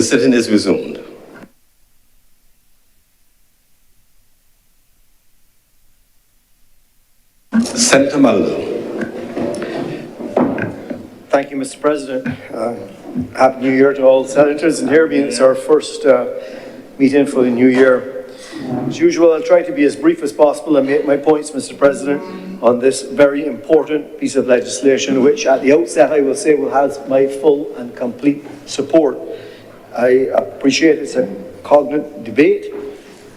The sitting is resumed. Senator Mulder. Thank you, Mr. President. Happy New Year to all senators in here, being it's our first meeting for the new year. As usual, I'll try to be as brief as possible and make my points, Mr. President, on this very important piece of legislation, which at the outset I will say will have my full and complete support. I appreciate it's a cognate debate,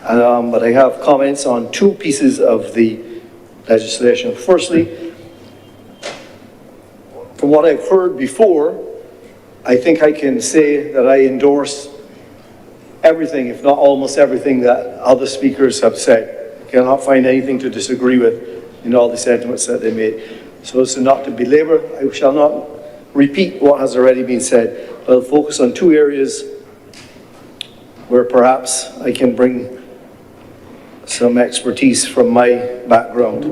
but I have comments on two pieces of the legislation. Firstly, from what I've heard before, I think I can say that I endorse everything, if not almost everything, that other speakers have said. I cannot find anything to disagree with in all the sentiments that they made. So as not to belabor, I shall not repeat what has already been said. I'll focus on two areas where perhaps I can bring some expertise from my background.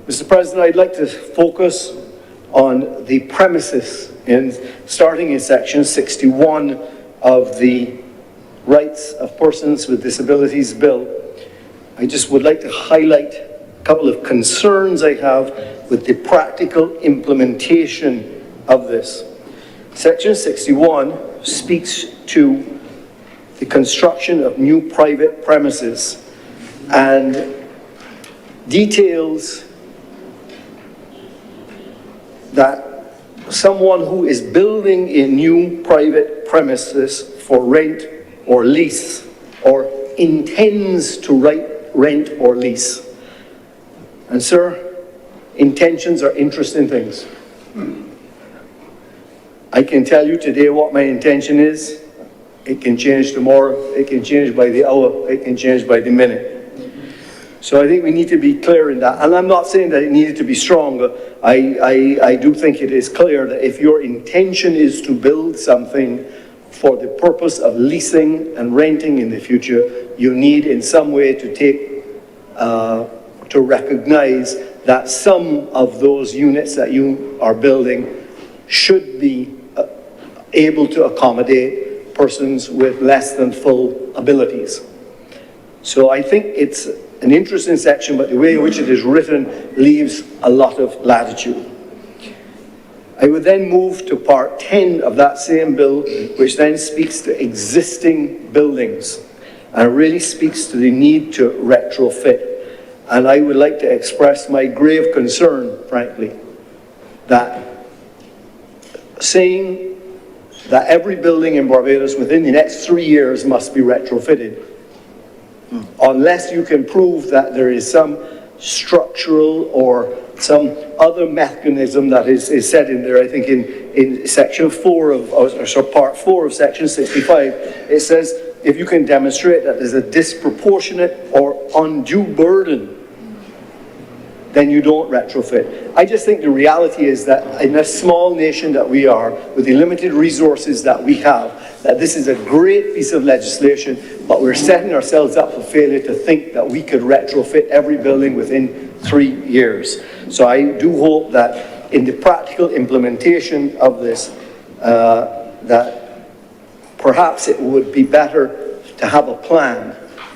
Mr. President, I'd like to focus on the premises starting in section 61 of the Rights of Persons with Disabilities Bill. I just would like to highlight a couple of concerns I have with the practical implementation of this. Section 61 speaks to the construction of new private premises and details that someone who is building a new private premises for rent or lease or intends to rent or lease. And sir, intentions are interesting things. I can tell you today what my intention is. It can change tomorrow, it can change by the hour, it can change by the minute. So I think we need to be clear in that. And I'm not saying that it needed to be stronger. I do think it is clear that if your intention is to build something for the purpose of leasing and renting in the future, you need in some way to to recognize that some of those units that you are building should be able to accommodate persons with less than full abilities. So I think it's an interesting section, but the way in which it is written leaves a lot of latitude. I would then move to part 10 of that same bill, which then speaks to existing buildings and really speaks to the need to retrofit. And I would like to express my grave concern, frankly, that saying that every building in Barbados within the next 3 years must be retrofitted, unless you can prove that there is some structural or some other mechanism that is said in there. I think in section 4 of, or part 4 of section 65, it says if you can demonstrate that there's a disproportionate or undue burden, then you don't retrofit. I just think the reality is that in a small nation that we are, with the limited resources that we have, that this is a great piece of legislation, but we're setting ourselves up for failure to think that we could retrofit every building within 3 years. So I do hope that in the practical implementation of this, that perhaps it would be better to have a plan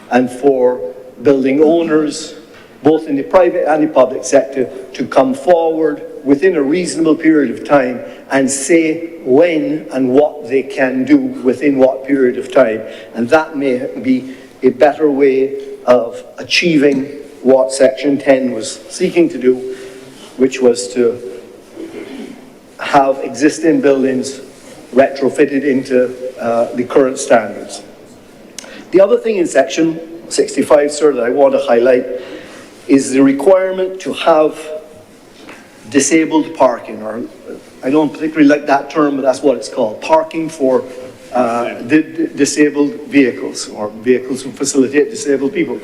and for building owners, both in the private and the public sector, to come forward within a reasonable period of time and say when and what they can do within what period of time. And that may be a better way of achieving what Section 10 was seeking to do, which was to have existing buildings retrofitted into the current standards. The other thing in Section 65, sir, that I want to highlight is the requirement to have disabled parking, or I don't particularly like that term, but that's what it's called, parking for disabled vehicles, or vehicles who facilitate disabled people.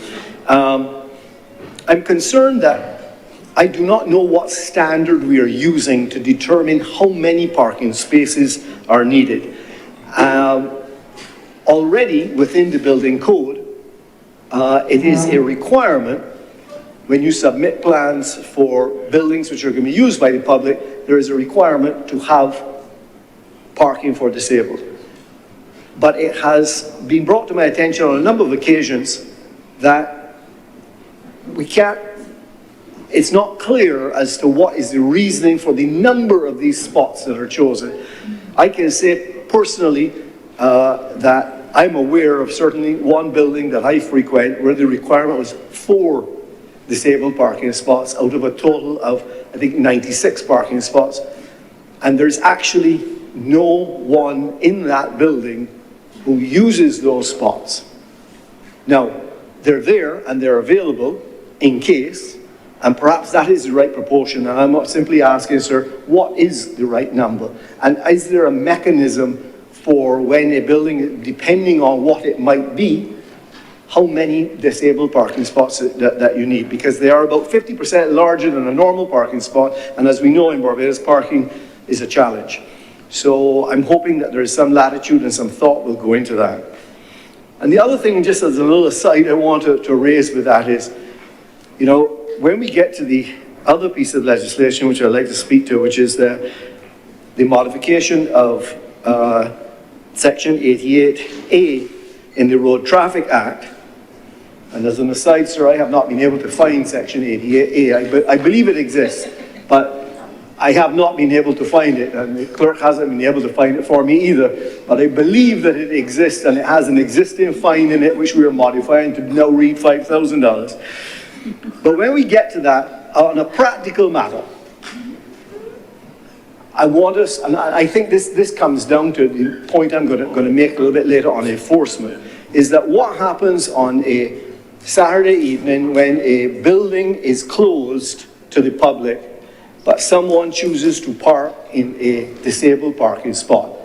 I'm concerned that I do not know what standard we are using to determine how many parking spaces are needed. Already within the building code, it is a requirement when you submit plans for buildings which are going to be used by the public, there is a requirement to have parking for disabled. but it has been brought to my attention on a number of occasions that it's not clear as to what is the reasoning for the number of these spots that are chosen. I can say personally that I'm aware of certainly one building that I frequent where the requirement was 4 disabled parking spots out of a total of, I think, 96 parking spots. And there's actually no one in that building who uses those spots. Now, they're there and they're available in case, and perhaps that is the right proportion, and I'm not simply asking, sir, what is the right number? And is there a mechanism for when a building, depending on what it might be, how many disabled parking spots that you need? Because they are about 50% larger than a normal parking spot, and as we know in Barbados, parking is a challenge. So I'm hoping that there is some latitude and some thought will go into that. And the other thing, just as a little aside, I want to raise with that is, you know, when we get to the other piece of legislation which I'd like to speak to, which is the modification of Section 88A in the Road Traffic Act. And as an aside, sir, I have not been able to find Section 88A. I believe it exists, but I have not been able to find it, and the clerk hasn't been able to find it for me either. But I believe that it exists, and it has an existing fine in it, which we are modifying to now read $5,000. But when we get to that, on a practical matter, I want us, and I think this comes down to the point I'm going to make a little bit later on enforcement, is that what happens on a Saturday evening when a building is closed to the public, but someone chooses to park in a disabled parking spot.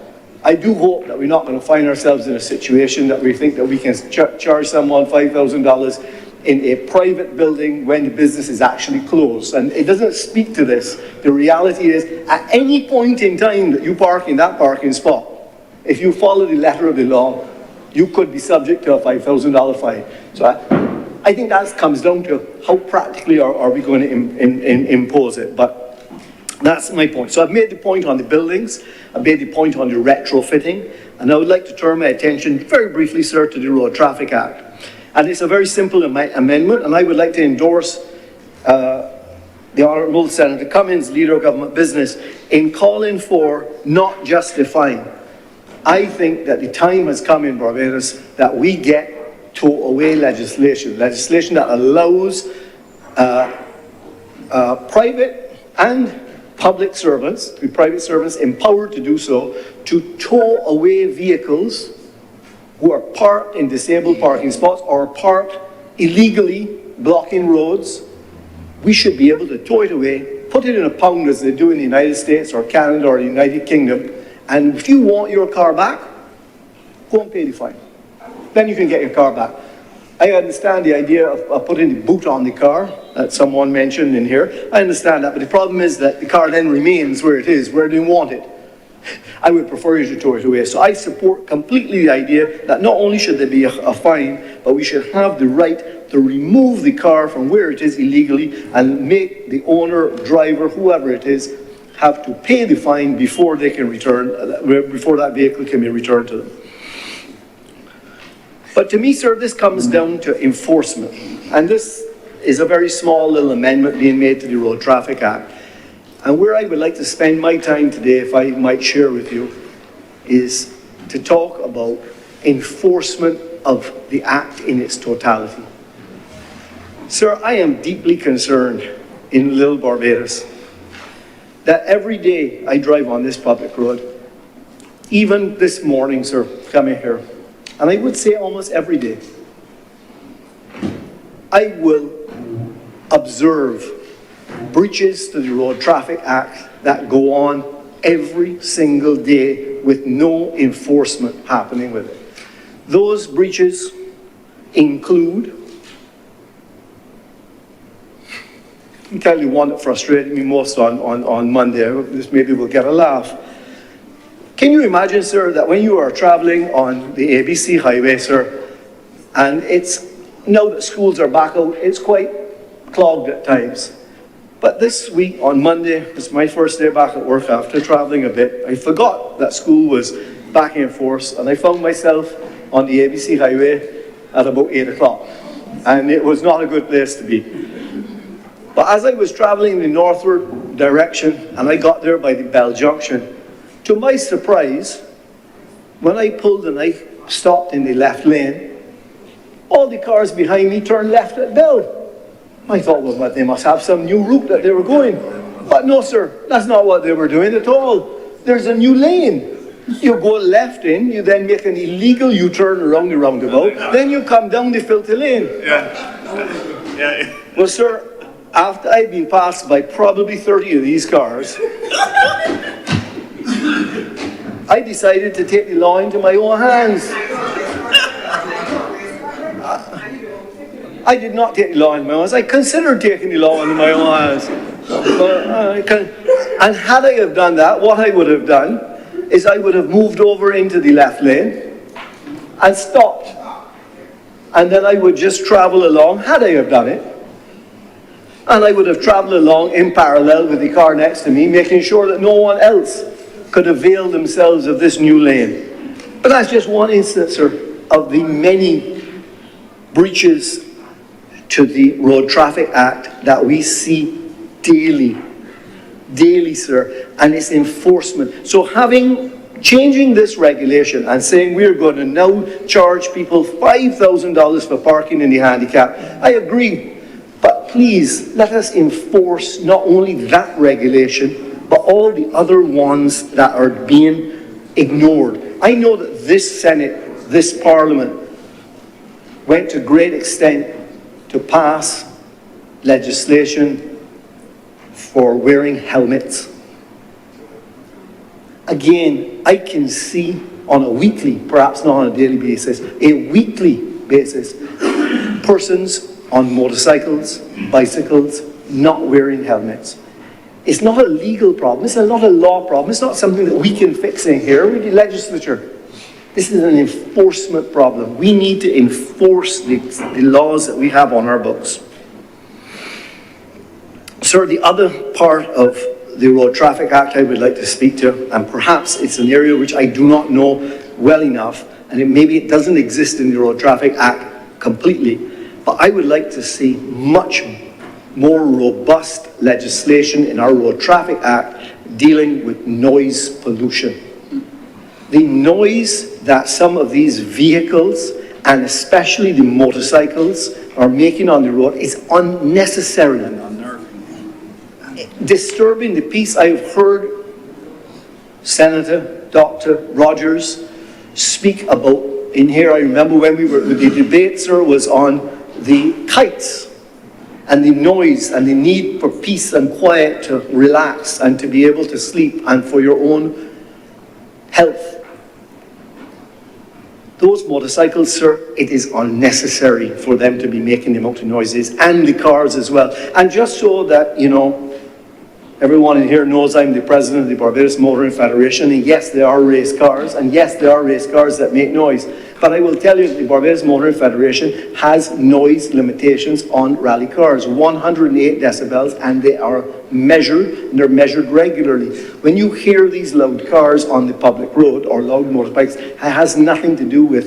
I do hope that we're not going to find ourselves in a situation that we think that we can charge someone $5,000 in a private building when the business is actually closed. And it doesn't speak to this. The reality is, at any point in time that you park in that parking spot, if you follow the letter of the law, you could be subject to a $5,000 fine. So I think that comes down to how practically are we going to impose it. But that's my point. So I've made the point on the buildings, I've made the point on the retrofitting, and I would like to turn my attention very briefly, sir, to the Road Traffic Act. And it's a very simple amendment, and I would like to endorse the Honourable Senator Cummins, Leader of Government Business, in calling for not just a fine. I think that the time has come in Barbados that we get tow-away legislation that allows private and public servants, the private servants empowered to do so, to tow away vehicles who are parked in disabled parking spots or parked illegally blocking roads. We should be able to tow it away, put it in a pound as they do in the United States or Canada or the United Kingdom, and if you want your car back, go and pay the fine. Then you can get your car back. I understand the idea of putting the boot on the car that someone mentioned in here. I understand that, but the problem is that the car then remains where it is, where they want it. I would prefer you to tow it away. So I support completely the idea that not only should there be a fine, but we should have the right to remove the car from where it is illegally and make the owner, driver, whoever it is, have to pay the fine before they can return, before that vehicle can be returned to them. But to me, sir, this comes down to enforcement. And this is a very small little amendment being made to the Road Traffic Act. And where I would like to spend my time today, if I might share with you, is to talk about enforcement of the Act in its totality. Sir, I am deeply concerned in Little Barbados that every day I drive on this public road, even this morning, sir, coming here, and I would say almost every day, I will observe breaches to the Road Traffic Act that go on every single day with no enforcement happening with it. Those breaches include, I'll tell you one that frustrated me most on Monday. This maybe will get a laugh. Can you imagine, sir, that when you are traveling on the ABC highway, sir, and it's, now that schools are back out, it's quite clogged at times. But this week, on Monday, it's my first day back at work after traveling a bit. I forgot that school was back and forth, and I found myself on the ABC highway at about 8 o'clock. And it was not a good place to be. But as I was traveling in the northward direction, and I got there by the Bell Junction, to my surprise, when I pulled and I stopped in the left lane, all the cars behind me turned left at Bell. I thought, well, they must have some new route that they were going. But no, sir, that's not what they were doing at all. There's a new lane. You go left in, you then make an illegal U-turn around the roundabout, then you come down the filter lane. Yeah. Well, sir, after I'd been passed by probably 30 of these cars, I decided to take the law into my own hands. I did not take the law into my own hands. I considered taking the law into my own hands. And had I have done that, what I would have done is I would have moved over into the left lane and stopped. And then I would just travel along, had I have done it. And I would have traveled along in parallel with the car next to me, making sure that no one else could avail themselves of this new lane. But that's just one instance, sir, of the many breaches to the Road Traffic Act that we see daily, sir, and its enforcement. So changing this regulation and saying we're going to now charge people $5,000 for parking in the handicap, I agree. But please, let us enforce not only that regulation, but all the other ones that are being ignored. I know that this Senate, this Parliament, went to great extent to pass legislation for wearing helmets. Again, I can see on a weekly, perhaps not on a daily basis, a weekly basis, persons on motorcycles, bicycles, not wearing helmets. It's not a legal problem, it's not a law problem, it's not something that we can fix in here with the legislature. This is an enforcement problem. We need to enforce the laws that we have on our books. Sir, the other part of the Road Traffic Act I would like to speak to, and perhaps it's an area which I do not know well enough, and maybe it doesn't exist in the Road Traffic Act completely, but I would like to see much more robust legislation in our Road Traffic Act dealing with noise pollution. The noise that some of these vehicles, and especially the motorcycles, are making on the road is unnecessary and unnerving. Disturbing the peace. I have heard Senator Dr. Rogers speak about in here. I remember when the debate, sir, was on the kites and the noise and the need for peace and quiet to relax and to be able to sleep and for your own health. Those motorcycles, sir, it is unnecessary for them to be making the amount of noises, and the cars as well. And just so that, you know, everyone in here knows I'm the president of the Barbados Motoring Federation, and yes, there are race cars, and yes, there are race cars that make noise. But I will tell you that the Barbados Motoring Federation has noise limitations on rally cars, 108 decibels, and they are measured, and they're measured regularly. When you hear these loud cars on the public road, or loud motorbikes, it has nothing to do with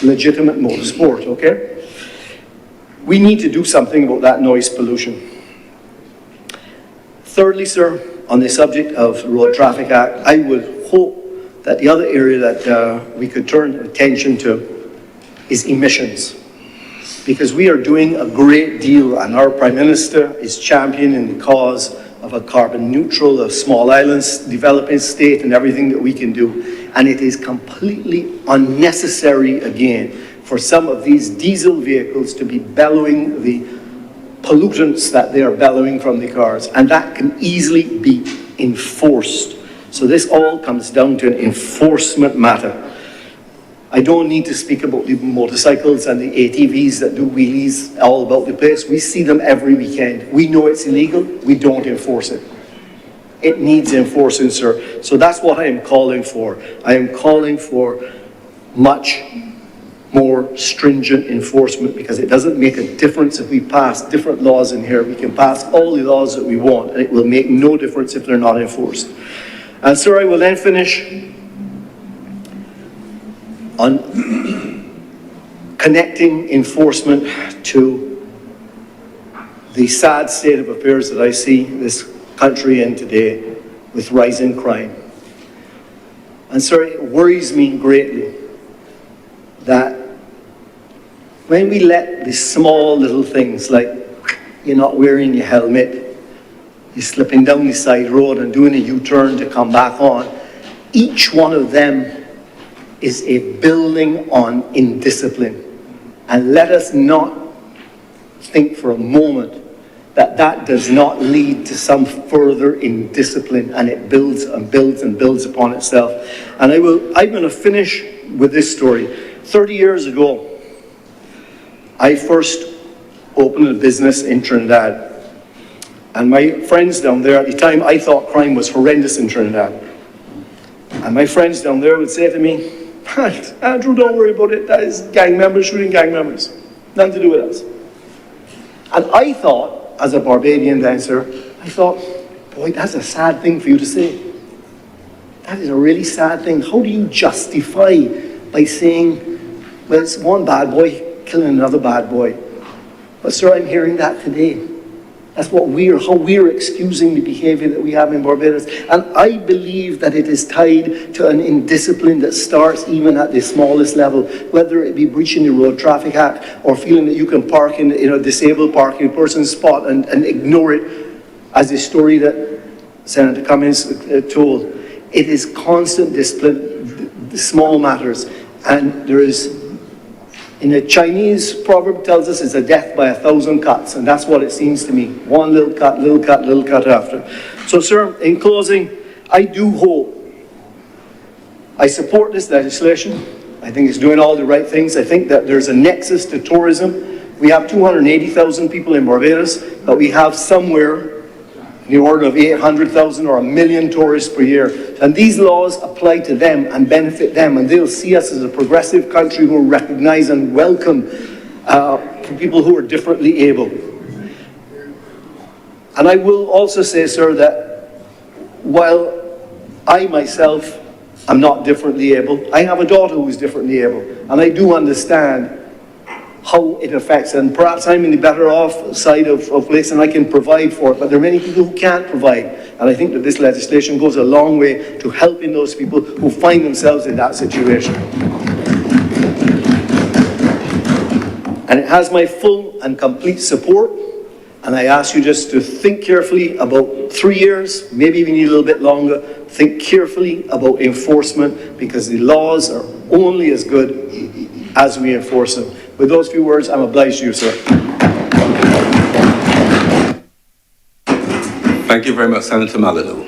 legitimate motorsport, okay? We need to do something about that noise pollution. Thirdly, sir, on the subject of Road Traffic Act, I would hope that the other area that we could turn attention to is emissions. Because we are doing a great deal, and our Prime Minister is championing the cause of a carbon neutral, a small islands developing state, and everything that we can do. And it is completely unnecessary, again, for some of these diesel vehicles to be bellowing the pollutants that they are bellowing from the cars. And that can easily be enforced. So this all comes down to an enforcement matter. I don't need to speak about the motorcycles and the ATVs that do wheelies all about the place. We see them every weekend. We know it's illegal, we don't enforce it. It needs enforcing, sir. So that's what I am calling for. I am calling for much more stringent enforcement, because it doesn't make a difference if we pass different laws in here. We can pass all the laws that we want, and it will make no difference if they're not enforced. And sir, I will then finish on connecting enforcement to the sad state of affairs that I see this country in today with rising crime. And sir, it worries me greatly that when we let the small little things like you're not wearing your helmet, you're slipping down the side road and doing a U-turn to come back on, each one of them is a building on indiscipline. And let us not think for a moment that that does not lead to some further indiscipline, and it builds and builds and builds upon itself. And I'm going to finish with this story. 30 years ago, I first opened a business in Trinidad. And my friends down there, at the time, I thought crime was horrendous in Trinidad. And my friends down there would say to me, Andrew, don't worry about it. That is gang members shooting gang members. Nothing to do with us. And I thought, as a Barbadian dancer, I thought, boy, that's a sad thing for you to say. That is a really sad thing. How do you justify by saying, well, it's one bad boy killing another bad boy? But sir, I'm hearing that today. That's how we're excusing the behavior that we have in Barbados. And I believe that it is tied to an indiscipline that starts even at the smallest level, whether it be breaching the Road Traffic Act or feeling that you can park in a disabled parking person's spot and ignore it, as the story that Senator Cummins told. It is constant discipline, the small matters. And there is, in a Chinese proverb tells us, it's a death by 1,000 cuts, and that's what it seems to me. One little cut, little cut, little cut after. So, sir, in closing, I do hope, I support this legislation. I think it's doing all the right things. I think that there's a nexus to tourism. We have 280,000 people in Barbados, but we have somewhere in the order of 800,000 or 1 million tourists per year. And these laws apply to them and benefit them, and they'll see us as a progressive country who will recognize and welcome people who are differently able. And I will also say, sir, that while I myself am not differently able, I have a daughter who is differently able, and I do understand how it affects, and perhaps I'm in the better off side of place and I can provide for it, but there are many people who can't provide, and I think that this legislation goes a long way to helping those people who find themselves in that situation. And it has my full and complete support, and I ask you just to think carefully about 3 years, maybe even a little bit longer. Think carefully about enforcement, because the laws are only as good as we enforce them. With those few words, I'm obliged to you, sir. Thank you very much, Senator Malilou.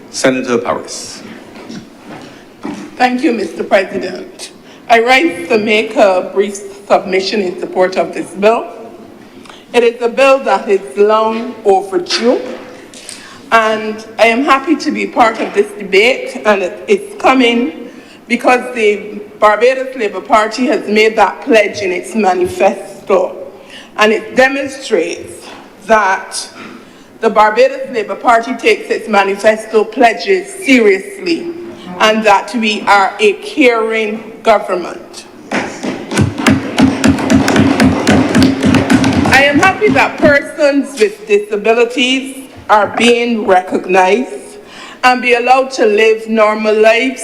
Senator Paris. Thank you, Mr. President. I rise to make a brief submission in support of this bill. It is a bill that is long overdue, and I am happy to be part of this debate, and it's coming because the Barbados Labour Party has made that pledge in its manifesto, and it demonstrates that the Barbados Labour Party takes its manifesto pledges seriously, and that we are a caring government. I am happy that persons with disabilities are being recognized and be allowed to live normal lives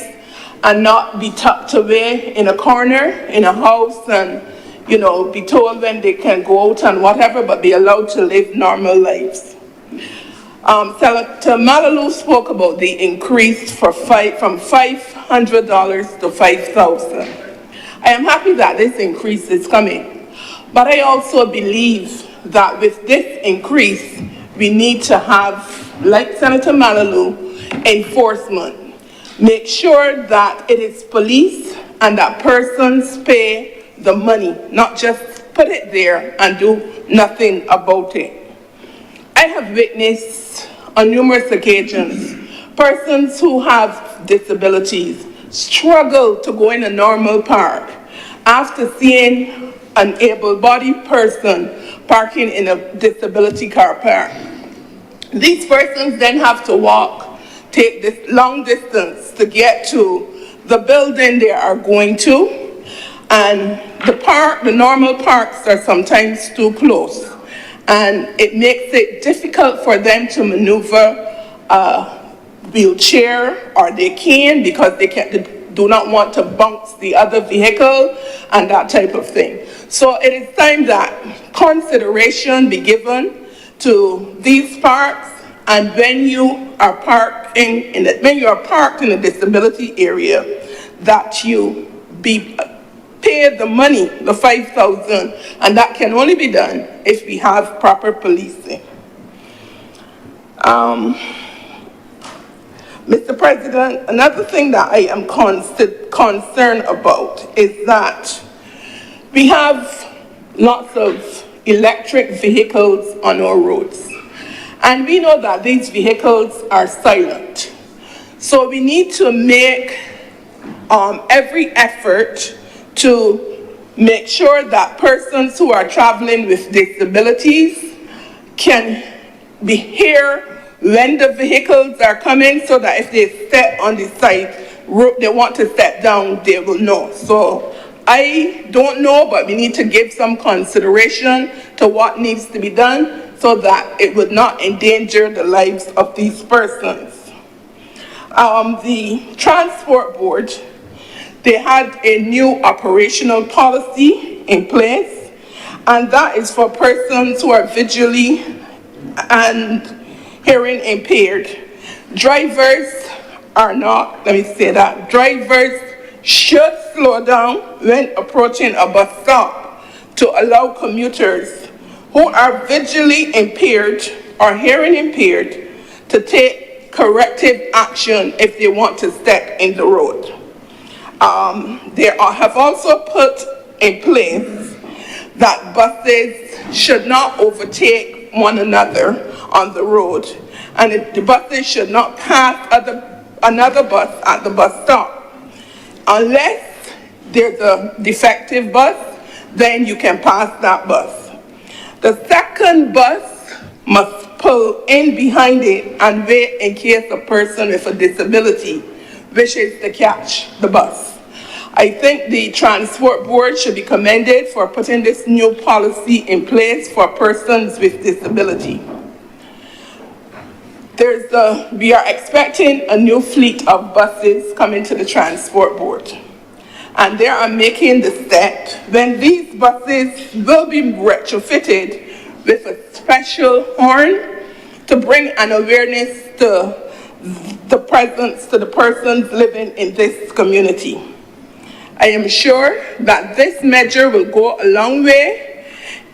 and not be tucked away in a corner, in a house, and, be told when they can go out and whatever, but be allowed to live normal lives. Senator Malilou spoke about the increase from $500 to $5,000. I am happy that this increase is coming, but I also believe that with this increase, we need to have, like Senator Malilou, enforcement. Make sure that it is police and that persons pay the money, not just put it there and do nothing about it. I have witnessed on numerous occasions persons who have disabilities struggle to go in a normal park after seeing an able-bodied person parking in a disability car park. These persons then have to take this long distance to get to the building they are going to, And the normal parks are sometimes too close. And it makes it difficult for them to maneuver a wheelchair, or they can because they do not want to bounce the other vehicle and that type of thing. So it is time that consideration be given to these parks, and when you are parked in a disability area, that you be paid the money, the $5,000, and that can only be done if we have proper policing. Mr. President, another thing that I am concerned about is that we have lots of electric vehicles on our roads. And we know that these vehicles are silent. So we need to make every effort to make sure that persons who are traveling with disabilities can be here when the vehicles are coming, so that if they step on the side road, they want to step down, they will know. So I don't know, but we need to give some consideration to what needs to be done so that it would not endanger the lives of these persons. The Transport Board, they had a new operational policy in place, and that is for persons who are visually and hearing impaired. Drivers should slow down when approaching a bus stop to allow commuters who are visually impaired or hearing impaired to take corrective action if they want to step in the road. They have also put in place that buses should not overtake one another on the road, and the buses should not pass another bus at the bus stop. Unless there's a defective bus, then you can pass that bus. The second bus must pull in behind it and wait in case a person with a disability wishes to catch the bus. I think the Transport Board should be commended for putting this new policy in place for persons with disability. We are expecting a new fleet of buses coming to the Transport Board. And they are making the step when these buses will be retrofitted with a special horn to bring an awareness to the presence to the persons living in this community. I am sure that this measure will go a long way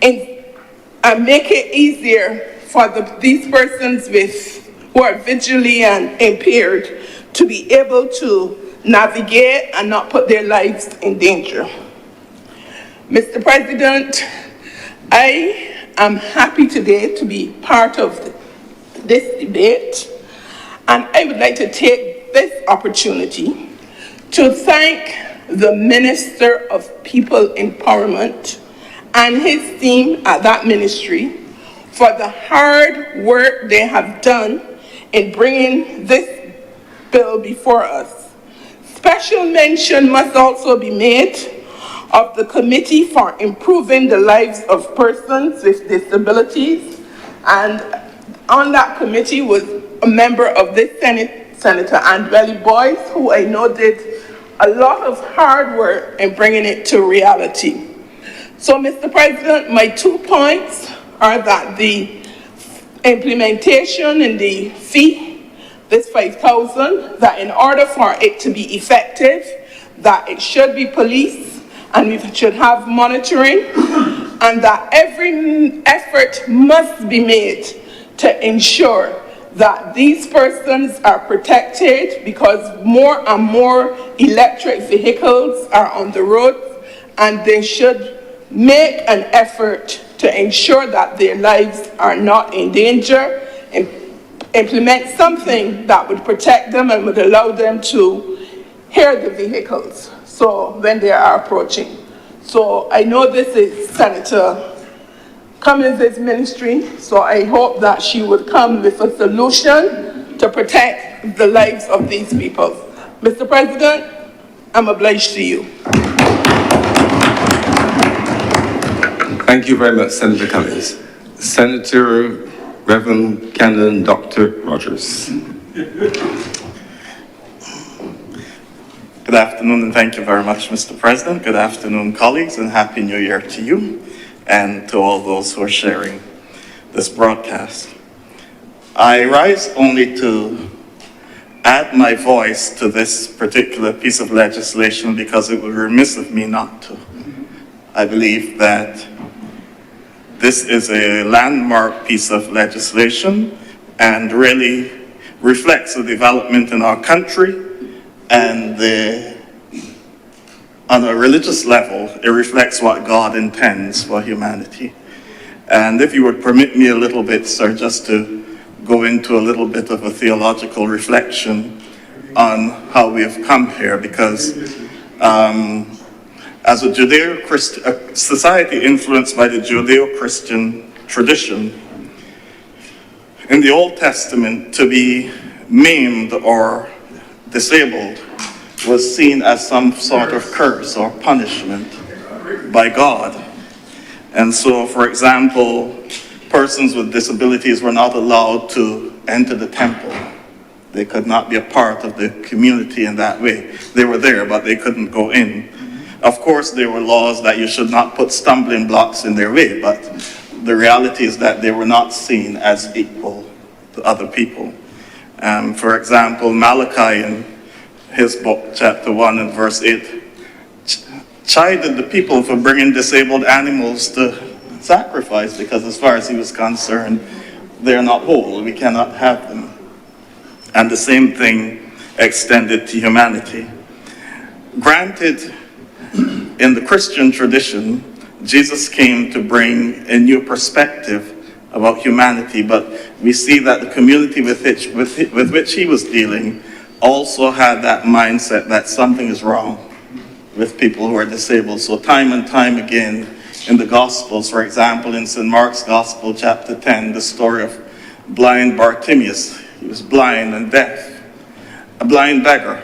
and make it easier for these persons who are visually and impaired to be able to navigate and not put their lives in danger. Mr. President, I am happy today to be part of this debate, and I would like to take this opportunity to thank the Minister of People Empowerment and his team at that ministry for the hard work they have done in bringing this bill before us. Special mention must also be made of the Committee for Improving the Lives of Persons with Disabilities, and on that committee was a member of this Senate, Senator Andwelly Boyce, who I know did a lot of hard work in bringing it to reality. So, Mr. President, my 2 points are that the implementation in the fee, this $5,000, that in order for it to be effective, that it should be policed and we should have monitoring, and that every effort must be made to ensure that these persons are protected, because more and more electric vehicles are on the road, and they should make an effort to ensure that their lives are not in danger, and implement something that would protect them and would allow them to hear the vehicles when they are approaching. So I know this is Senator Cummings' ministry, so I hope that she would come with a solution to protect the lives of these people. Mr. President, I'm obliged to you. Thank you very much, Senator Cummings. Senator Reverend Canon Dr. Rogers. Good afternoon, and thank you very much, Mr. President. Good afternoon, colleagues, and Happy New Year to you and to all those who are sharing this broadcast. I rise only to add my voice to this particular piece of legislation because it would be remiss of me not to. I believe that this is a landmark piece of legislation and really reflects the development in our country, and on a religious level, it reflects what God intends for humanity. And if you would permit me a little bit, sir, just to go into a little bit of a theological reflection on how we have come here, because as a Judeo-Christian society influenced by the Judeo-Christian tradition, in the Old Testament, to be maimed or disabled was seen as some sort of curse or punishment by God. And so, for example, persons with disabilities were not allowed to enter the temple. They could not be a part of the community in that way. They were there, but they couldn't go in. Of course, there were laws that you should not put stumbling blocks in their way, but the reality is that they were not seen as equal to other people. For example, Malachi in his book, chapter 1 and verse 8, chided the people for bringing disabled animals to sacrifice, because as far as he was concerned, they're not whole, we cannot have them. And the same thing extended to humanity. Granted, in the Christian tradition, Jesus came to bring a new perspective about humanity, but we see that the community with which he was dealing also had that mindset that something is wrong with people who are disabled. So time and time again in the Gospels, for example, in St. Mark's Gospel, chapter 10, the story of blind Bartimaeus. He was blind and deaf, a blind beggar,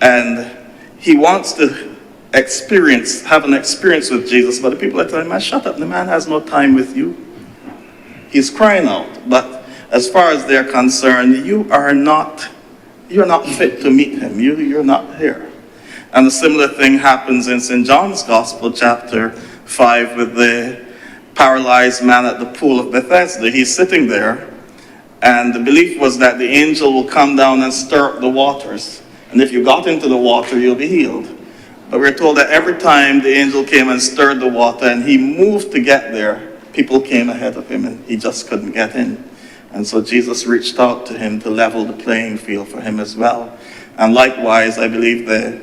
and he wants to have an experience with Jesus, but the people are telling him, "Man, shut up, the man has no time with you." He's crying out, but as far as they're concerned, you're not fit to meet him. You're not here. And a similar thing happens in St. John's Gospel, chapter 5, with the paralyzed man at the pool of Bethesda. He's sitting there, and the belief was that the angel will come down and stir up the waters. And if you got into the water, you'll be healed. But we're told that every time the angel came and stirred the water and he moved to get there, people came ahead of him and he just couldn't get in. And so Jesus reached out to him to level the playing field for him as well. And likewise, I believe the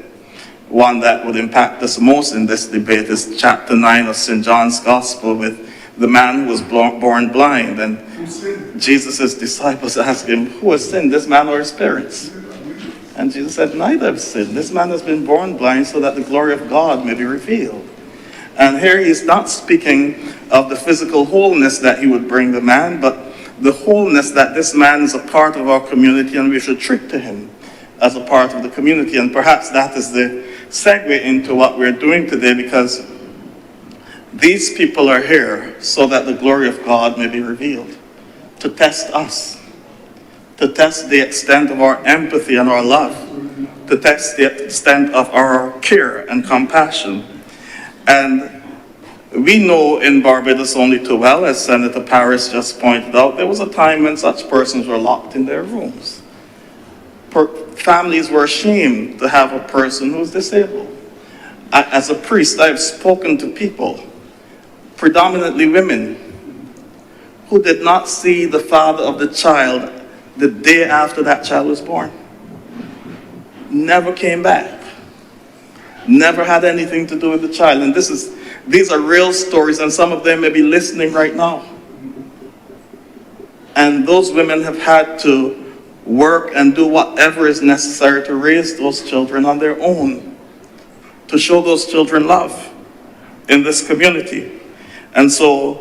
one that would impact us most in this debate is chapter 9 of St. John's Gospel, with the man who was born blind. And Jesus' disciples asked him, "Who has sinned, this man or his parents?" And Jesus said, "Neither have sinned. This man has been born blind so that the glory of God may be revealed." And here he's not speaking of the physical wholeness that he would bring the man, but the wholeness that this man is a part of our community and we should treat to him as a part of the community. And perhaps that is the segue into what we're doing today, because these people are here so that the glory of God may be revealed, to test us, to test the extent of our empathy and our love, to test the extent of our care and compassion. And we know in Barbados only too well, as Senator Paris just pointed out, there was a time when such persons were locked in their rooms. Families were ashamed to have a person who was disabled. As a priest, I've spoken to people, predominantly women, who did not see the father of the child the day after that child was born. Never came back. Never had anything to do with the child. And these are real stories, and some of them may be listening right now. And those women have had to work and do whatever is necessary to raise those children on their own, to show those children love in this community. And so,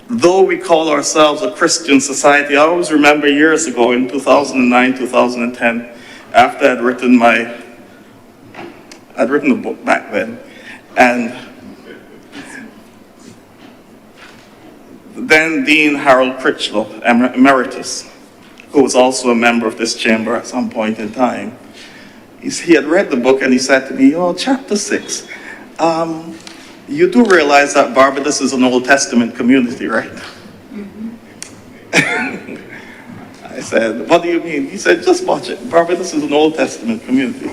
though we call ourselves a Christian society, I always remember years ago in 2009, 2010, after I'd written a book back then, and Then Dean Harold Critchlow, Emeritus, who was also a member of this chamber at some point in time, he had read the book and he said to me, "Oh, chapter 6, you do realize that Barbados is an Old Testament community, right?" I said, "What do you mean?" He said, "Just watch it. Barbados is an Old Testament community."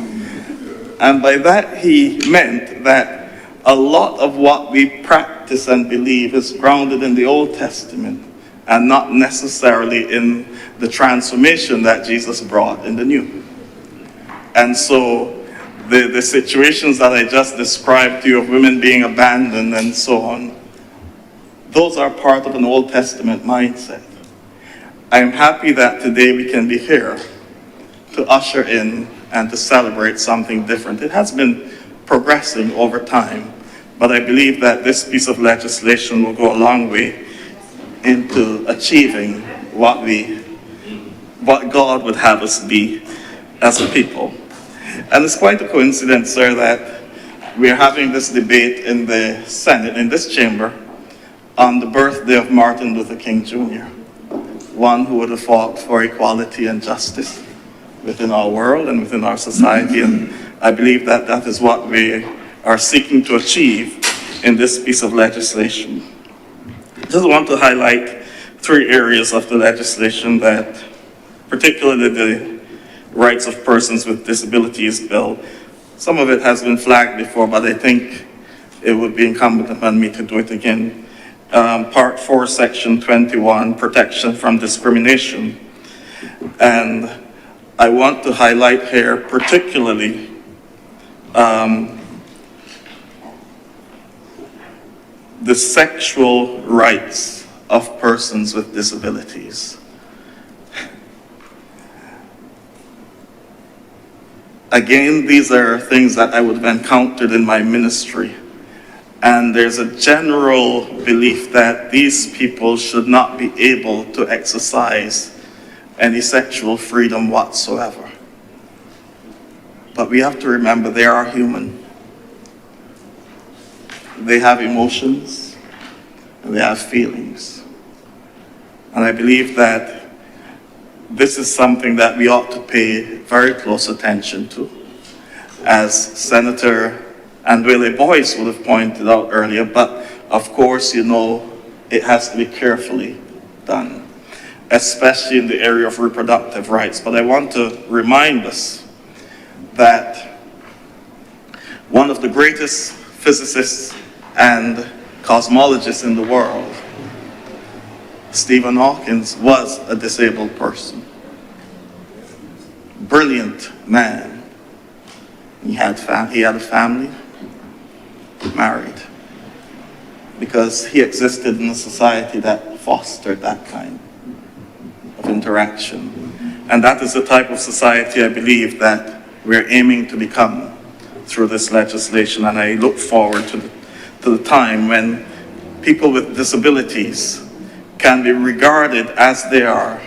And by that he meant that a lot of what we practice and believe is grounded in the Old Testament and not necessarily in the transformation that Jesus brought in the New. And so the situations that I just described to you of women being abandoned and so on, those are part of an Old Testament mindset. I am happy that today we can be here to usher in and to celebrate something different. It has been progressing over time, but I believe that this piece of legislation will go a long way into achieving what God would have us be as a people. And it's quite a coincidence, sir, that we're having this debate in the Senate, in this chamber, on the birthday of Martin Luther King Jr., one who would have fought for equality and justice within our world and within our society. And I believe that that is what we are seeking to achieve in this piece of legislation. I just want to highlight 3 areas of the legislation that, particularly the Rights of Persons with Disabilities bill. Some of it has been flagged before, but I think it would be incumbent upon me to do it again. Part 4, Section 21, Protection from Discrimination. And I want to highlight here particularly the sexual rights of persons with disabilities. Again, these are things that I would have encountered in my ministry. And there's a general belief that these people should not be able to exercise any sexual freedom whatsoever. But we have to remember they are human. They have emotions, and they have feelings. And I believe that this is something that we ought to pay very close attention to. As Senator Andwele Boyce would have pointed out earlier, but of course, you know, it has to be carefully done, especially in the area of reproductive rights. But I want to remind us that one of the greatest physicists and cosmologists in the world, Stephen Hawking, was a disabled person. Brilliant man. He had a family, married, because he existed in a society that fostered that kind of interaction. And that is the type of society I believe that we're aiming to become through this legislation. And I look forward to the time when people with disabilities can be regarded as they are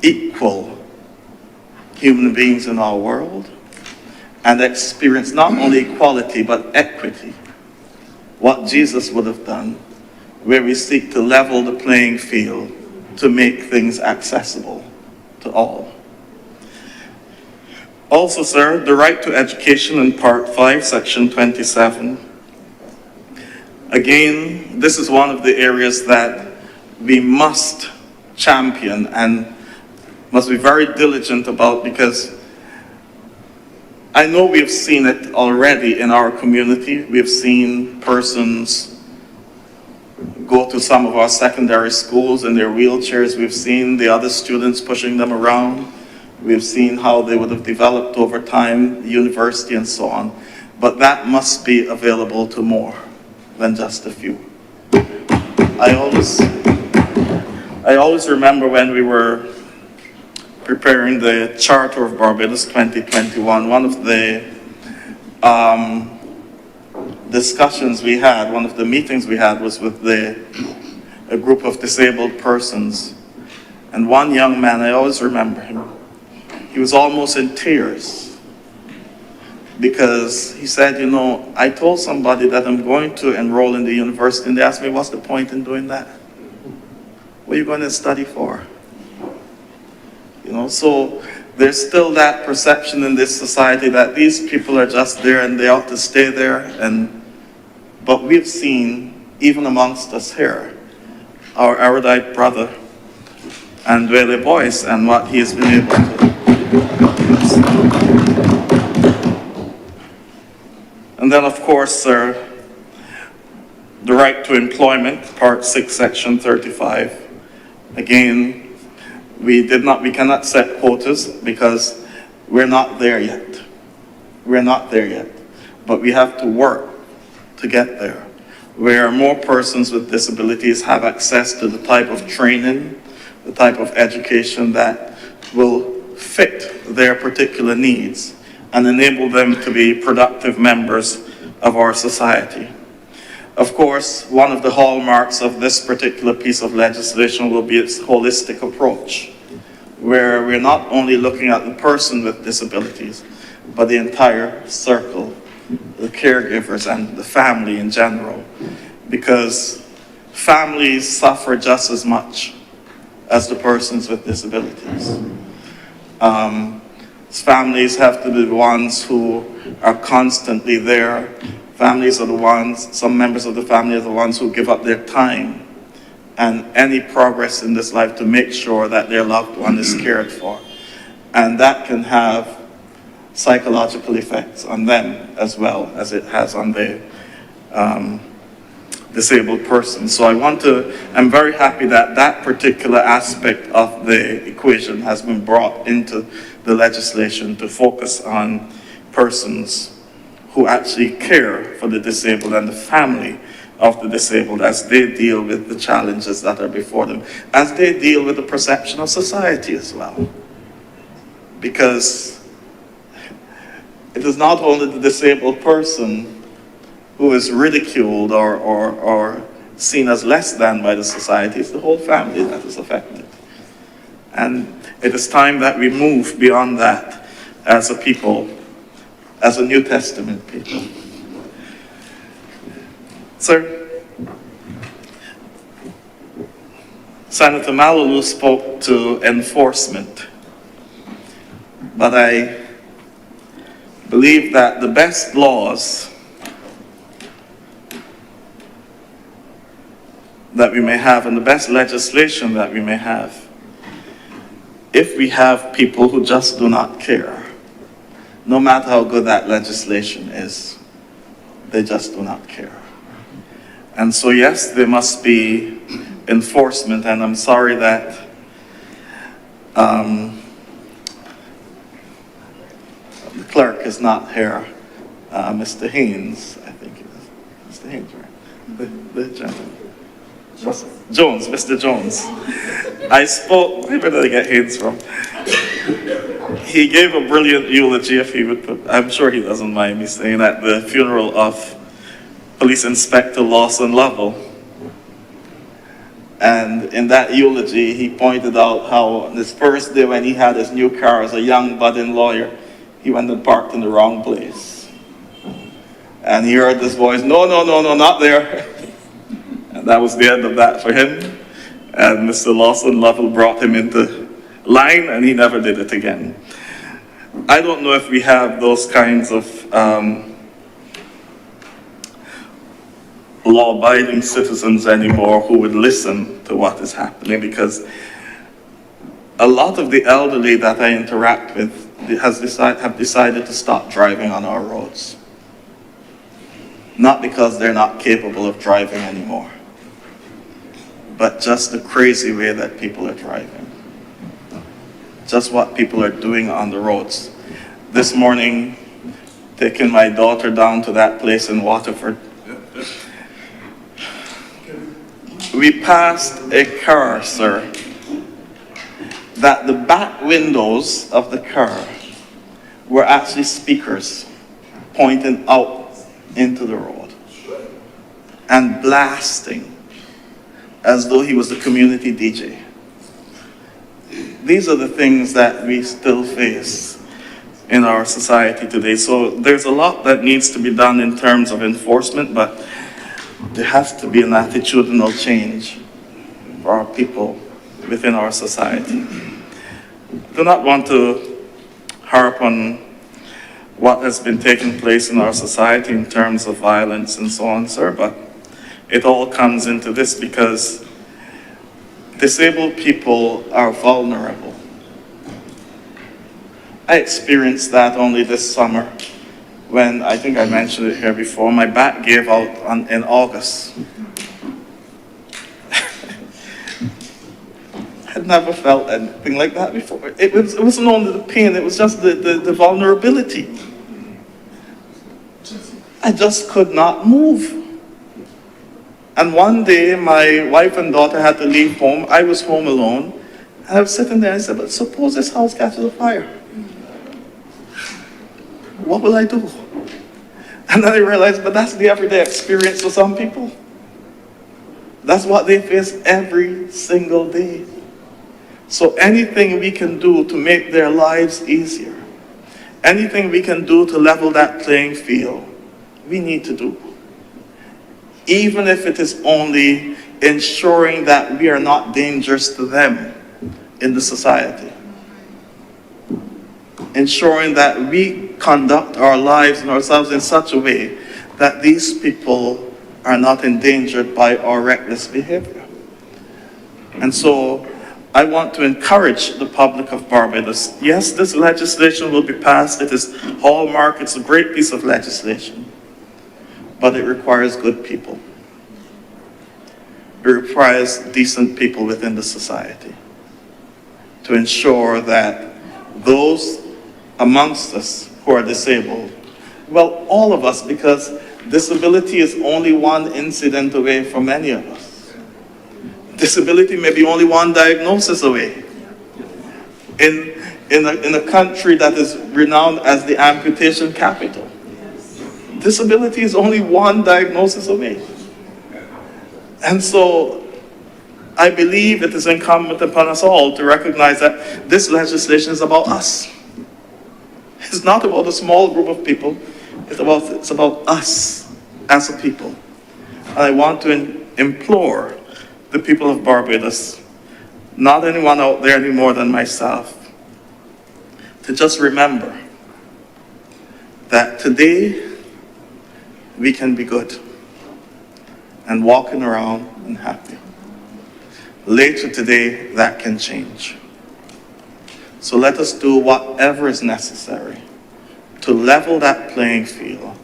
equal human beings in our world and experience not only equality but equity, what Jesus would have done, where we seek to level the playing field to make things accessible to all. Also, sir, the right to education in Part 5, Section 27. Again, this is one of the areas that we must champion and must be very diligent about, because I know we've seen it already in our community. We've seen persons go to some of our secondary schools in their wheelchairs. We've seen the other students pushing them around. We've seen how they would have developed over time, the university and so on. But that must be available to more than just a few. I always remember when we were preparing the Charter of Barbados 2021, one of the discussions we had, one of the meetings we had was with a group of disabled persons. And one young man, I always remember him, he was almost in tears because he said, you know, I told somebody that I'm going to enroll in the university, and they asked me, what's the point in doing that? What are you going to study for? You know, so there's still that perception in this society that these people are just there and they ought to stay there. But we've seen, even amongst us here, our erudite brother, Andwele Boyce, and what he has been able to do. And then, of course, sir, the right to employment, Part 6, Section 35. Again, we cannot set quotas because we're not there yet. We're not there yet. But we have to work to get there, where more persons with disabilities have access to the type of training, the type of education that will fit their particular needs and enable them to be productive members of our society. Of course, one of the hallmarks of this particular piece of legislation will be its holistic approach, where we're not only looking at the person with disabilities, but the entire circle, the caregivers and the family in general, because families suffer just as much as the persons with disabilities. Families have to be the ones who are constantly there. Families are the ones, some members of the family are the ones who give up their time and any progress in this life to make sure that their loved one is cared for. And that can have psychological effects on them as well as it has on the disabled person. So I'm very happy that that particular aspect of the equation has been brought into the legislation to focus on persons who actually care for the disabled and the family of the disabled as they deal with the challenges that are before them, as they deal with the perception of society as well. Because it is not only the disabled person who is ridiculed or seen as less than by the society, it's the whole family that is affected. And it is time that we move beyond that as a people, as a New Testament people. Sir, Senator Malolu spoke to enforcement, but I believe that the best laws that we may have and the best legislation that we may have, if we have people who just do not care, no matter how good that legislation is, they just do not care. And so yes, there must be enforcement, and I'm sorry that the clerk is not here. Mr. Haynes, I think it is. Mr. Haynes, right? The gentleman. Jones, Mr. Jones. I spoke, where did I get Haynes from? He gave a brilliant eulogy, if he would put, I'm sure he doesn't mind me saying, at the funeral of Police Inspector Lawson Lovell. And in that eulogy, he pointed out how on his first day when he had his new car as a young budding lawyer, he went and parked in the wrong place. And he heard this voice, no, not there. And that was the end of that for him. And Mr. Lawson Lovell brought him into line, and he never did it again. I don't know if we have those kinds of law-abiding citizens anymore who would listen to what is happening, because a lot of the elderly that I interact with have decided to stop driving on our roads. Not because they're not capable of driving anymore, but just the crazy way that people are driving. Just what people are doing on the roads. This morning, taking my daughter down to that place in Waterford, we passed a car, sir, that the back windows of the car were actually speakers pointing out into the road and blasting as though he was the community DJ. These are the things that we still face in our society today. So there's a lot that needs to be done in terms of enforcement, but there has to be an attitudinal change for our people within our society. Do not want to harp on what has been taking place in our society in terms of violence and so on, sir, but it all comes into this because disabled people are vulnerable. I experienced that only this summer when, I think I mentioned it here before, my back gave out in August. I'd never felt anything like that before. It wasn't only the pain, it was just the vulnerability. I just could not move. And one day, my wife and daughter had to leave home. I was home alone. And I was sitting there, I said, but suppose this house catches a fire. What will I do? And then I realized, but that's the everyday experience for some people. That's what they face every single day. So anything we can do to make their lives easier, anything we can do to level that playing field, we need to do. Even if it is only ensuring that we are not dangerous to them in the society. Ensuring that we conduct our lives and ourselves in such a way that these people are not endangered by our reckless behavior. And so I want to encourage the public of Barbados. Yes, this legislation will be passed. It is hallmark. It's a great piece of legislation. But it requires good people. It requires decent people within the society to ensure that those amongst us who are disabled, well, all of us, because disability is only one incident away from many of us. Disability may be only one diagnosis away. In a country that is renowned as the amputation capital, disability is only one diagnosis away. And so I believe it is incumbent upon us all to recognize that this legislation is about us. It's not about a small group of people. It's about us as a people. And I want to implore the people of Barbados, not anyone out there any more than myself, to just remember that today we can be good and walking around and happy. Later today, that can change. So let us do whatever is necessary to level that playing field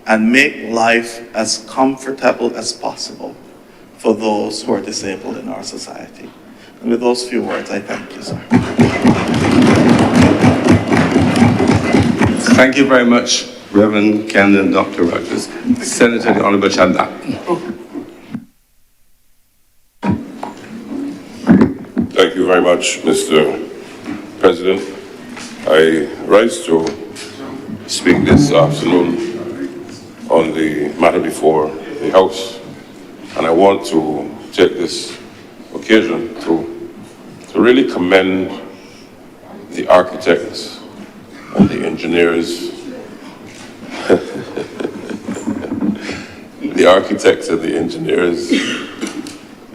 and make life as comfortable as possible for those who are disabled in our society. And with those few words, I thank you, sir. Thank you very much, Reverend Ken and Dr. Rogers. Senator, the Honourable Chanda. Thank you very much, Mr. President. I rise to speak this afternoon on the matter before the House, and I want to take this occasion to really commend the architects and the engineers, the architects and the engineers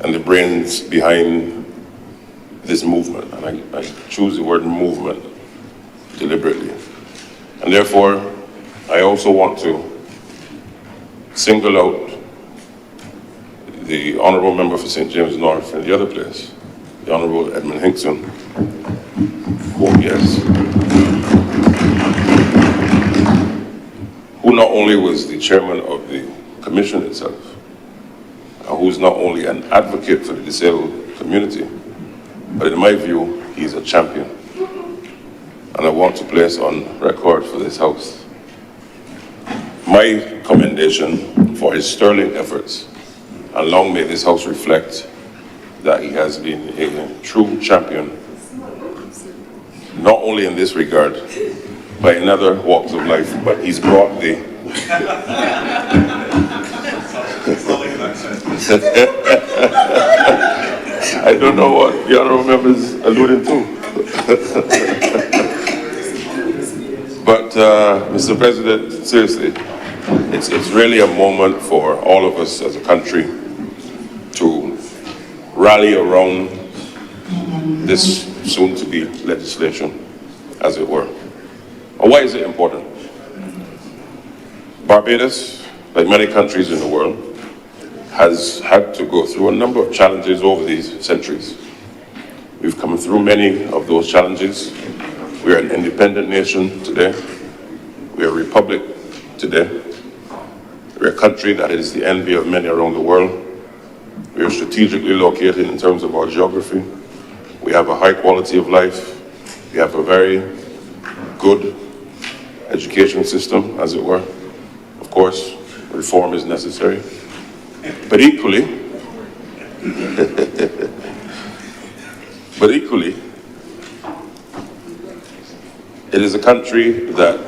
and the brains behind this movement, and I choose the word movement deliberately. And therefore, I also want to single out the Honourable Member for St. James North and the other place, the Honourable Edmund Hinkson, who not only was the chairman of the commission itself, who's not only an advocate for the disabled community, but in my view, he's a champion. And I want to place on record for this House my commendation for his sterling efforts, and long may this House reflect that he has been a true champion, not only in this regard, but in other walks of life, but he's brought the I don't know what the Honourable Member is alluding to. Mr. President, seriously, it's really a moment for all of us as a country to rally around this soon-to-be legislation, as it were. And why is it important? Barbados, like many countries in the world, has had to go through a number of challenges over these centuries. We've come through many of those challenges. We're an independent nation today. We're a republic today. We're a country that is the envy of many around the world. We are strategically located in terms of our geography. We have a high quality of life. We have a very good education system, as it were. Of course, reform is necessary. But equally, it is a country that,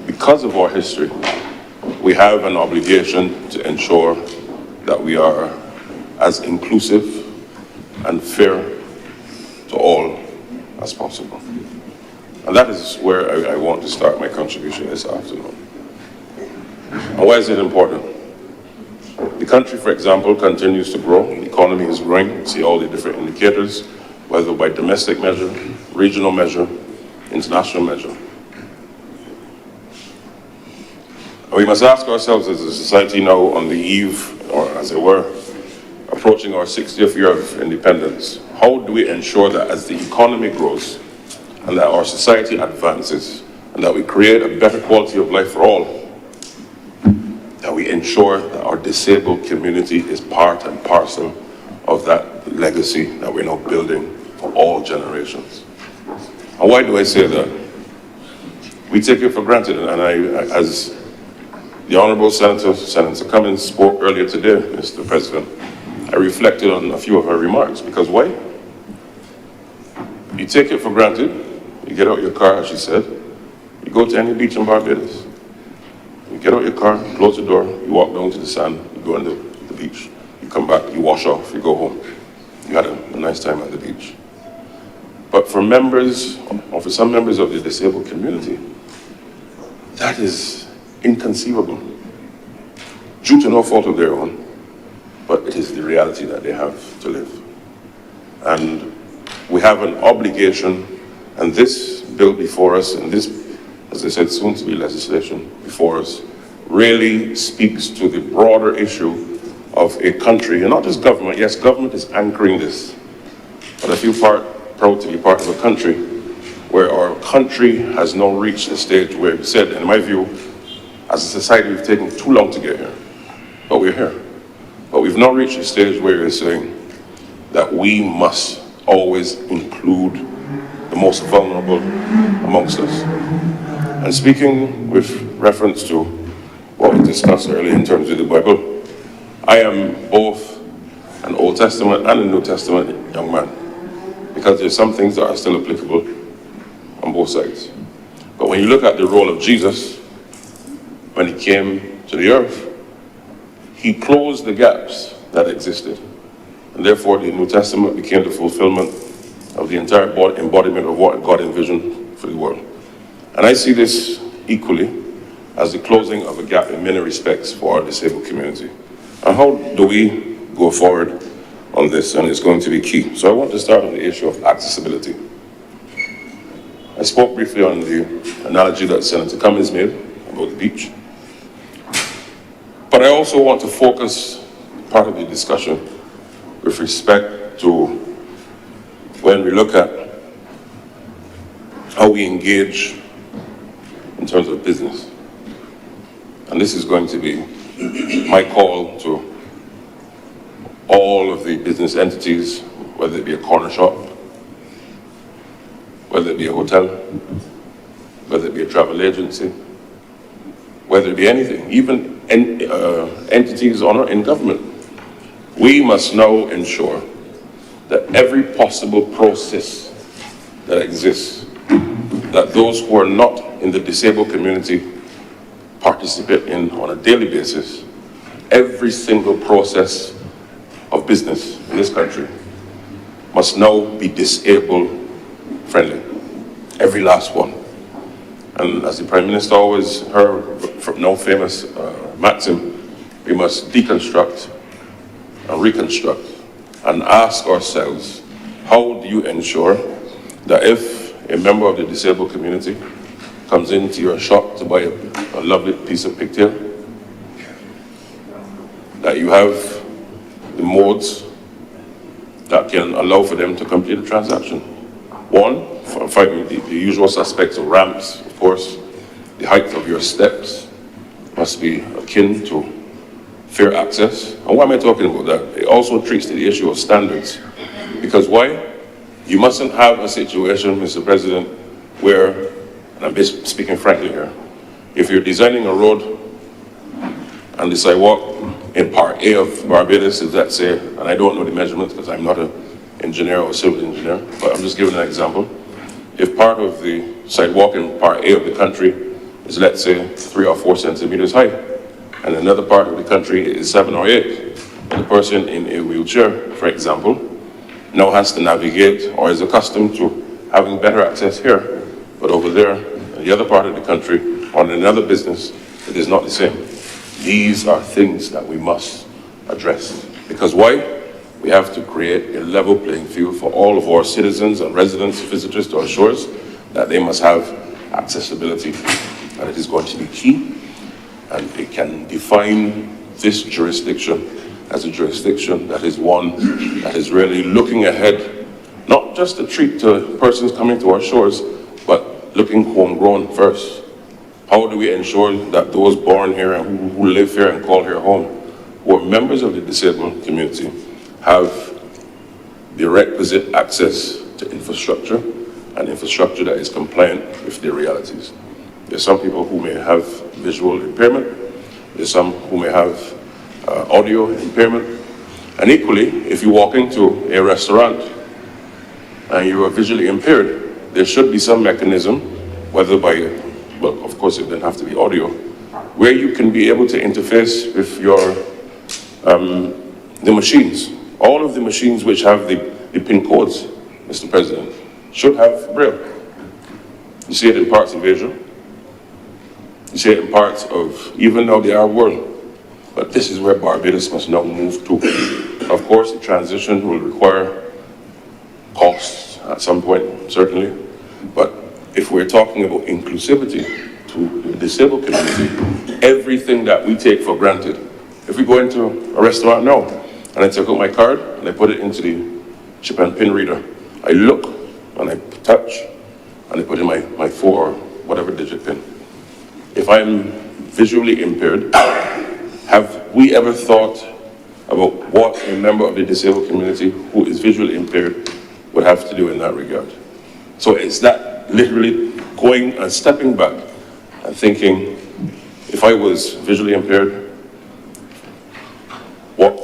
because of our history, we have an obligation to ensure that we are as inclusive and fair to all as possible. And that is where I want to start my contribution this afternoon. And why is it important? The country, for example, continues to grow. The economy is growing. You see all the different indicators, whether by domestic measure, regional measure, international measure. And we must ask ourselves as a society now on the eve, or as it were, approaching our 60th year of independence, how do we ensure that as the economy grows and that our society advances and that we create a better quality of life for all, that we ensure that our disabled community is part and parcel of that legacy that we're now building for all generations. And why do I say that? We take it for granted, and as the Honourable Senator Cummins spoke earlier today, Mr. President, I reflected on a few of her remarks, because why? You take it for granted, you get out your car, as she said, you go to any beach in Barbados. You get out your car, you close the door, you walk down to the sand, you go on the beach, you come back, you wash off, you go home. You had a nice time at the beach. But for members, or for some members of the disabled community, that is inconceivable, due to no fault of their own, but it is the reality that they have to live. And we have an obligation, and this bill before us, and this, as I said, soon to be legislation before us, really speaks to the broader issue of a country, and not just government. Yes, government is anchoring this, but I feel proud to be part of a country where our country has now reached a stage where we said, in my view, as a society, we've taken too long to get here, but we're here. But we've now reached a stage where we're saying that we must always include the most vulnerable amongst us. And speaking with reference to what we discussed earlier in terms of the Bible, I am both an Old Testament and a New Testament young man, because there's some things that are still applicable on both sides. But when you look at the role of Jesus, when he came to the earth, he closed the gaps that existed. And therefore, the New Testament became the fulfillment of the entire embodiment of what God envisioned for the world. And I see this equally as the closing of a gap in many respects for our disabled community. And how do we go forward on this? And it's going to be key. So I want to start on the issue of accessibility. I spoke briefly on the analogy that Senator Cummins made about the beach. But I also want to focus part of the discussion with respect to when we look at how we engage in terms of business. And this is going to be my call to all of the business entities, whether it be a corner shop, whether it be a hotel, whether it be a travel agency, whether it be anything, even entities in government. We must now ensure that every possible process that exists, that those who are not in the disabled community participate in on a daily basis, every single process of business in this country must now be disabled friendly. Every last one. And as the Prime Minister always heard from now famous maxim, we must deconstruct and reconstruct and ask ourselves, how do you ensure that if a member of the disabled community comes into your shop to buy a lovely piece of pigtail, that you have the modes that can allow for them to complete the transaction? One, finding the usual suspects of ramps, of course. The height of your steps must be akin to fair access. And why am I talking about that? It also treats to the issue of standards. Because why? You mustn't have a situation, Mr. President, where, and I'm speaking frankly here, if you're designing a road and the sidewalk in Part A of Barbados is, let's say, and I don't know the measurements because I'm not an engineer or civil engineer, but I'm just giving an example. If part of the sidewalk in Part A of the country is, let's say, 3 or 4 centimeters high, and another part of the country is 7 or 8, and the person in a wheelchair, for example, now has to navigate or is accustomed to having better access here, but over there, in the other part of the country, or in another business, it is not the same. These are things that we must address. Because why? We have to create a level playing field for all of our citizens and residents, visitors to our shores, that they must have accessibility. And it is going to be key, and it can define this jurisdiction as a jurisdiction that is one that is really looking ahead, not just to treat persons coming to our shores, but looking homegrown first. How do we ensure that those born here and who live here and call here home, who are members of the disabled community, have the requisite access to infrastructure, and infrastructure that is compliant with their realities? There's some people who may have visual impairment, there's some who may have audio impairment, and equally, if you walk into a restaurant and you are visually impaired, there should be some mechanism, whether by, well, of course it doesn't have to be audio, where you can be able to interface with your, the machines. All of the machines which have the PIN codes, Mr. President, should have Braille. You see it in parts of Asia. You see it in parts of even now the Arab world. But this is where Barbados must now move to. Of course, the transition will require costs at some point, certainly. But if we're talking about inclusivity to the disabled community, everything that we take for granted, if we go into a restaurant now, and I take out my card and I put it into the chip and pin reader, I look and I touch and I put in my 4 or whatever digit pin. If I'm visually impaired, have we ever thought about what a member of the disabled community who is visually impaired would have to do in that regard? So it's that literally going and stepping back and thinking, if I was visually impaired, what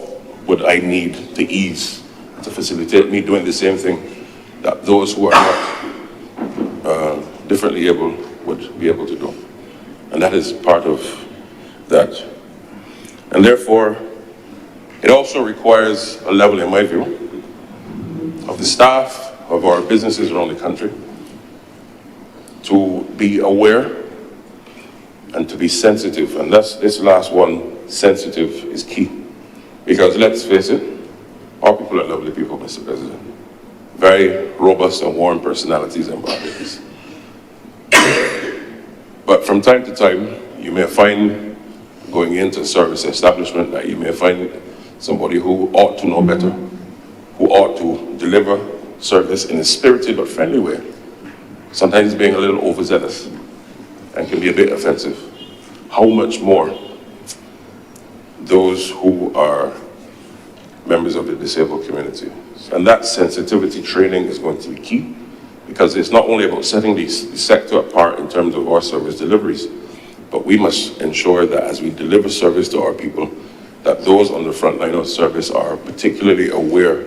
would I need to ease, to facilitate me doing the same thing that those who are not differently able would be able to do? And that is part of that. And therefore, it also requires a level, in my view, of the staff of our businesses around the country to be aware and to be sensitive. And that's this last one, sensitive, is key. Because let's face it, our people are lovely people, Mr. President. Very robust and warm personalities and Barbados. But from time to time, you may find, going into a service establishment, that you may find somebody who ought to know better, who ought to deliver service in a spirited but friendly way, sometimes being a little overzealous and can be a bit offensive. How much more those who are members of the disabled community? And that sensitivity training is going to be key, because it's not only about setting the sector apart in terms of our service deliveries, but we must ensure that as we deliver service to our people, that those on the front line of service are particularly aware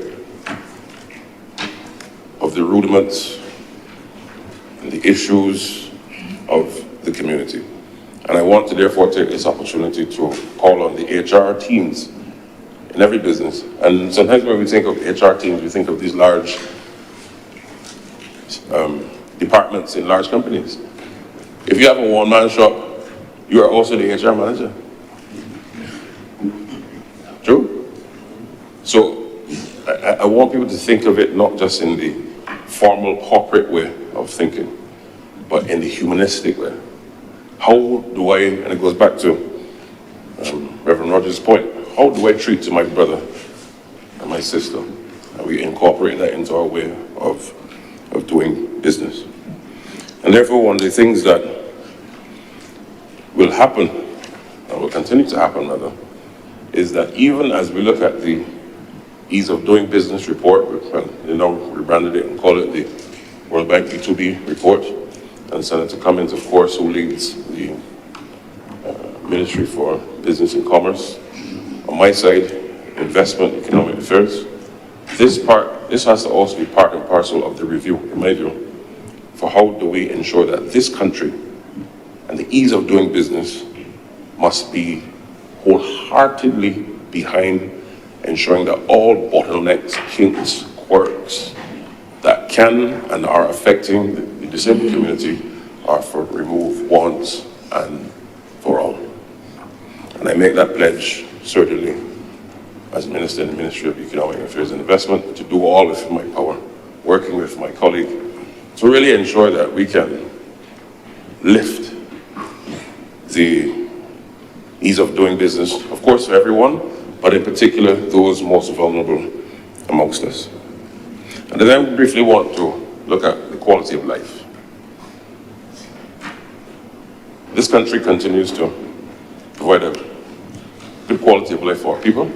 of the rudiments and the issues of the community. And I want to therefore take this opportunity to call on the HR teams in every business. And sometimes when we think of HR teams, we think of these large departments in large companies. If you have a one-man shop, you are also the HR manager. True? So I want people to think of it not just in the formal corporate way of thinking, but in the humanistic way. How do I, and it goes back to Reverend Rogers' point, how do I treat my brother and my sister? And we incorporate that into our way of doing business. And therefore, one of the things that will happen, and will continue to happen rather, is that even as we look at the ease of doing business report, well, you know, we rebranded it and call it the World Bank B2B report, and Senator Cummings, of course, who leads the Ministry for Business and Commerce. On my side, Investment, Economic Affairs. This has to also be part and parcel of the review, in my view, for how do we ensure that this country and the ease of doing business must be wholeheartedly behind ensuring that all bottlenecks, kinks, quirks that can and are affecting the disabled community are removed once and for all. And I make that pledge, certainly, as Minister in the Ministry of Economic Affairs and Investment, to do all within my power, working with my colleague, to really ensure that we can lift the ease of doing business, of course, for everyone, but in particular, those most vulnerable amongst us. And then I briefly want to look at the quality of life. This country continues to provide a good quality of life for our people,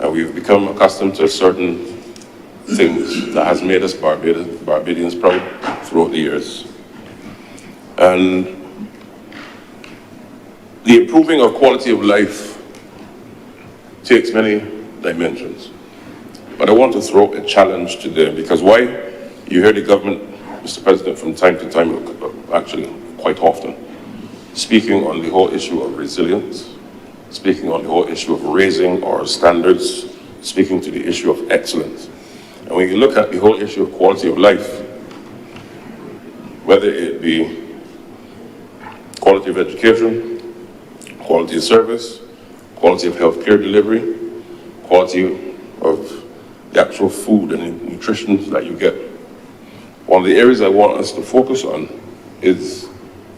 and we've become accustomed to certain things that has made us Barbadians proud throughout the years. And the improving of quality of life takes many dimensions. But I want to throw a challenge to them, because why? You hear the government, Mr. President, from time to time, actually quite often, speaking on the whole issue of resilience, speaking on the whole issue of raising our standards, speaking to the issue of excellence. And when you look at the whole issue of quality of life, whether it be quality of education, quality of service, quality of healthcare delivery, quality of the actual food and nutrition that you get. One of the areas I want us to focus on is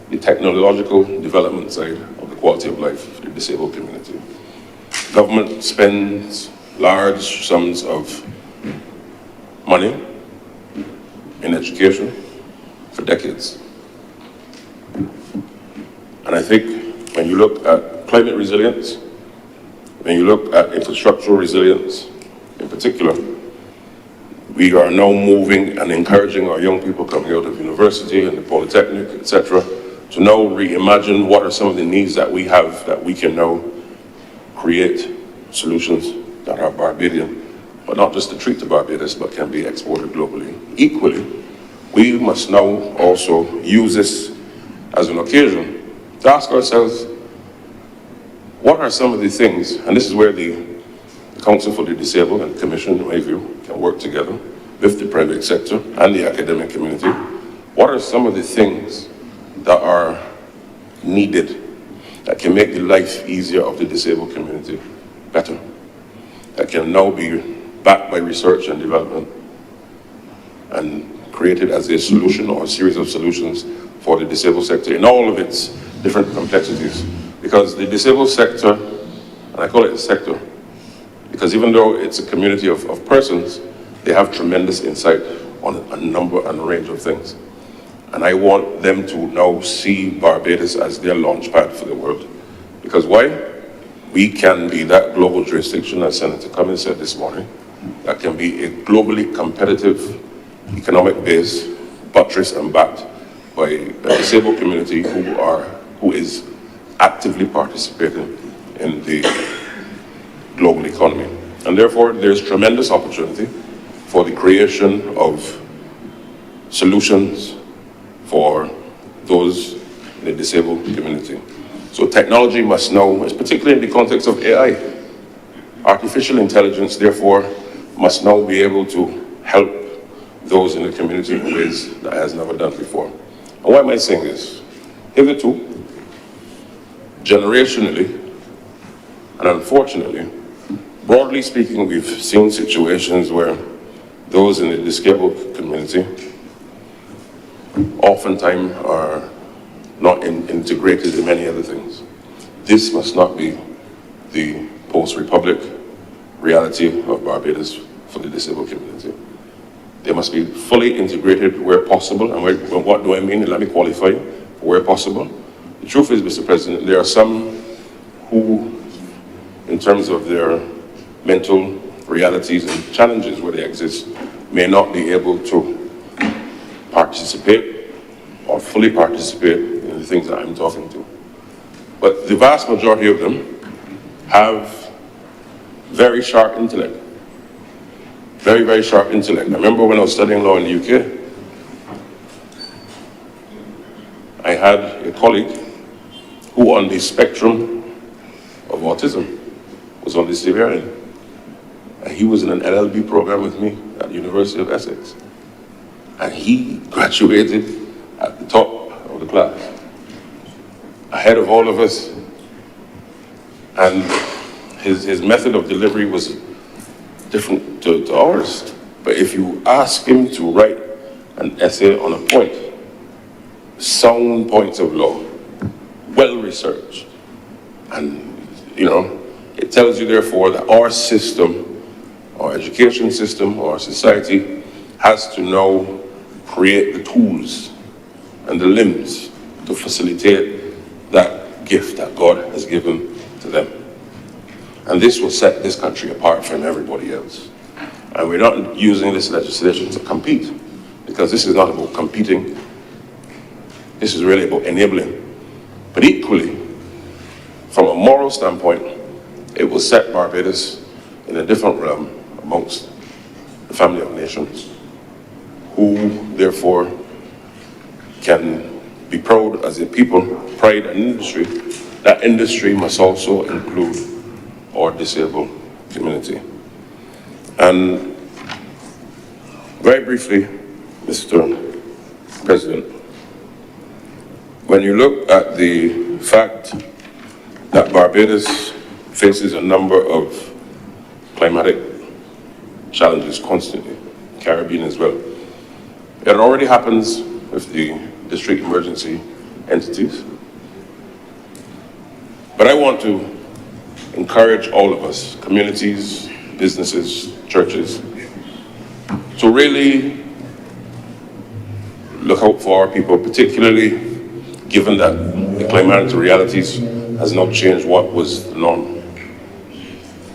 the technological development side of the quality of life for the disabled community. Government spends large sums of money in education for decades. And I think when you look at climate resilience, when you look at infrastructural resilience in particular, we are now moving and encouraging our young people coming out of university and the polytechnic, etc., to now reimagine what are some of the needs that we have that we can now create solutions that are Barbadian, but not just to treat the Barbados, but can be exported globally. Equally, we must now also use this as an occasion to ask ourselves, what are some of the things, and this is where the Council for the Disabled and the Commission, in my view, can work together with the private sector and the academic community. What are some of the things that are needed that can make the life easier of the disabled community better, that can now be backed by research and development and created as a solution or a series of solutions for the disabled sector in all of its different complexities? Because the disabled sector, and I call it a sector, because even though it's a community of persons, they have tremendous insight on a number and a range of things. And I want them to now see Barbados as their launch pad for the world. Because why? We can be that global jurisdiction, as Senator Cummings said this morning, that can be a globally competitive economic base, buttressed and backed by a disabled community who is actively participating in the global economy. And therefore, there's tremendous opportunity for the creation of solutions for those in the disabled community. So technology must now, particularly in the context of AI, artificial intelligence, therefore, must now be able to help those in the community in ways that it has never done before. And why am I saying this? Hitherto, generationally, and unfortunately, broadly speaking, we've seen situations where those in the disabled community oftentimes are not integrated in many other things. This must not be the post-Republic reality of Barbados for the disabled community. They must be fully integrated where possible, and what do I mean? Let me qualify where possible. The truth is, Mr. President, there are some who, in terms of their mental realities and challenges where they exist, may not be able to participate or fully participate in the things that I'm talking to. But the vast majority of them have very sharp intellect. Very, very sharp intellect. I remember when I was studying law in the UK, I had a colleague who on the spectrum of autism was on the severe end. And he was in an LLB program with me at the University of Essex. And he graduated at the top of the class, ahead of all of us. And his method of delivery was different to ours. But if you ask him to write an essay on a point, sound points of law, well-researched, and, it tells you, therefore, that our system, our education system, our society has to now create the tools and the limbs to facilitate that gift that God has given to them. And this will set this country apart from everybody else. And we're not using this legislation to compete, because this is not about competing. This is really about enabling. But equally, from a moral standpoint, it will set Barbados in a different realm amongst the family of nations, who therefore can be proud as a people, pride an industry. That industry must also include our disabled community. And very briefly, Mr. President, when you look at the fact that Barbados faces a number of climatic challenges constantly, Caribbean as well, it already happens with the district emergency entities. But I want to encourage all of us, communities, businesses, churches, to really look out for our people, particularly given that the climatic realities has not changed what was the norm.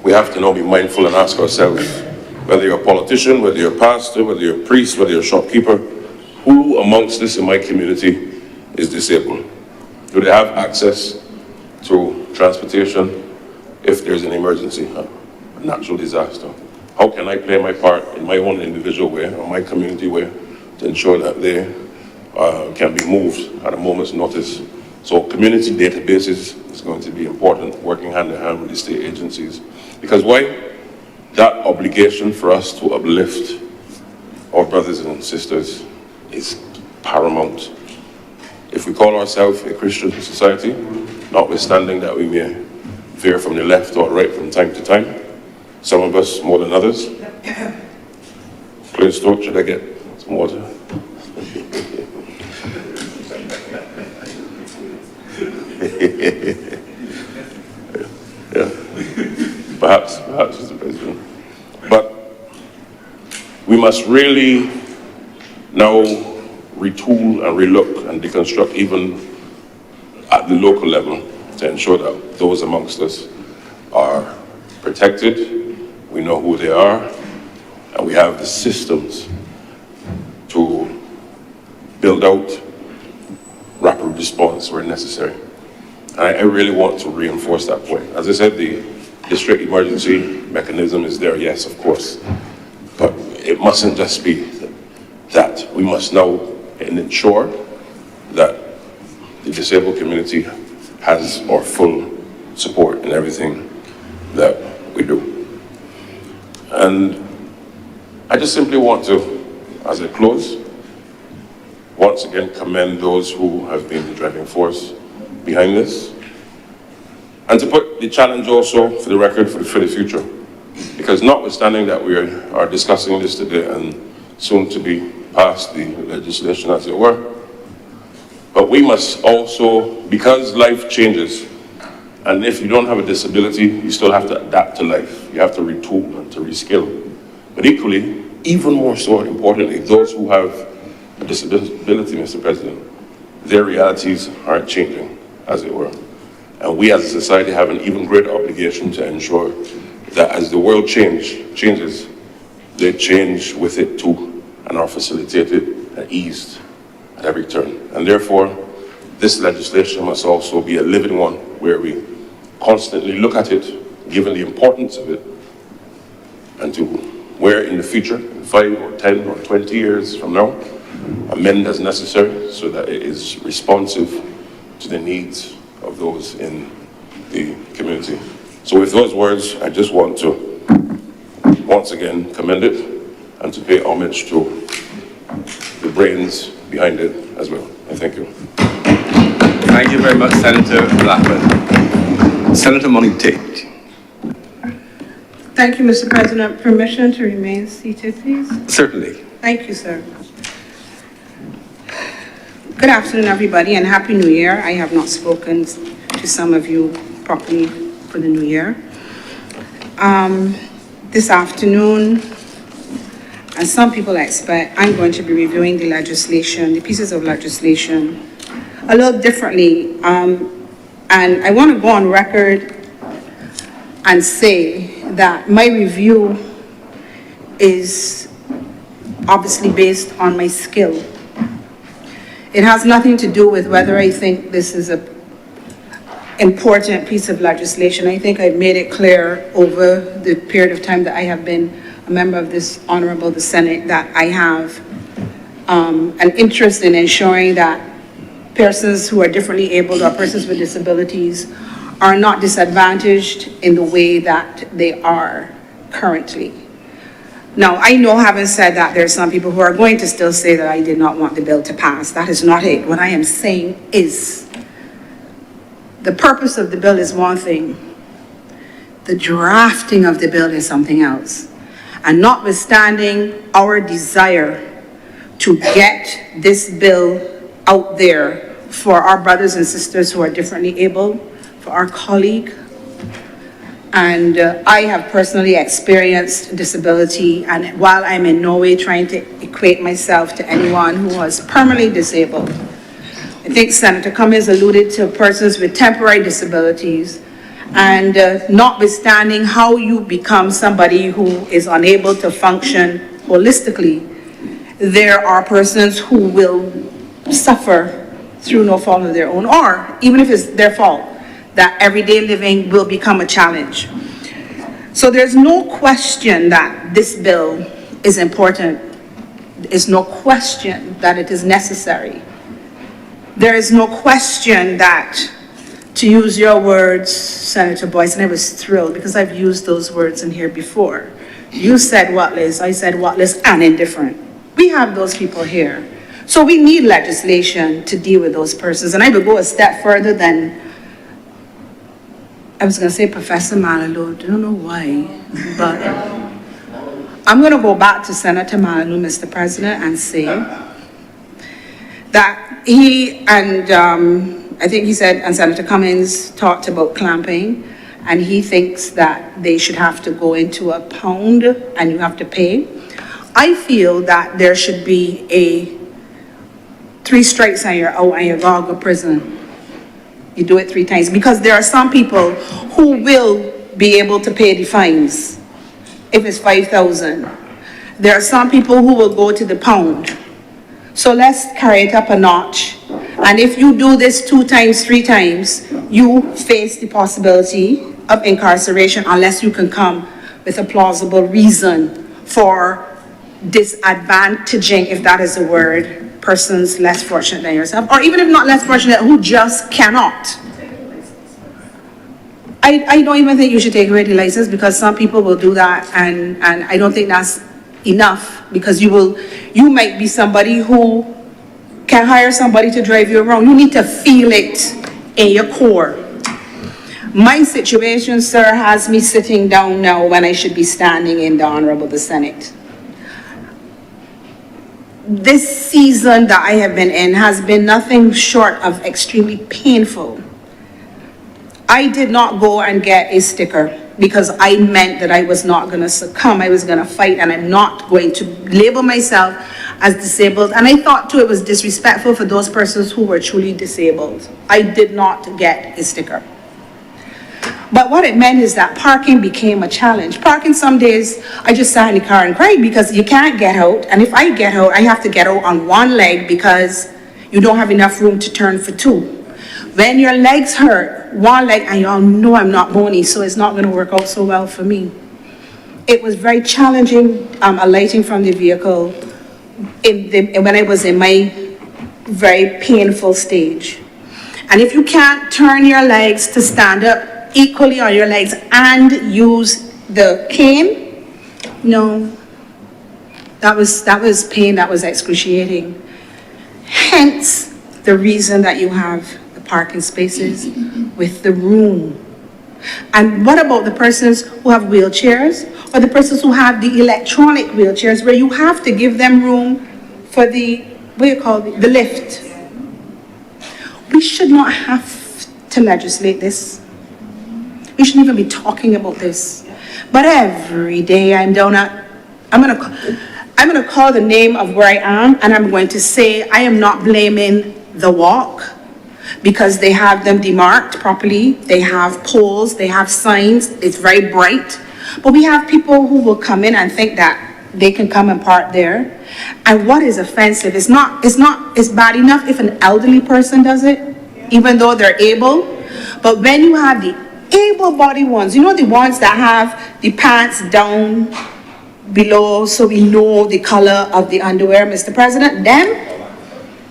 We have to now be mindful and ask ourselves, whether you're a politician, whether you're a pastor, whether you're a priest, whether you're a shopkeeper, who amongst this in my community is disabled? Do they have access to transportation if there's an emergency, a natural disaster? How can I play my part in my own individual way or my community way to ensure that they can be moved at a moment's notice? So community databases is going to be important, working hand in hand with the state agencies. Because why? That obligation for us to uplift our brothers and sisters is paramount. If we call ourselves a Christian society, notwithstanding that we may veer from the left or right from time to time, some of us more than others. Clear throat, should I get some water? Yeah. Perhaps, Mr. President. But we must really now retool and relook and deconstruct even at the local level to ensure that those amongst us are protected, we know who they are, and we have the systems to build out rapid response where necessary. And I really want to reinforce that point. As I said, the district emergency mechanism is there, yes, of course. But it mustn't just be that. We must now ensure that the disabled community has our full support in everything that we do. And I just simply want to, as I close, once again commend those who have been the driving force behind this, and to put the challenge also for the record for the future. Because notwithstanding that we are discussing this today and soon to be passed the legislation as it were, but we must also, because life changes, and if you don't have a disability, you still have to adapt to life. You have to retool and to reskill. But equally, even more so importantly, those who have a disability, Mr. President, their realities are changing, as it were. And we as a society have an even greater obligation to ensure that as the world changes, they change with it too, and are facilitated and eased at every turn. And therefore, this legislation must also be a living one where we constantly look at it, given the importance of it, and to where in the future, in 5 or 10 or 20 years from now, amend as necessary so that it is responsive to the needs of those in the community. So with those words, I just want to once again commend it and to pay homage to the brains behind it as well. I thank you. Thank you very much, Senator Blackman. Senator Monique Tate. Thank you, Mr. President. Permission to remain seated, please? Certainly. Thank you, sir. Good afternoon, everybody, and Happy New Year. I have not spoken to some of you properly for the New Year. This afternoon, as some people expect, I'm going to be reviewing the legislation, the pieces of legislation, a little differently. And I want to go on record and say that my review is obviously based on my skill. It has nothing to do with whether I think this is an important piece of legislation. I think I've made it clear over the period of time that I have been a member of this Honourable, the Senate, that I have an interest in ensuring that persons who are differently abled or persons with disabilities are not disadvantaged in the way that they are currently. Now, I know, having said that, there are some people who are going to still say that I did not want the bill to pass. That is not it. What I am saying is the purpose of the bill is one thing. The drafting of the bill is something else. And notwithstanding our desire to get this bill out there for our brothers and sisters who are differently able, for our colleague, and I have personally experienced disability, and while I'm in no way trying to equate myself to anyone who was permanently disabled, I think Senator Cummings alluded to persons with temporary disabilities, and notwithstanding how you become somebody who is unable to function holistically, there are persons who will suffer through no fault of their own, or even if it's their fault, that everyday living will become a challenge. So there's no question that this bill is important. There's no question that it is necessary. There is no question that, to use your words, Senator Boyce, and I was thrilled because I've used those words in here before. You said whatless, I said whatless and indifferent. We have those people here. So we need legislation to deal with those persons. And I would go a step further than, I was going to say Professor Malaloud, I don't know why, but I'm going to go back to Senator Malaloud, Mr. President, and say that he and I think he said, and Senator Cummings talked about clamping, and he thinks that they should have to go into a pound and you have to pay. I feel that there should be a 3 strikes and you're out and you go to prison. You do it 3 times, because there are some people who will be able to pay the fines if it's 5,000. There are some people who will go to the pound. So let's carry it up a notch. And if you do this 2 times, 3 times, you face the possibility of incarceration unless you can come with a plausible reason for disadvantaging, if that is a word, persons less fortunate than yourself, or even if not less fortunate, who just cannot. I don't even think you should take away the license, because some people will do that, and I don't think that's enough, because you might be somebody who can't hire somebody to drive you around. You need to feel it in your core. My situation, sir, has me sitting down now when I should be standing in the Honourable the Senate. This season that I have been in has been nothing short of extremely painful. I did not go and get a sticker because I meant that I was not going to succumb. I was going to fight, and I'm not going to label myself as disabled. And I thought too it was disrespectful for those persons who were truly disabled. I did not get a sticker. But what it meant is that parking became a challenge. Parking, some days I just sat in the car and cried because you can't get out. And if I get out, I have to get out on one leg because you don't have enough room to turn for two. When your legs hurt, one leg, and y'all know I'm not bony, so it's not going to work out so well for me. It was very challenging alighting from the vehicle when I was in my very painful stage. And if you can't turn your legs to stand up equally on your legs and use the cane, no, that was pain, that was excruciating. Hence the reason that you have the parking spaces with the room. And what about the persons who have wheelchairs, or the persons who have the electronic wheelchairs where you have to give them room for the, what do you call it, the lift? We should not have to legislate this. We shouldn't even be talking about this. But every day I'm gonna call the name of where I am, and I'm going to say I am not blaming the walk, because they have them demarked properly. They have poles, they have signs, it's very bright. But we have people who will come in and think that they can come and park there. And what is offensive, it's bad enough if an elderly person does it, even though they're able. But when you have the able-bodied ones, you know, the ones that have the pants down below so we know the color of the underwear, Mr. President, them,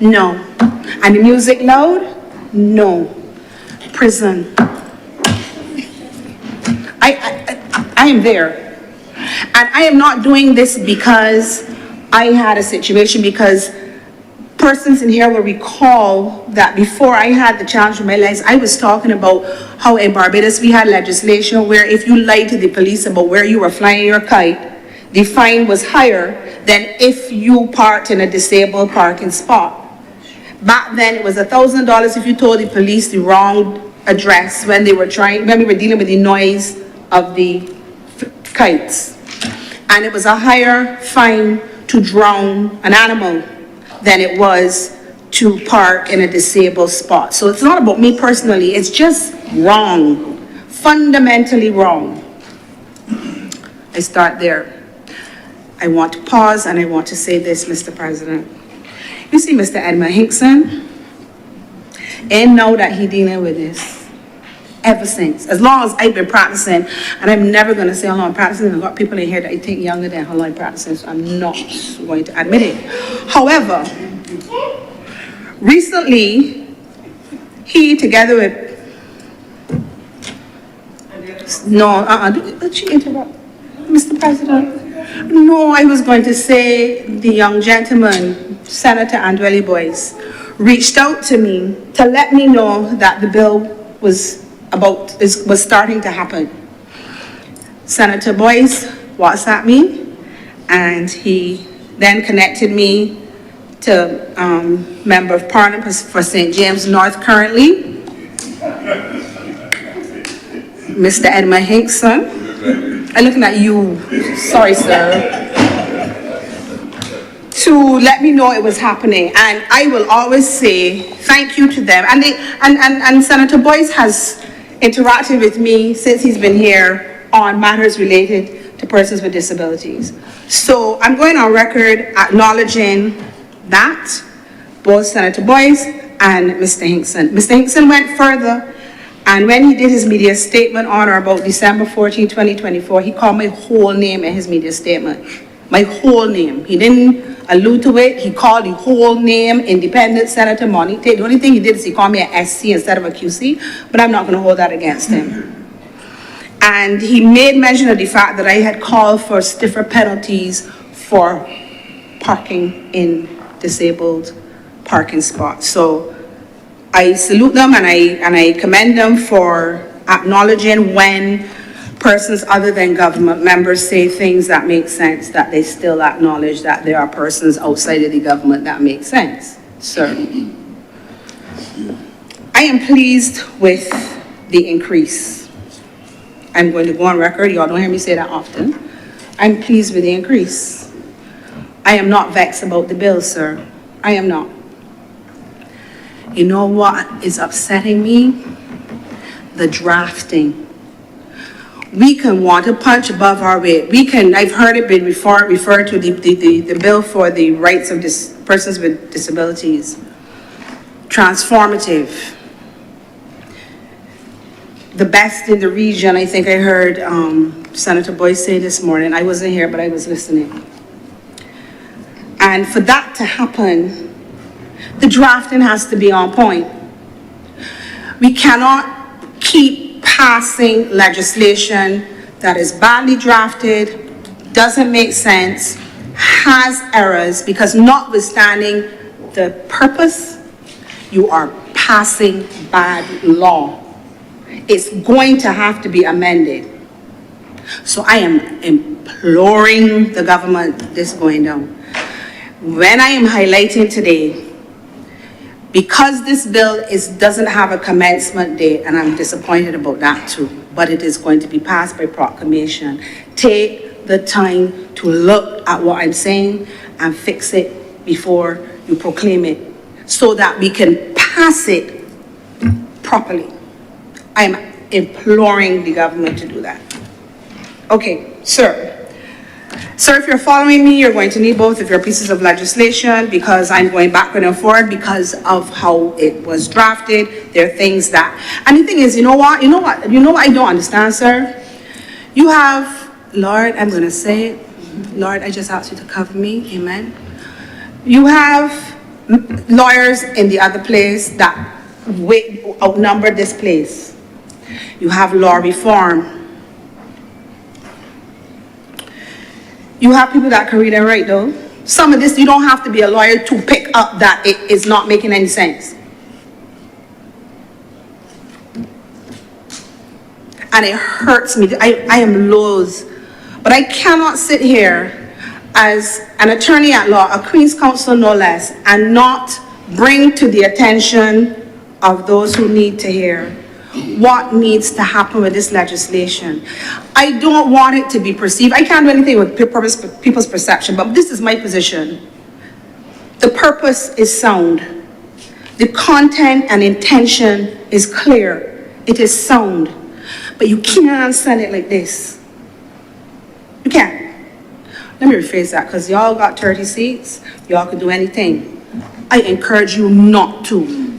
no. And the music loud, no. Prison. I am there. And I am not doing this because I had a situation, because persons in here will recall that before I had the challenge with my legs, I was talking about how in Barbados we had legislation where if you lied to the police about where you were flying your kite, the fine was higher than if you parked in a disabled parking spot. Back then it was $1,000 if you told the police the wrong address when we were dealing with the noise of the kites. And it was a higher fine to drown an animal than it was to park in a disabled spot. So it's not about me personally, it's just wrong, fundamentally wrong. I start there. I want to pause and I want to say this, Mr. President. You see Mr. Edmund Hinkson, and know that he dealing with this ever since, as long as I've been practicing, and I'm never going to say how long I'm practicing. I've got people in here that I think younger than how long I'm practicing, so I'm not going to admit it. However, recently, he together with, did she interrupt, Mr. President? No, I was going to say the young gentleman, Senator Andwele Boyce, reached out to me to let me know that the bill was starting to happen. Senator Boyce WhatsApped me, and he then connected me to Member of Parliament for St. James North currently, Mr. Edmund Hinkson. I'm looking at you, sorry sir, to let me know it was happening. And I will always say thank you to them. And Senator Boyce has interacted with me since he's been here on matters related to persons with disabilities. So I'm going on record acknowledging that, both Senator Boyce and Mr. Hinkson. Mr. Hinkson went further, and when he did his media statement on or about December 14, 2024, he called my whole name in his media statement. My whole name. He didn't allude to it. He called the whole name, Independent Senator Monite. The only thing he did is he called me an SC instead of a QC, but I'm not going to hold that against him. And he made mention of the fact that I had called for stiffer penalties for parking in disabled parking spots. So I salute them and I commend them for acknowledging when persons other than government members say things that make sense, that they still acknowledge that there are persons outside of the government that make sense. Sir, I am pleased with the increase. I'm going to go on record, y'all don't hear me say that often. I'm pleased with the increase. I am not vexed about the bill, sir. I am not. You know what is upsetting me? The drafting. We can want to punch above our weight. I've heard it been referred to the bill for the rights of persons with disabilities. Transformative. The best in the region, I think I heard Senator Boyce say this morning. I wasn't here, but I was listening. And for that to happen, the drafting has to be on point. We cannot keep passing legislation that is badly drafted, doesn't make sense, has errors, because notwithstanding the purpose, you are passing bad law. It's going to have to be amended. So I am imploring the government this going down. When I am highlighting today, because this bill doesn't have a commencement date, and I'm disappointed about that too, but it is going to be passed by proclamation. Take the time to look at what I'm saying and fix it before you proclaim it, so that we can pass it properly. I am imploring the government to do that. Okay, sir. Sir, if you're following me, you're going to need both of your pieces of legislation, because I'm going backward and forward because of how it was drafted. There are things that, and the thing is, you know what I don't understand, sir? You have, Lord, I'm going to say it. Lord, I just ask you to cover me, amen. You have lawyers in the other place that outnumber this place. You have law reform. You have people that can read and write, though. Some of this, you don't have to be a lawyer to pick up that it is not making any sense. And it hurts me. I am loath. But I cannot sit here as an attorney at law, a Queen's Counsel no less, and not bring to the attention of those who need to hear what needs to happen with this legislation. I don't want it to be perceived. I can't do anything with people's perception, but this is my position. The purpose is sound. The content and intention is clear. It is sound. But you can't send it like this. You can't. Let me rephrase that, because y'all got 30 seats. Y'all can do anything. I encourage you not to.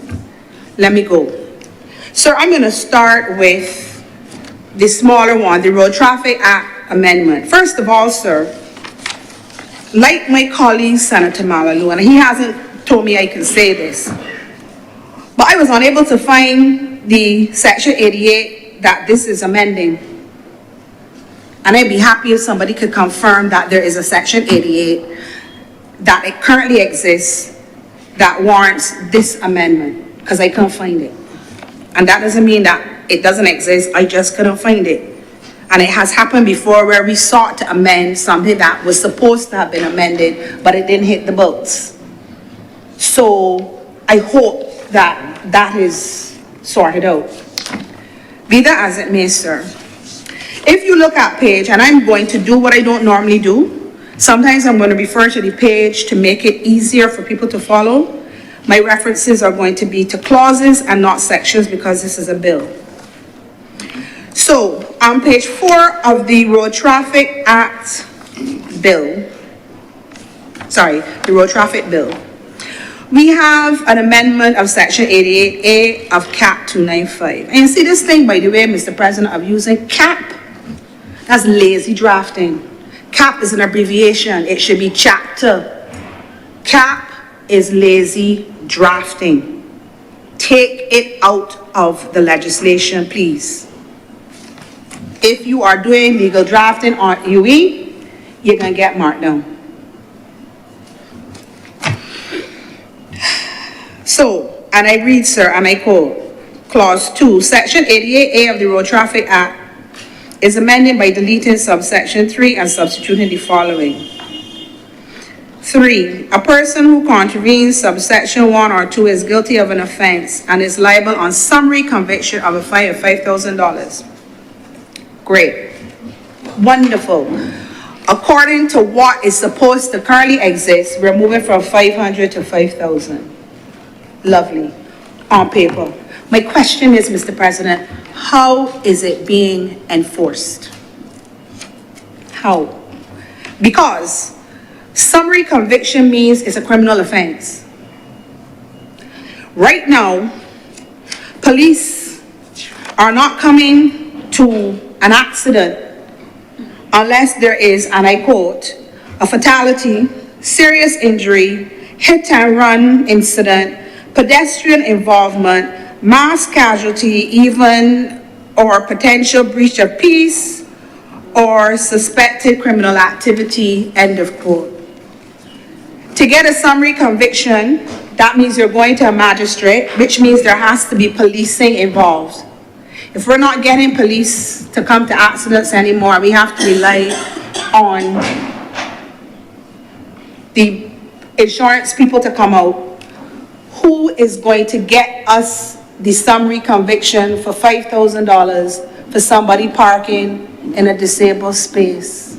Let me go. Sir, I'm going to start with the smaller one, the Road Traffic Act Amendment. First of all, sir, like my colleague, Senator Malalu, and he hasn't told me I can say this, but I was unable to find the Section 88 that this is amending. And I'd be happy if somebody could confirm that there is a Section 88 that it currently exists that warrants this amendment, because I can't find it. And that doesn't mean that it doesn't exist, I just couldn't find it. And it has happened before where we sought to amend something that was supposed to have been amended, but it didn't hit the boats. So I hope that that is sorted out. Be that as it may, sir. If you look at page, and I'm going to do what I don't normally do, sometimes I'm going to refer to the page to make it easier for people to follow. My references are going to be to clauses and not sections, because this is a bill. So, on page 4 of the Road Traffic Act bill, the Road Traffic Bill, we have an amendment of Section 88A of CAP 295. And you see this thing, by the way, Mr. President, of using CAP? That's lazy drafting. CAP is an abbreviation. It should be chapter. CAP is lazy drafting. Take it out of the legislation, please. If you are doing legal drafting on UE, you're going to get marked down. and I read, sir, and I quote, Clause 2, Section 88A of the Road Traffic Act is amended by deleting subsection 3 and substituting the following. 3, a person who contravenes subsection 1 or 2 is guilty of an offense and is liable on summary conviction of a fine of $5,000. Great. Wonderful. According to what is supposed to currently exist, we're moving from 500 to 5,000. Lovely. On paper. My question is, Mr. President, how is it being enforced? How? Because summary conviction means it's a criminal offense. Right now, police are not coming to an accident unless there is, and I quote, a fatality, serious injury, hit and run incident, pedestrian involvement, mass casualty, even or potential breach of peace, or suspected criminal activity, end of quote. To get a summary conviction, that means you're going to a magistrate, which means there has to be policing involved. If we're not getting police to come to accidents anymore, we have to rely on the insurance people to come out. Who is going to get us the summary conviction for $5,000 for somebody parking in a disabled space?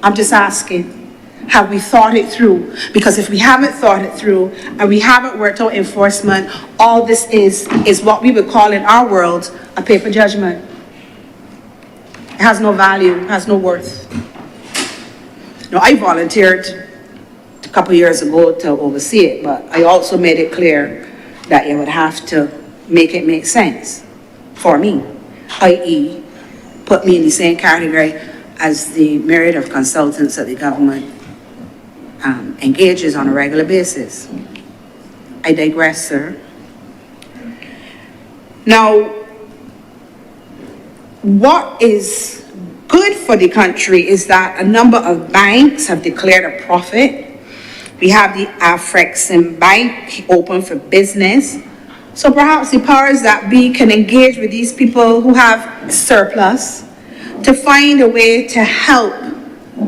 I'm just asking. Have we thought it through? Because if we haven't thought it through and we haven't worked out enforcement, all this is what we would call in our world a paper judgment. It has no value, it has no worth. Now, I volunteered a couple years ago to oversee it, but I also made it clear that you would have to make it make sense for me, i.e., put me in the same category as the myriad of consultants that the government engages on a regular basis. I digress, sir. Now, what is good for the country is that a number of banks have declared a profit. We have the Afrexim Bank open for business. So perhaps the powers that be can engage with these people who have surplus to find a way to help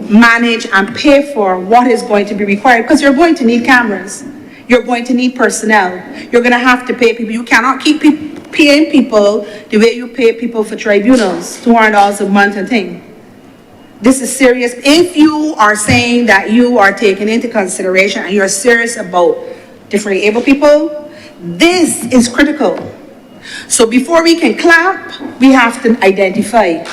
manage and pay for what is going to be required, because you're going to need cameras, you're going to need personnel, you're going to have to pay people. You cannot keep paying people the way you pay people for tribunals, $200 a month and thing. This is serious. If you are saying that you are taking into consideration and you're serious about differently able people, this is critical. So before we can clap, we have to identify.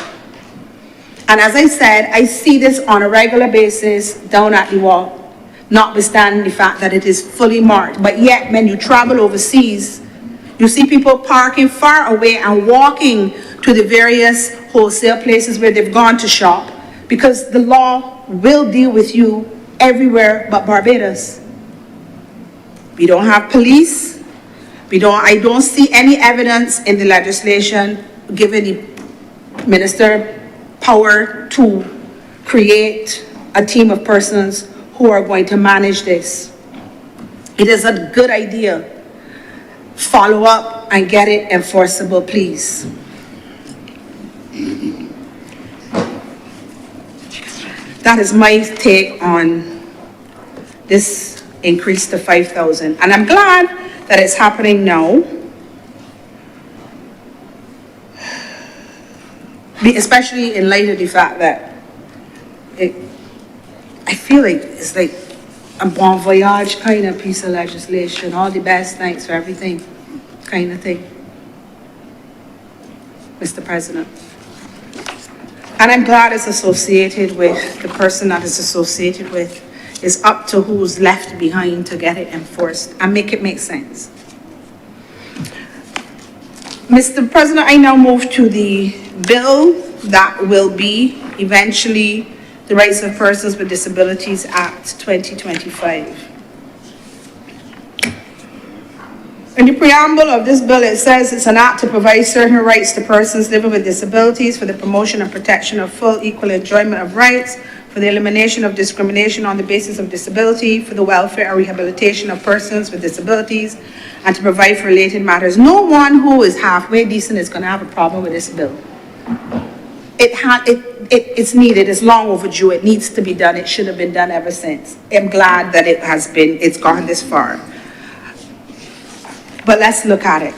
And as I said, I see this on a regular basis down at the wall, notwithstanding the fact that it is fully marked. But yet, when you travel overseas, you see people parking far away and walking to the various wholesale places where they've gone to shop, because the law will deal with you everywhere but Barbados. We don't have police. I don't see any evidence in the legislation giving the minister power to create a team of persons who are going to manage this. It is a good idea. Follow up and get it enforceable, please. That is my take on this increase to 5,000. And I'm glad that it's happening now, especially in light of the fact that I feel like it's like a bon voyage kind of piece of legislation. All the best, thanks for everything kind of thing, Mr. President. And I'm glad it's associated with the person that it's associated with. It's up to who's left behind to get it enforced and make it make sense. Mr. President, I now move to the bill that will be eventually the Rights of Persons with Disabilities Act 2025. In the preamble of this bill, it says it's an act to provide certain rights to persons living with disabilities for the promotion and protection of full equal enjoyment of rights for the elimination of discrimination on the basis of disability, for the welfare and rehabilitation of persons with disabilities, and to provide for related matters. No one who is halfway decent is going to have a problem with this bill. It's needed, it's long overdue, it needs to be done, it should have been done ever since. I'm glad that it's gone this far. But let's look at it.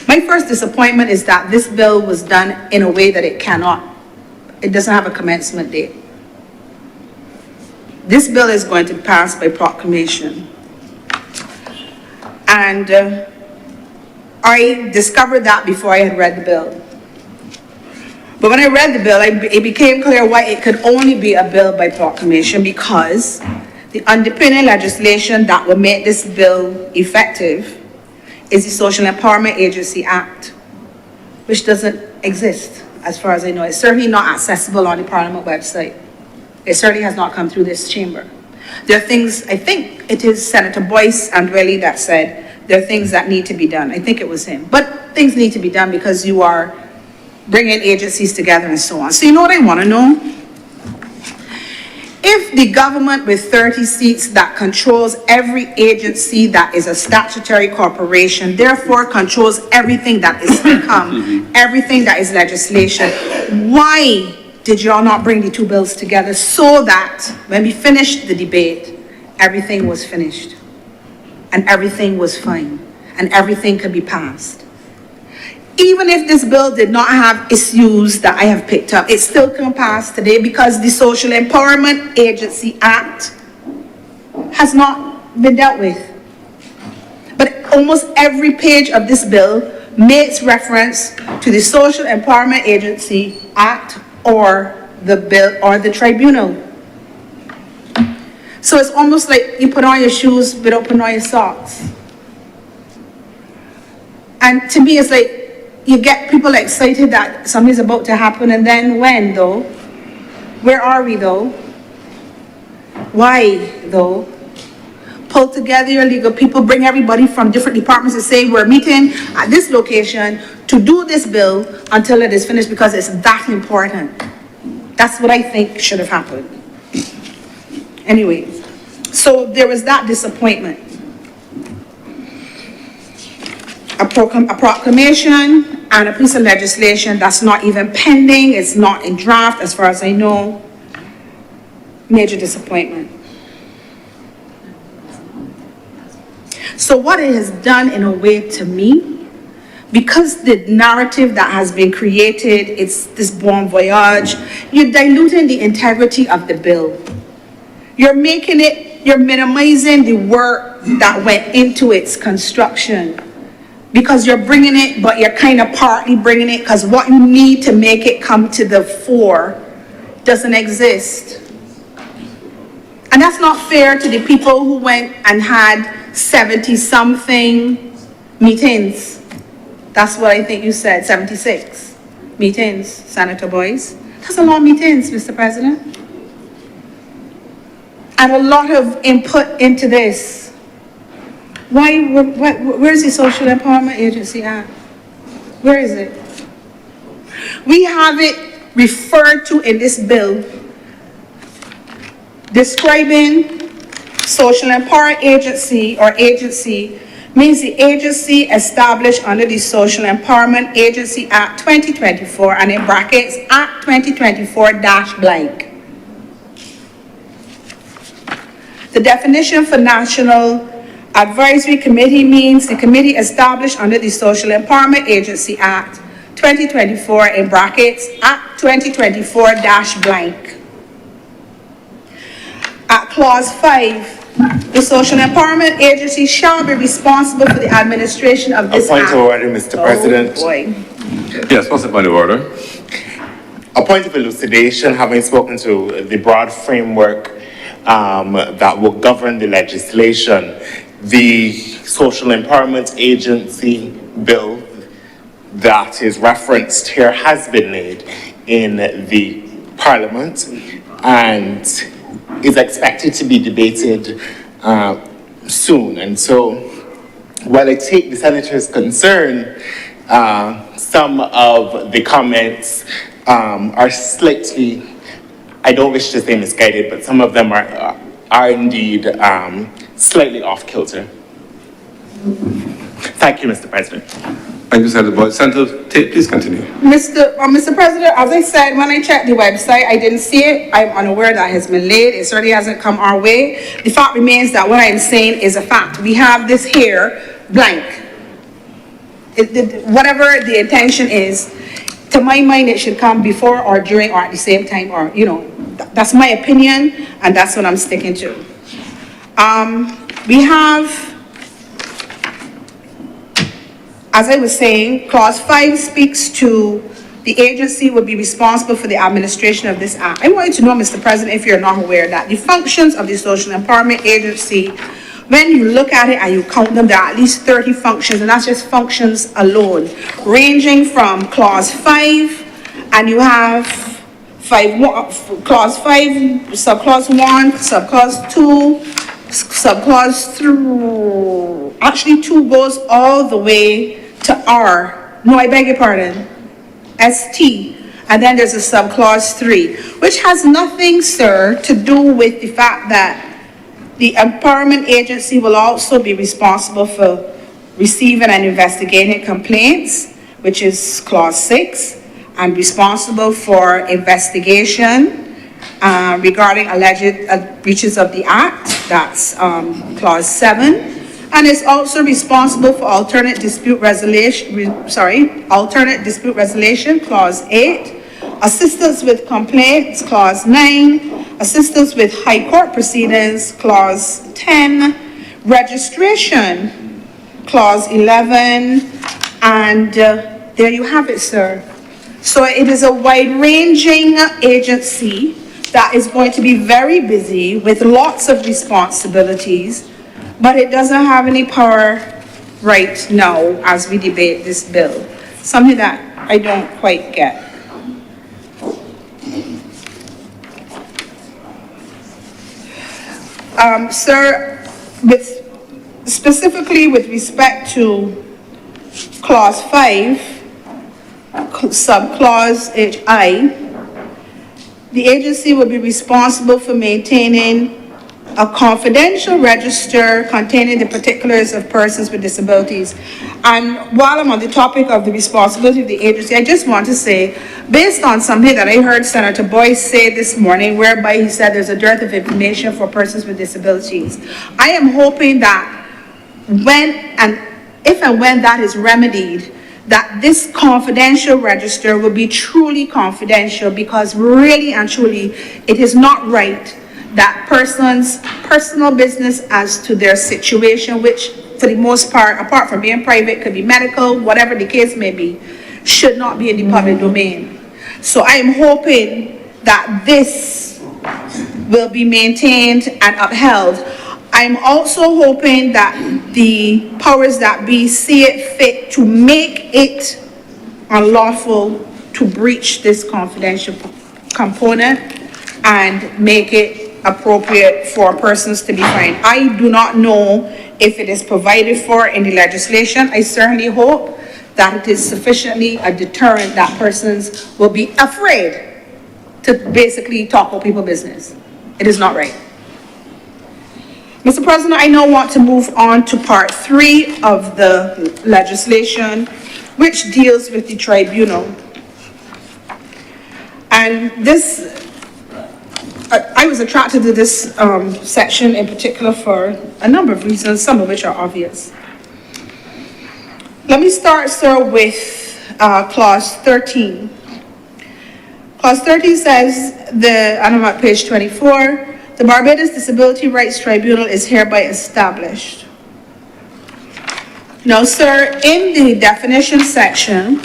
My first disappointment is that this bill was done in a way that it doesn't have a commencement date. This bill is going to pass by proclamation. And I discovered that before I had read the bill. But when I read the bill, it became clear why it could only be a bill by proclamation, because the underpinning legislation that will make this bill effective is the Social Empowerment Agency Act, which doesn't exist as far as I know. It's certainly not accessible on the Parliament website. It certainly has not come through this chamber. There are things, I think it is Senator Boyce and Willie that said, there are things that need to be done. I think it was him. But things need to be done because you are bringing agencies together and so on. So you know what I want to know? If the government with 30 seats that controls every agency that is a statutory corporation, therefore controls everything that is become, everything that is legislation, why did y'all not bring the two bills together so that when we finished the debate, everything was finished and everything was fine and everything could be passed? Even if this bill did not have issues that I have picked up, it still can pass today because the Social Empowerment Agency Act has not been dealt with. But almost every page of this bill makes reference to the Social Empowerment Agency Act or the bill or the tribunal. So it's almost like you put on your shoes without putting on your socks. And to me, it's like, you get people excited that something's about to happen, and then when, though? Where are we, though? Why, though? Pull together your legal people, bring everybody from different departments and say, we're meeting at this location to do this bill until it is finished because it's that important. That's what I think should have happened. Anyway, so there was that disappointment. A proclamation and a piece of legislation that's not even pending, it's not in draft as far as I know. Major disappointment. So what it has done in a way to me, because the narrative that has been created, it's this bon voyage, you're diluting the integrity of the bill. You're minimizing the work that went into its construction. Because you're bringing it, but you're kind of partly bringing it because what you need to make it come to the fore doesn't exist. And that's not fair to the people who went and had 70-something meetings. That's what I think you said, 76 meetings, Senator Boyce. That's a lot of meetings, Mr. President. And a lot of input into this. Where's the Social Empowerment Agency at? Where is it? We have it referred to in this bill, describing Social Empowerment Agency or agency means the agency established under the Social Empowerment Agency Act 2024 and in brackets Act 2024-blank. The definition for National Advisory Committee means the committee established under the Social Empowerment Agency Act 2024 in brackets Act 2024-blank. At clause 5, the Social Empowerment Agency shall be responsible for the administration of this act. A point of order, Mr. President. Oh boy. Yes, what's the point of order? A point of elucidation, having spoken to the broad framework that will govern the legislation. The Social Empowerment Agency bill that is referenced here has been laid in the Parliament and is expected to be debated soon. And so, while I take the Senator's concern some of the comments are slightly, I don't wish to say misguided, but some of them are indeed slightly off kilter. Thank you, Mr. President. Thank you, Senator Boyd. Senator Tate, please continue. Mr. President, as I said, when I checked the website, I didn't see it. I'm unaware that has been laid. It certainly hasn't come our way. The fact remains that what I'm saying is a fact. We have this here blank. Whatever the intention is, to my mind, it should come before or during or at the same time, or, you know, that's my opinion, and that's what I'm sticking to. We have, as I was saying, clause 5 speaks to the agency will be responsible for the administration of this act. I want you to know, Mr. President, if you're not aware, that the functions of the Social Empowerment Agency, when you look at it and you count them, there are at least 30 functions, and that's just functions alone, ranging from clause 5, and you have clause 5, subclause 1, subclause 2, subclause 3, actually 2 goes all the way to R, no, I beg your pardon, ST, and then there's a subclause 3, which has nothing, sir, to do with the fact that the Empowerment Agency will also be responsible for receiving and investigating complaints, which is clause 6, and responsible for investigation regarding alleged breaches of the Act, that's clause 7. And is also responsible for alternate dispute resolution, clause 8, assistance with complaints, clause 9, assistance with high court proceedings, clause 10, registration, clause 11, and there you have it, sir. So it is a wide-ranging agency that is going to be very busy with lots of responsibilities, but it doesn't have any power right now as we debate this bill. Something that I don't quite get. Sir, specifically with respect to clause 5, subclause HI, the agency will be responsible for maintaining a confidential register containing the particulars of persons with disabilities. And while I'm on the topic of the responsibility of the agency, I just want to say, based on something that I heard Senator Boyd say this morning, whereby he said there's a dearth of information for persons with disabilities, I am hoping that if and when that is remedied, that this confidential register will be truly confidential, because really and truly it is not right that person's personal business as to their situation, which for the most part, apart from being private, could be medical, whatever the case may be, should not be in the public domain. So I am hoping that this will be maintained and upheld. I'm also hoping that the powers that be see it fit to make it unlawful to breach this confidential component and make it appropriate for persons to be fined. I do not know if it is provided for in the legislation. I certainly hope that it is sufficiently a deterrent that persons will be afraid to basically talk about people's business. It is not right. Mr. President, I now want to move on to part 3 of the legislation, which deals with the tribunal. And this, I was attracted to this section in particular for a number of reasons, some of which are obvious. Let me start, sir, with clause 13. Clause 13 says, and I'm at page 24, the Barbados Disability Rights Tribunal is hereby established. Now, sir, in the definition section,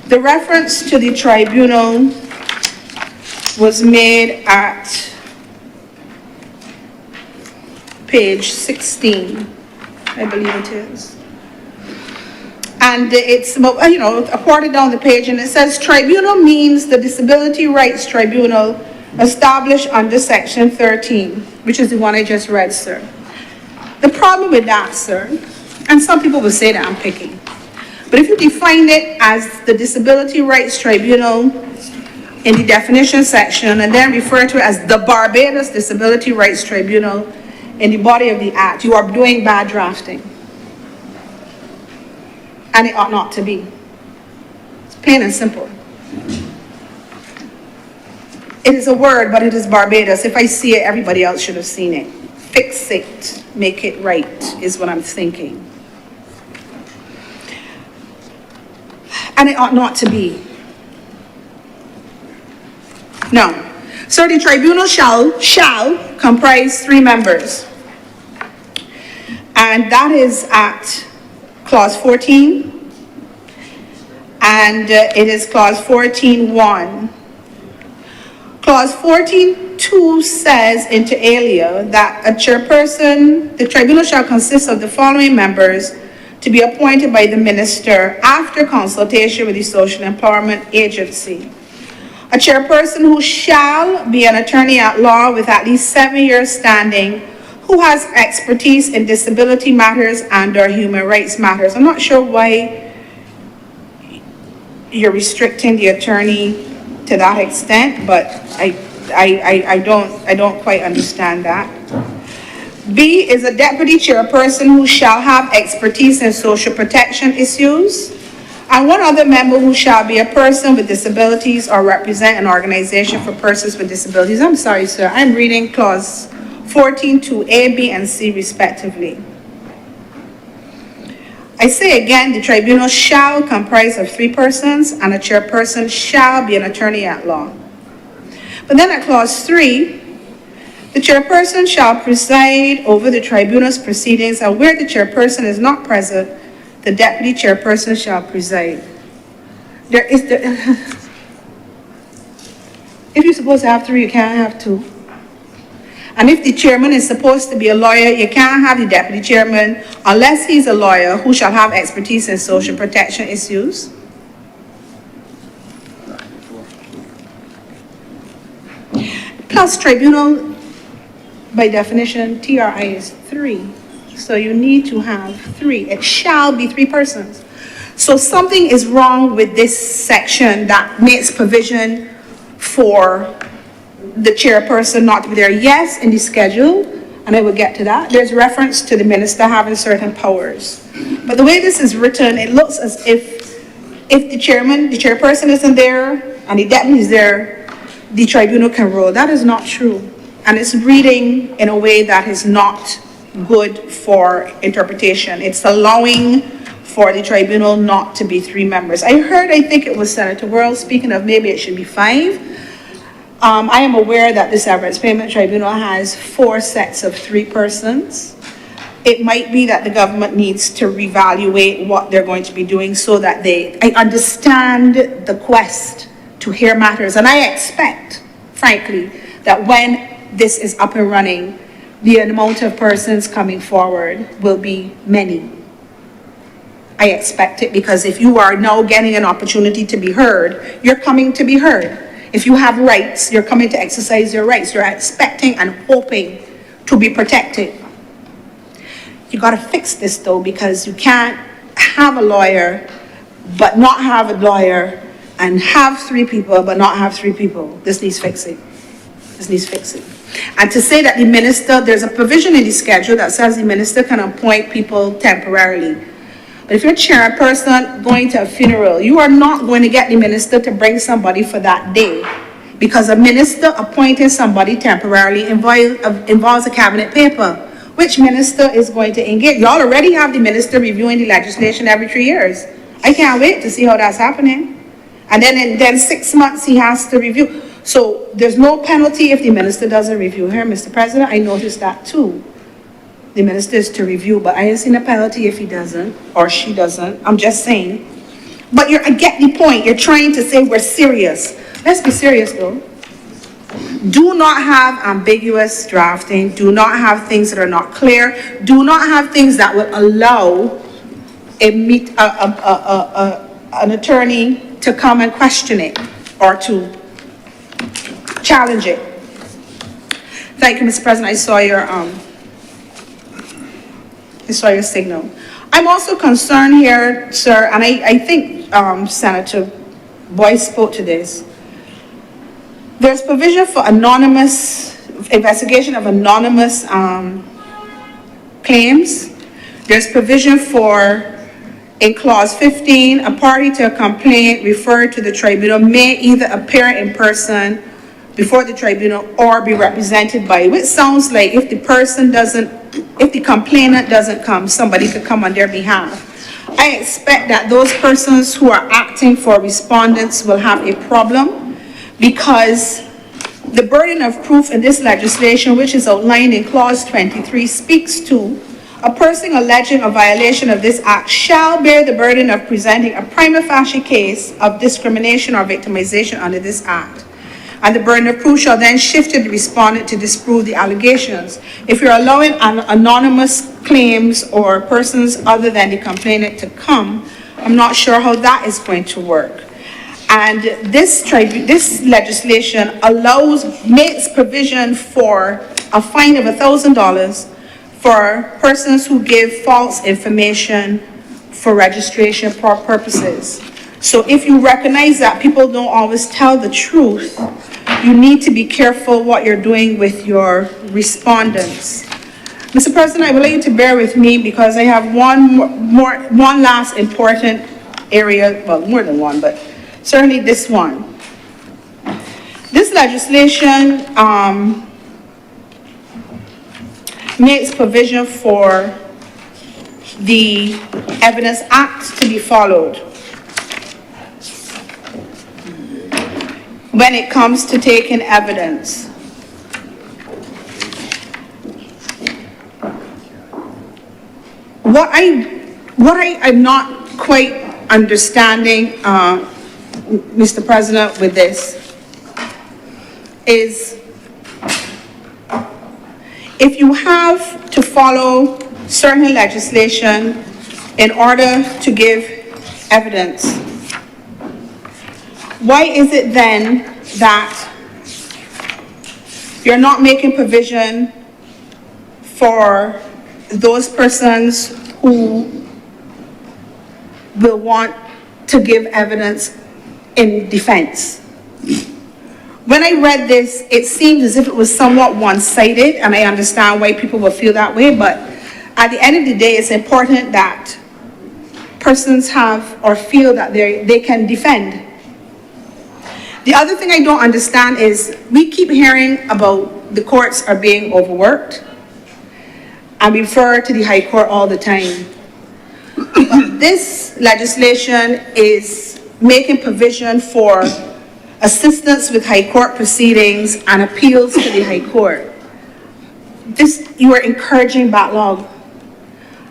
the reference to the tribunal was made at page 16, I believe it is. And it's, you know, a quarter down the page, and it says tribunal means the Disability Rights Tribunal established under section 13, which is the one I just read, sir. The problem with that, sir, and some people will say that I'm picky, but if you define it as the Disability Rights Tribunal in the definition section and then refer to it as the Barbados Disability Rights Tribunal in the body of the act, you are doing bad drafting. And it ought not to be. It's plain and simple. It is a word, but it is Barbados. If I see it, everybody else should have seen it. Fix it, make it right, is what I'm thinking. And it ought not to be. No. So the tribunal shall comprise 3 members. And that is at clause 14. And it is clause 14.1. Clause 14.2 says inter alia that a chairperson, the tribunal shall consist of the following members to be appointed by the minister after consultation with the social empowerment agency. A chairperson who shall be an attorney at law with at least 7 years standing, who has expertise in disability matters and/or human rights matters. I'm not sure why you're restricting the attorney to that extent, but I don't quite understand that. B is a deputy chairperson who shall have expertise in social protection issues, and one other member who shall be a person with disabilities or represent an organization for persons with disabilities. I'm sorry, sir, I'm reading clause 14.2 A, B, and C respectively. I say again, the tribunal shall comprise of 3 persons and a chairperson shall be an attorney at law. But then at clause 3, the chairperson shall preside over the tribunal's proceedings, and where the chairperson is not present, the deputy chairperson shall preside. If you're supposed to have 3, you can't have 2. And if the chairman is supposed to be a lawyer, you can't have the deputy chairman unless he's a lawyer who shall have expertise in social protection issues. Plus, tribunal, by definition, TRI is 3. So you need to have 3. It shall be 3 persons. So something is wrong with this section that makes provision for the chairperson not to be there. Yes, in the schedule, and I will get to that, there's reference to the minister having certain powers. But the way this is written, it looks as if the chairperson isn't there and the deputy is there, the tribunal can rule. That is not true. And it's reading in a way that is not good for interpretation. It's allowing for the tribunal not to be 3 members. I think it was Senator Worrell speaking of maybe it should be 5. I am aware that the Severance Payment Tribunal has 4 sets of 3 persons. It might be that the government needs to reevaluate what they're going to be doing so that I understand the quest to hear matters. And I expect, frankly, that when this is up and running, the amount of persons coming forward will be many. I expect it, because if you are now getting an opportunity to be heard, you're coming to be heard. If you have rights, you're coming to exercise your rights. You're expecting and hoping to be protected. You got to fix this though, because you can't have a lawyer but not have a lawyer, and have 3 people but not have 3 people. This needs fixing. This needs fixing. And to say that the minister, there's a provision in the schedule that says the minister can appoint people temporarily. But if you're a chairperson going to a funeral, you are not going to get the minister to bring somebody for that day, because a minister appointing somebody temporarily involves a cabinet paper. Which minister is going to engage? You already have the minister reviewing the legislation every 3 years. I can't wait to see how that's happening. And then 6 months he has to review. So there's no penalty if the minister doesn't review her, Mr. President. I noticed that too. The minister is to review, but I ain't seen a penalty if he doesn't or she doesn't. I'm just saying. But I get the point. You're trying to say we're serious. Let's be serious though. Do not have ambiguous drafting. Do not have things that are not clear. Do not have things that will allow an attorney to come and question it or to challenge it. Thank you, Mr. President. I saw your They saw your signal. I'm also concerned here, sir, and I think Senator Boyce spoke to this. There's provision for investigation of anonymous claims. There's provision for, in clause 15, a party to a complaint referred to the tribunal may either appear in person before the tribunal or be represented by it, which sounds like if the complainant doesn't come, somebody could come on their behalf. I expect that those persons who are acting for respondents will have a problem, because the burden of proof in this legislation, which is outlined in clause 23, speaks to a person alleging a violation of this act shall bear the burden of presenting a prima facie case of discrimination or victimization under this act. And the burden of proof shall then shift to the respondent to disprove the allegations. If you're allowing anonymous claims or persons other than the complainant to come, I'm not sure how that is going to work. And this legislation makes provision for a fine of $1,000 for persons who give false information for registration purposes. So if you recognize that people don't always tell the truth, you need to be careful what you're doing with your respondents. Mr. President, I would like you to bear with me because I have one last important area, well, more than one, but certainly this one. This legislation makes provision for the Evidence Act to be followed when it comes to taking evidence. What I'm not quite understanding, Mr. President, with this is if you have to follow certain legislation in order to give evidence, why is it then that you're not making provision for those persons who will want to give evidence in defense? When I read this, it seemed as if it was somewhat one-sided, and I understand why people will feel that way, but at the end of the day, it's important that persons have or feel that they can defend. The other thing I don't understand is we keep hearing about the courts are being overworked. I refer to the High Court all the time. But this legislation is making provision for assistance with High Court proceedings and appeals to the High Court. You are encouraging backlog.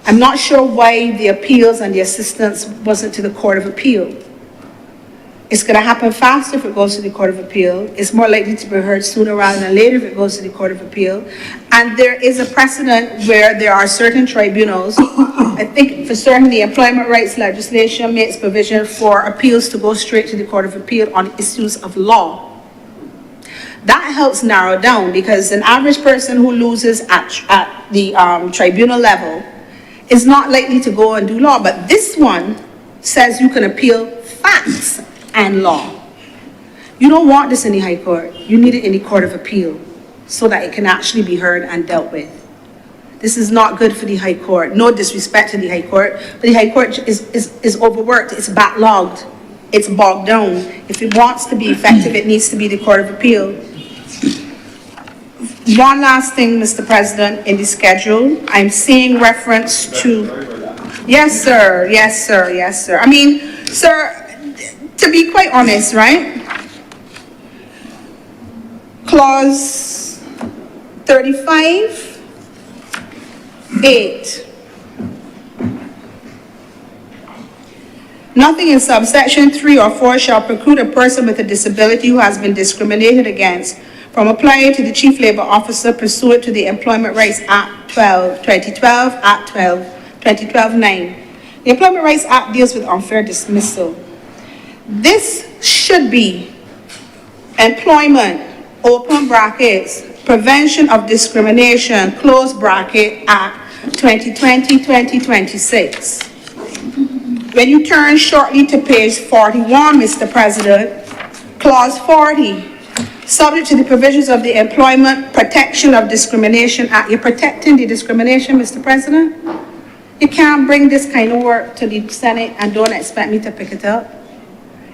I'm not sure why the appeals and the assistance wasn't to the Court of Appeal. It's going to happen faster if it goes to the Court of Appeal. It's more likely to be heard sooner rather than later if it goes to the Court of Appeal. And there is a precedent where there are certain tribunals. I think for certain the employment rights legislation makes provision for appeals to go straight to the Court of Appeal on issues of law. That helps narrow down, because an average person who loses at the tribunal level is not likely to go and do law. But this one says you can appeal facts and law. You don't want this in the High Court. You need it in the Court of Appeal so that it can actually be heard and dealt with. This is not good for the High Court. No disrespect to the High Court, but the High Court is overworked. It's backlogged. It's bogged down. If it wants to be effective, it needs to be the Court of Appeal. One last thing, Mr. President, in the schedule, I'm seeing reference to, yes, sir, yes, sir, yes, sir. I mean, sir, to be quite honest, right? Clause 35(8). Nothing in subsection 3 or 4 shall preclude a person with a disability who has been discriminated against from applying to the Chief Labor Officer pursuant to the Employment Rights Act 2012, Act 2012-9. The Employment Rights Act deals with unfair dismissal. This should be employment, open brackets, prevention of discrimination, close bracket, act, 2020-2026. When you turn shortly to page 41, Mr. President, clause 40, subject to the provisions of the Employment Protection of Discrimination Act. You're protecting the discrimination, Mr. President? You can't bring this kind of work to the Senate and don't expect me to pick it up.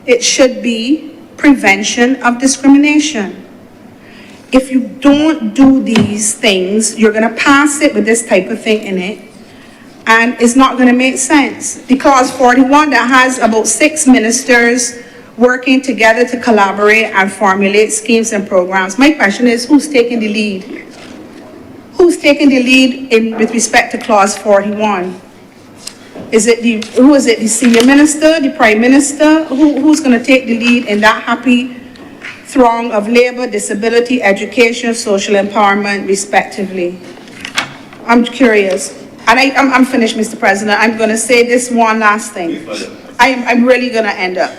It should be prevention of discrimination. If you don't do these things, you're going to pass it with this type of thing in it, and it's not going to make sense. The clause 41 that has about 6 ministers working together to collaborate and formulate schemes and programs. My question is, who's taking the lead? Who's taking the lead with respect to clause 41? Who is it, the senior minister, the prime minister? Who's going to take the lead in that happy throng of labor, disability, education, social empowerment, respectively? I'm curious. And I'm finished, Mr. President. I'm going to say this one last thing. I'm really going to end up.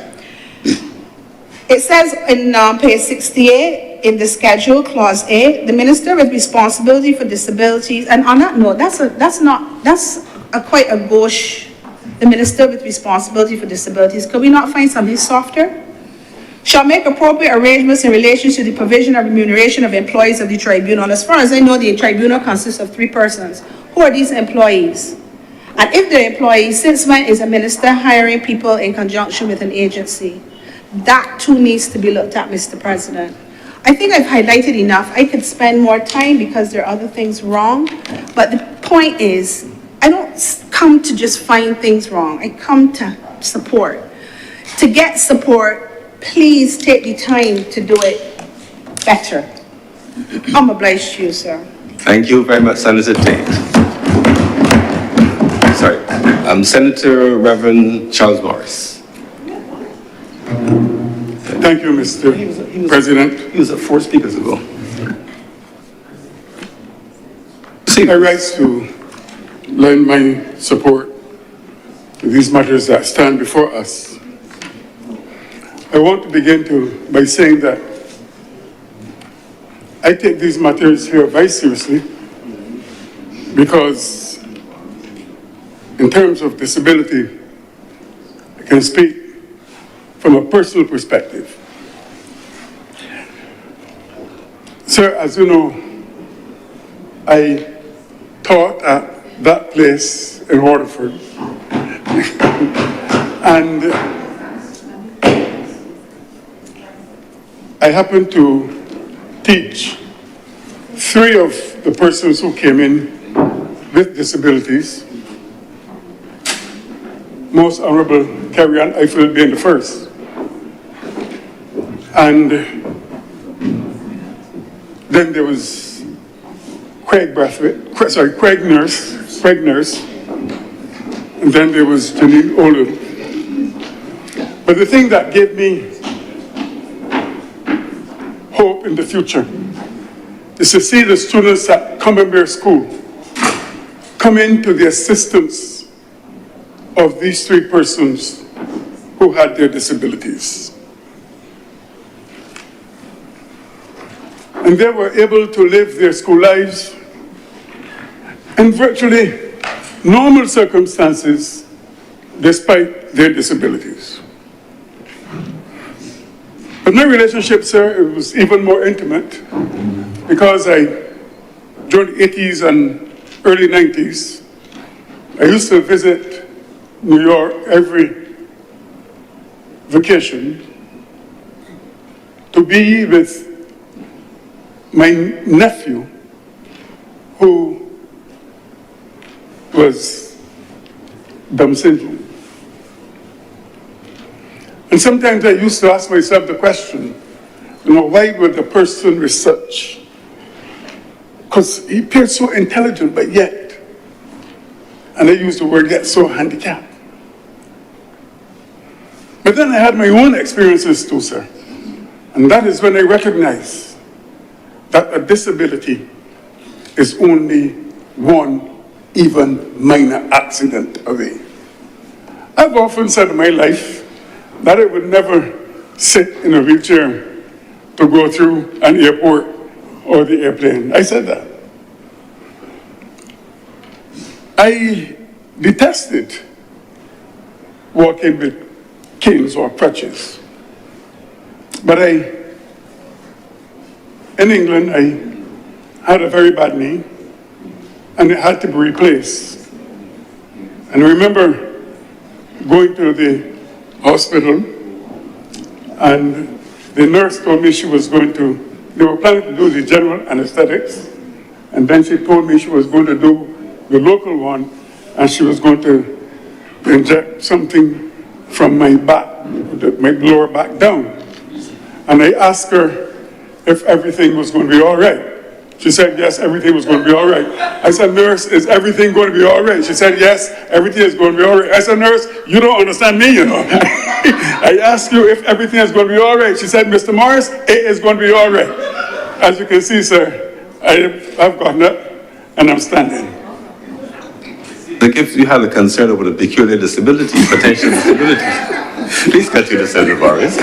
It says in page 68 in the schedule, clause 8, the minister with responsibility for disabilities, and on that note, that's quite a gauche. The minister with responsibility for disabilities. Could we not find something softer? Shall make appropriate arrangements in relation to the provision of remuneration of employees of the tribunal. As far as I know, the tribunal consists of 3 persons. Who are these employees? And if they're employees, since when is a minister hiring people in conjunction with an agency? That too needs to be looked at, Mr. President. I think I've highlighted enough. I could spend more time because there are other things wrong. But the point is, I don't come to just find things wrong. I come to support. To get support, please take the time to do it better. I'm obliged to you, sir. Thank you very much, Senator Tate. Sorry. Senator Reverend Charles Morris. Thank you, Mr. President. He was at 4 speakers ago. I rise to lend my support to these matters that stand before us. I want to begin by saying that I take these matters here very seriously because in terms of disability, I can speak from a personal perspective. Sir, as you know, I taught at that place in Waterford. And I happened to teach 3 of the persons who came in with disabilities. Most Honourable Carrie-Ann Eiffel being the first. And then there was Craig Nurse, and then there was Janine Olu. But the thing that gave me hope in the future is to see the students at Camembert School come into the assistance of these 3 persons who had their disabilities. And they were able to live their school lives in virtually normal circumstances despite their disabilities. But my relationship, sir, it was even more intimate because during the 80s and early 90s, I used to visit New York every vacation to be with my nephew who was Down syndrome. And sometimes I used to ask myself the question, why would the person with such? Because he appeared so intelligent, but yet, and I use the word yet, so handicapped. But then I had my own experiences too, sir. And that is when I recognized that a disability is only one even minor accident away. I've often said in my life that I would never sit in a wheelchair to go through an airport or the airplane. I said that. I detested walking with canes or crutches. But in England, I had a very bad knee, and it had to be replaced. And I remember going to the hospital, and the nurse told me she was going to, they were planning to do the general anesthetics, and then she told me she was going to do the local one, and she was going to inject something from my back, my lower back down. And I asked her if everything was going to be all right. She said, yes, everything was going to be all right. I said, nurse, is everything going to be all right? She said, yes, everything is going to be all right. I said, nurse, you don't understand me, you know. I asked you if everything is going to be all right. She said, Mr. Morris, it is going to be all right. As you can see, sir, I've gotten up and I'm standing. Like if you had a concern over the peculiar disability, potential disability, please continue, Senator Morris.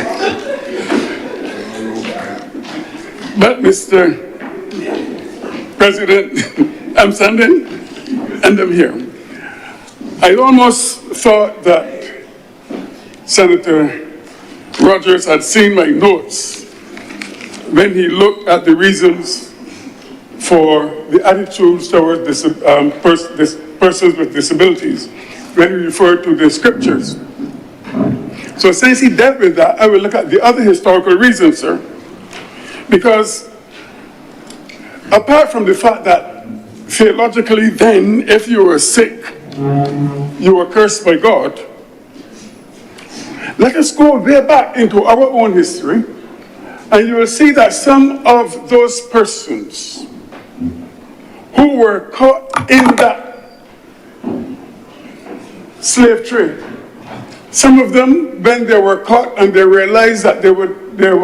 But Mr. President, I'm standing and I'm here. I almost thought that Senator Rogers had seen my notes when he looked at the reasons for the attitudes towards persons with disabilities when he referred to the scriptures. So since he dealt with that, I will look at the other historical reasons, sir. Because apart from the fact that theologically then, if you were sick, you were cursed by God, let us go way back into our own history, and you will see that some of those persons who were caught in that slave trade, some of them, when they were caught and they realized that they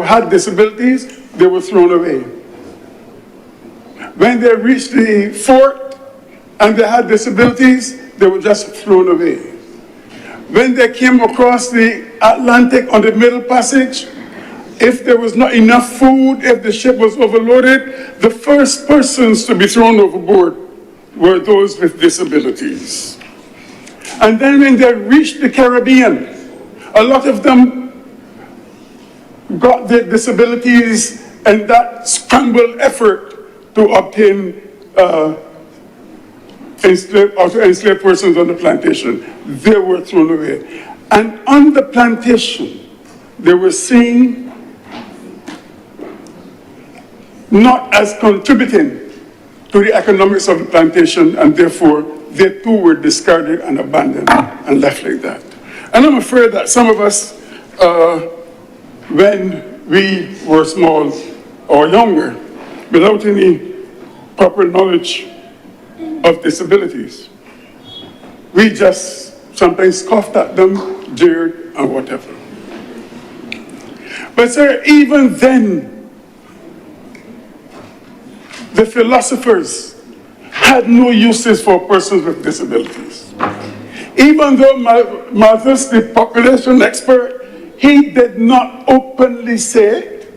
had disabilities, they were thrown away. When they reached the fort and they had disabilities, they were just thrown away. When they came across the Atlantic on the Middle Passage, if there was not enough food, if the ship was overloaded, the first persons to be thrown overboard were those with disabilities. And then when they reached the Caribbean, a lot of them got their disabilities and that scrambled effort to obtain enslaved persons on the plantation. They were thrown away. And on the plantation, they were seen not as contributing to the economics of the plantation, and therefore they too were discarded and abandoned and left like that. And I'm afraid that some of us, when we were small or younger, without any proper knowledge of disabilities, we just sometimes scoffed at them, jeered, and whatever. But sir, even then, the philosophers had no uses for persons with disabilities. Even though Malthus, the population expert, he did not openly say it,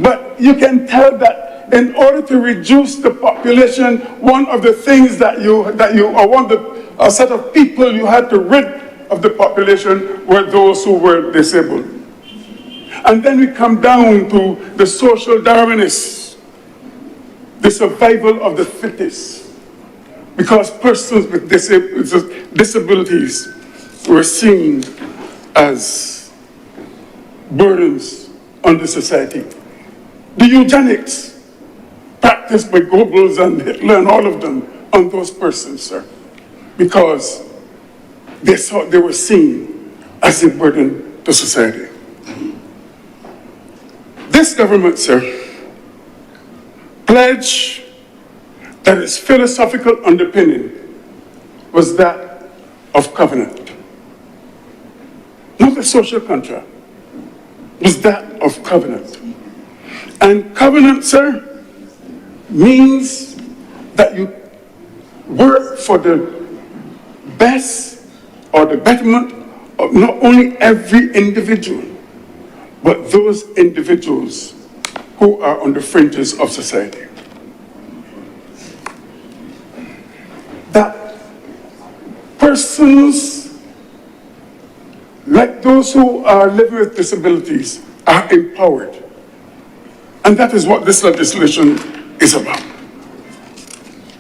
but you can tell that in order to reduce the population, one of the things a set of people you had to rid of the population were those who were disabled. And then we come down to the social Darwinists, the survival of the fittest, because persons with disabilities were seen as burdens on the society. The eugenics practiced by Goebbels and Hitler and all of them on those persons, sir, because they were seen as a burden to society. This government, sir, pledged that its philosophical underpinning was that of covenant. Not a social contract, it was that of covenant. And covenant, sir, means that you work for the best or the betterment of not only every individual, but those individuals who are on the fringes of society. That persons like those who are living with disabilities are empowered. And that is what this legislation is about.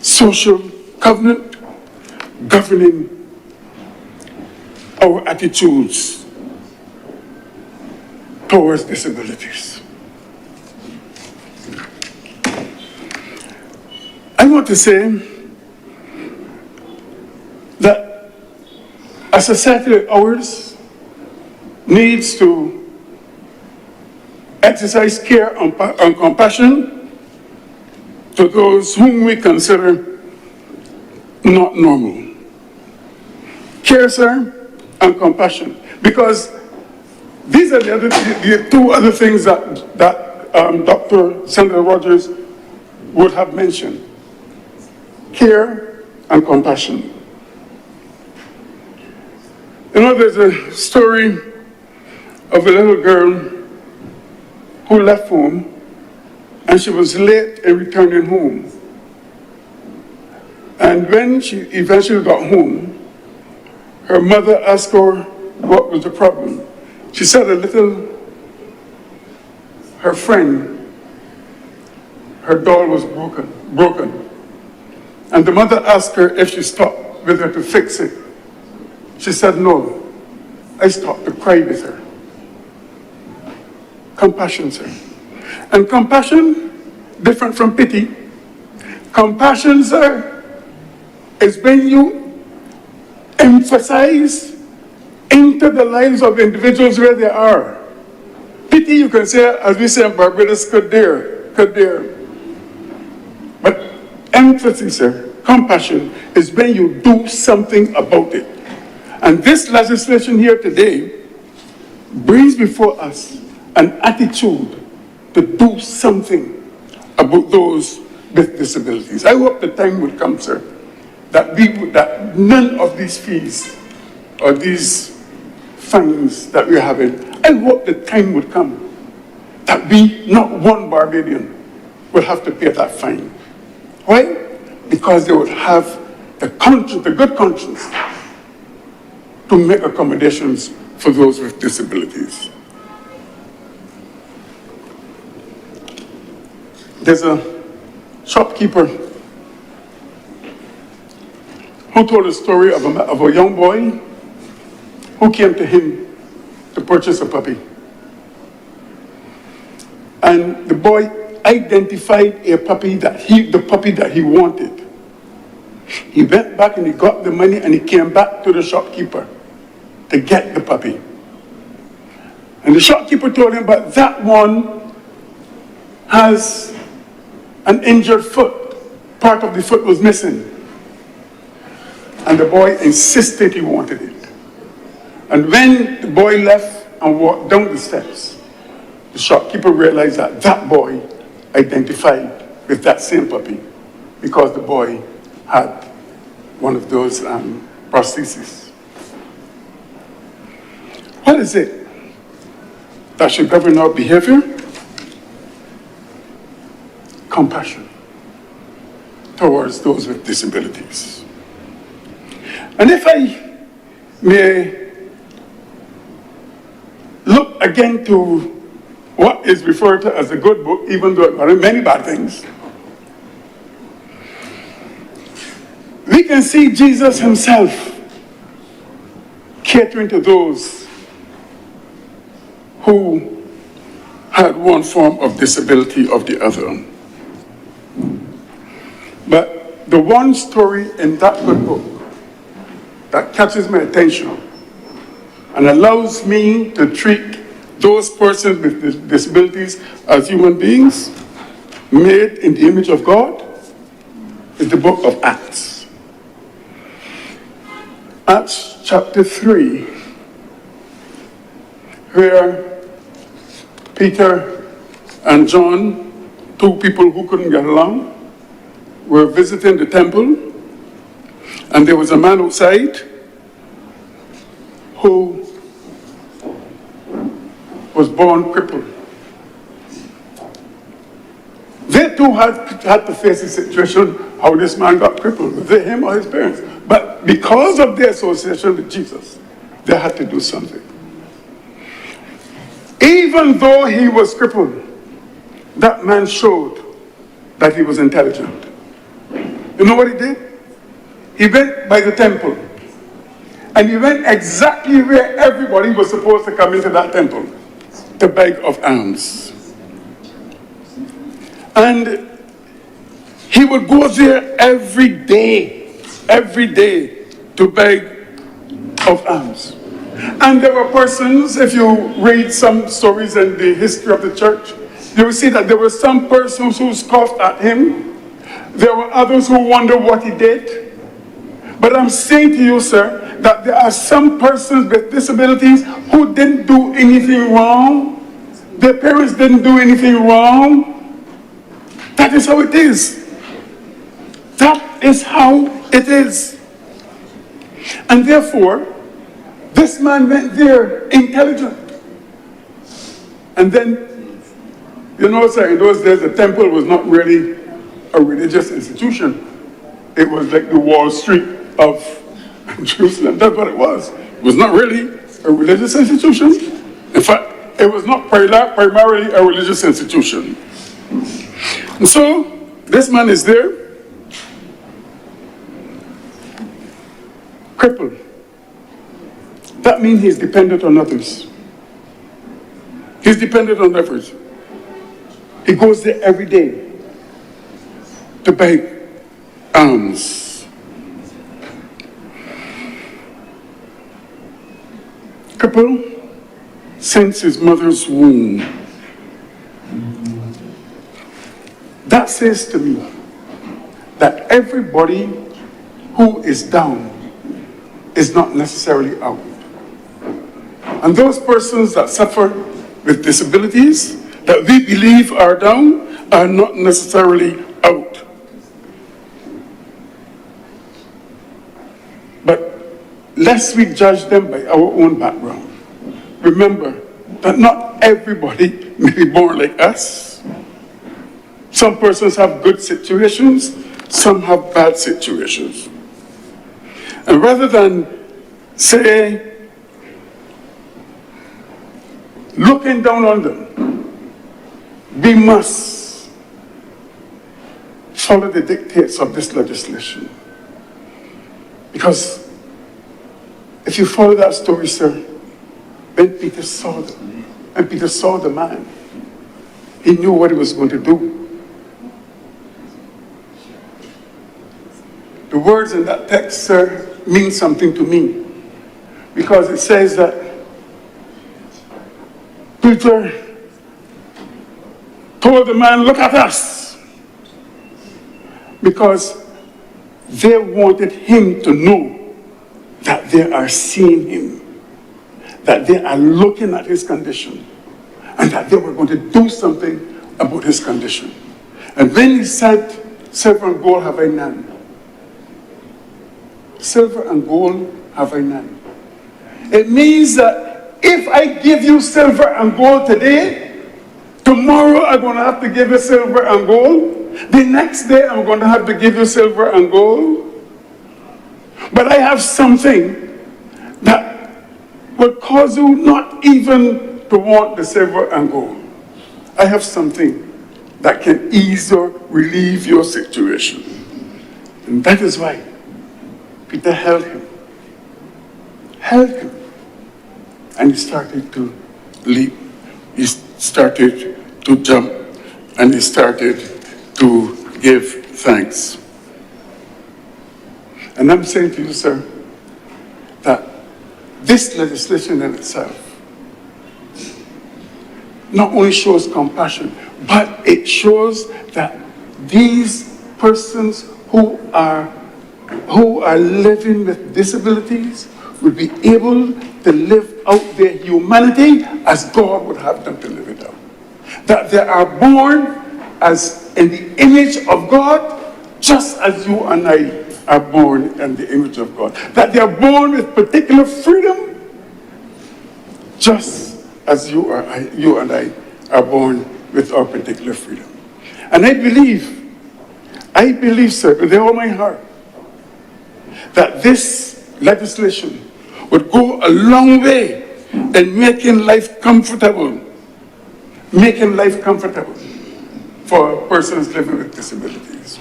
Social covenant governing our attitudes towards disabilities. I want to say that a society like ours needs to exercise care and compassion to those whom we consider not normal. Care, sir, and compassion. Because these are the two other things that Dr. Senator Rogers would have mentioned. Care and compassion. You know, there's a story of a little girl who left home and she was late in returning home. And when she eventually got home, her mother asked her what was the problem. She said her friend, her doll was broken. And the mother asked her if she stopped with her to fix it. She said, no, I stopped to cry with her. Compassion, sir. And compassion, different from pity. Compassion, sir, is when you emphasize into the lives of individuals where they are. Pity, you can say, as we say in Barbados, could dare. But empathy, sir, compassion, is when you do something about it. And this legislation here today brings before us an attitude to do something about those with disabilities. I hope the time will come, sir, that none of these fees or these fines that we're having, I hope the time would come that not one Barbadian will have to pay that fine. Why? Because they would have the good conscience to make accommodations for those with disabilities. There's a shopkeeper who told a story of a young boy who came to him to purchase a puppy. And the boy identified a puppy the puppy that he wanted. He went back and he got the money and he came back to the shopkeeper to get the puppy. And the shopkeeper told him, but that one has an injured foot. Part of the foot was missing. And the boy insisted he wanted it. And when the boy left and walked down the steps, the shopkeeper realized that boy identified with that same puppy because the boy had one of those prostheses. What is it that should govern our behavior? Compassion towards those with disabilities. And if I may look again to what is referred to as a good book, even though there are many bad things, we can see Jesus himself catering to those who had one form of disability or the other. But the one story in that good book that catches my attention and allows me to treat those persons with disabilities as human beings made in the image of God is the book of Acts. Acts chapter 3, where Peter and John, two people who couldn't get along, were visiting the temple, and there was a man outside who was born crippled. They too had to face the situation how this man got crippled, was it him or his parents? But because of their association with Jesus, they had to do something. Even though he was crippled, that man showed that he was intelligent. You know what he did? He went by the temple. And he went exactly where everybody was supposed to come into that temple, to beg of alms. And he would go there every day to beg of alms. And there were persons, if you read some stories in the history of the church, you will see that there were some persons who scoffed at him. There were others who wondered what he did. But I'm saying to you, sir, that there are some persons with disabilities who didn't do anything wrong. Their parents didn't do anything wrong. That is how it is. That is how it is. And therefore, this man went there intelligent. And then, you know, sir, in those days, the temple was not really a religious institution. It was like the Wall Street of Jerusalem. That's what it was. It was not really a religious institution. In fact, it was not primarily a religious institution. And so, this man is there, crippled. That means he's dependent on others. He's dependent on others. He goes there every day to beg alms. Crippled since his mother's womb. That says to me that everybody who is down is not necessarily out. And those persons that suffer with disabilities that we believe are down are not necessarily out. But lest we judge them by our own background, remember that not everybody may be born like us. Some persons have good situations, some have bad situations. And rather than say, looking down on them, we must follow the dictates of this legislation. Because if you follow that story, sir, when Peter saw them, and Peter saw the man, he knew what he was going to do. The words in that text, sir, mean something to me. Because it says that Peter told the man, look at us. Because they wanted him to know that they are seeing him, that they are looking at his condition, and that they were going to do something about his condition. And when he said, silver and gold have I none. Silver and gold have I none. It means that if I give you silver and gold today, tomorrow I'm going to have to give you silver and gold. The next day I'm going to have to give you silver and gold. But I have something that will cause you not even to want the silver and gold. I have something that can ease or relieve your situation. And that is why Peter held him. And he started to leap. He started to jump. And he started to give thanks. And I'm saying to you, sir, that this legislation in itself not only shows compassion, but it shows that these persons who are living with disabilities will be able to live out their humanity as God would have them to live it out. That they are born as in the image of God, just as you and I are born in the image of God. That they are born with particular freedom, just as you and I are born with our particular freedom. And I believe, sir, with all my heart, that this legislation would go a long way in making life comfortable for persons living with disabilities.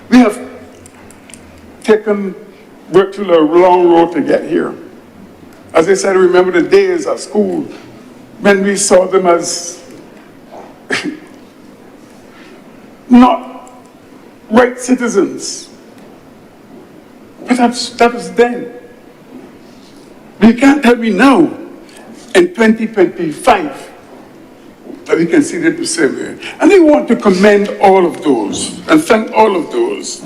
We have taken virtually a long road to get here. As I said, I remember the days at school when we saw them as not right citizens. But that was then. But you can't tell me now, in 2025, that we can see it the same way. And I want to commend all of those and thank all of those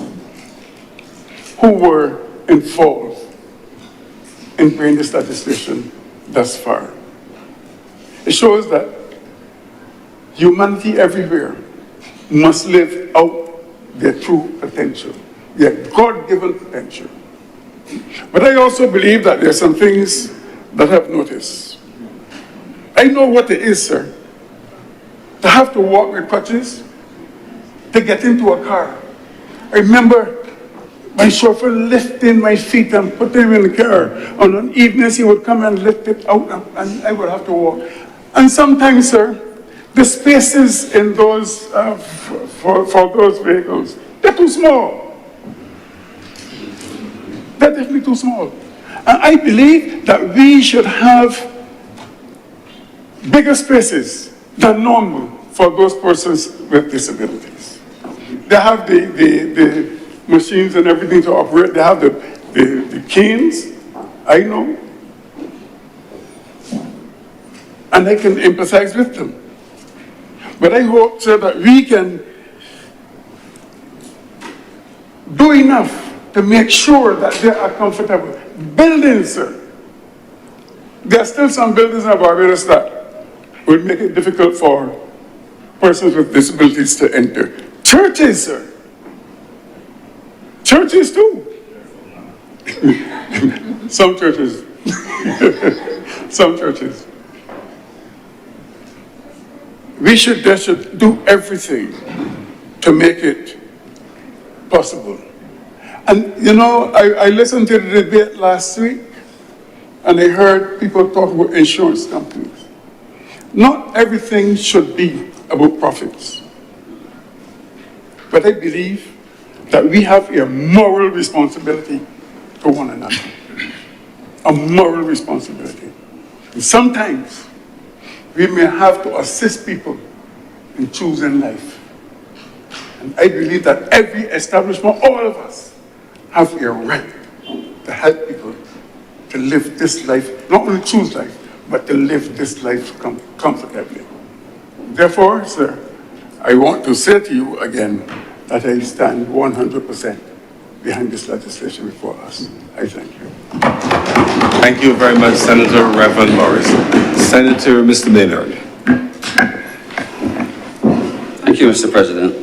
who were involved in bringing this legislation thus far. It shows that humanity everywhere must live out their true potential, their God-given potential. But I also believe that there are some things that I've noticed. I know what it is, sir, to have to walk with crutches to get into a car. I remember my chauffeur lifting my feet and putting me in the car. And on evenings he would come and lift it out and I would have to walk. And sometimes, sir, the spaces in those, for those vehicles, they're too small. They're definitely too small. And I believe that we should have bigger spaces than normal for those persons with disabilities. They have the machines and everything to operate. They have the canes, I know. And I can empathize with them. But I hope, sir, that we can do enough to make sure that they are comfortable. Buildings, sir. There are still some buildings in Barbados that would make it difficult for persons with disabilities to enter. Churches, sir. Churches too. Some churches. Some churches. They should do everything to make it possible. And you know, I listened to the debate last week and I heard people talk about insurance companies. Not everything should be about profits. But I believe that we have a moral responsibility to one another. A moral responsibility. And sometimes we may have to assist people in choosing life. And I believe that every establishment, all of us, have a right to help people to live this life, not only choose life, but to live this life comfortably. Therefore, sir, I want to say to you again that I stand 100% behind this legislation before us. I thank you. Thank you very much, Senator Reverend Morris. Senator Mr. Maynard. Thank you, Mr. President.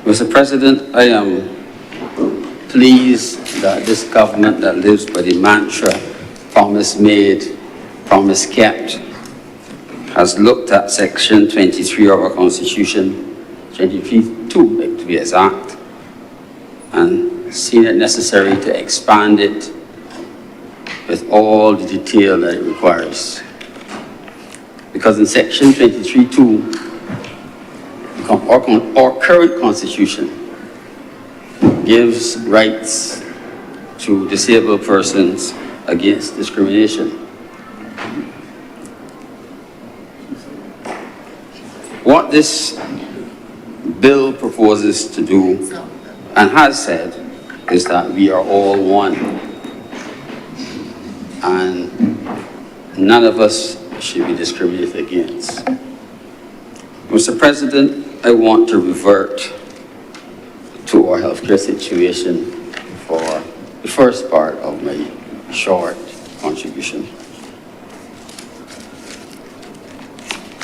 Mr. President, I am pleased that this government that lives by the mantra, promise made, promise kept, has looked at Section 23 of our Constitution, 23(2) to be exact, and seen it necessary to expand it with all the detail that it requires. Because in Section 23(2), our current Constitution gives rights to disabled persons against discrimination. What this bill proposes to do, and has said, is that we are all one. And none of us should be discriminated against. Mr. President, I want to revert to our healthcare situation for the first part of my short contribution.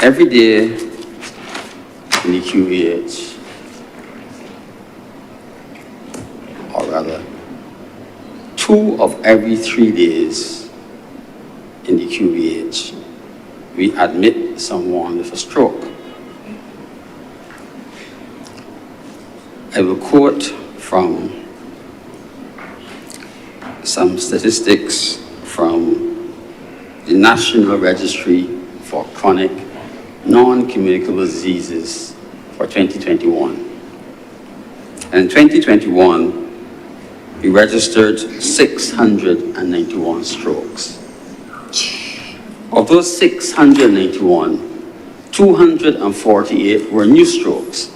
Every day in the QVH, or rather, 2 of every 3 days in the QVH, we admit someone with a stroke. I will quote from some statistics from the National Registry for Chronic Non-Communicable Diseases for 2021. And in 2021, we registered 691 strokes. Of those 691, 248 were new strokes.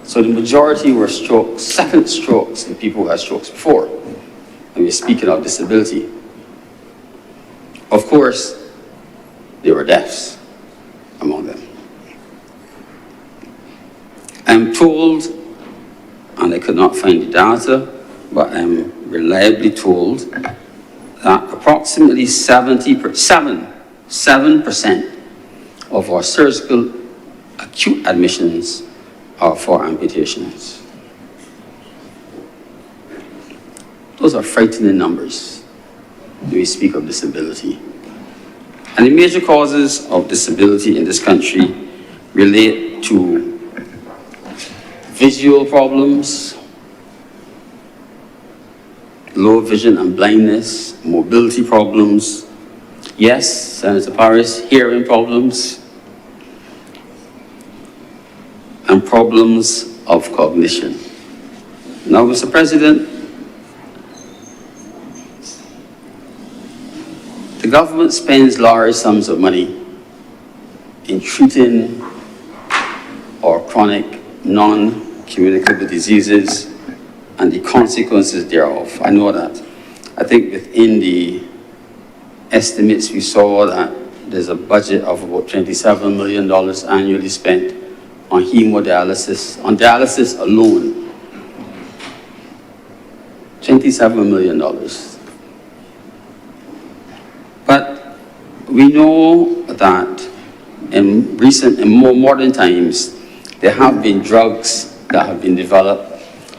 So the majority were strokes, second strokes in people who had strokes before. And we're speaking of disability. Of course, there were deaths among them. I'm told, and I could not find the data, but I'm reliably told that approximately 7% of our surgical acute admissions are for amputations. Those are frightening numbers when we speak of disability. And the major causes of disability in this country relate to visual problems, low vision and blindness, mobility problems, yes, Senator Paris, hearing problems, and problems of cognition. Now, Mr. President, the government spends large sums of money in treating our chronic non-communicable diseases and the consequences thereof. I know that. I think within the estimates we saw that there's a budget of about $27 million annually spent on hemodialysis, on dialysis alone. $27 million. But we know that in more modern times, there have been drugs that have been developed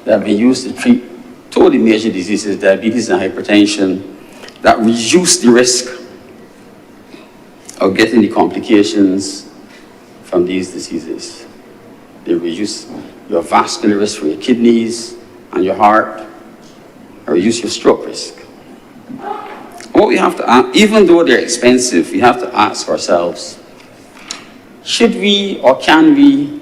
that have been used to treat totally major diseases, diabetes and hypertension, that reduce the risk of getting the complications from these diseases. They reduce your vascular risk for your kidneys and your heart, or reduce your stroke risk. What we have to ask, even though they're expensive, we have to ask ourselves, should we or can we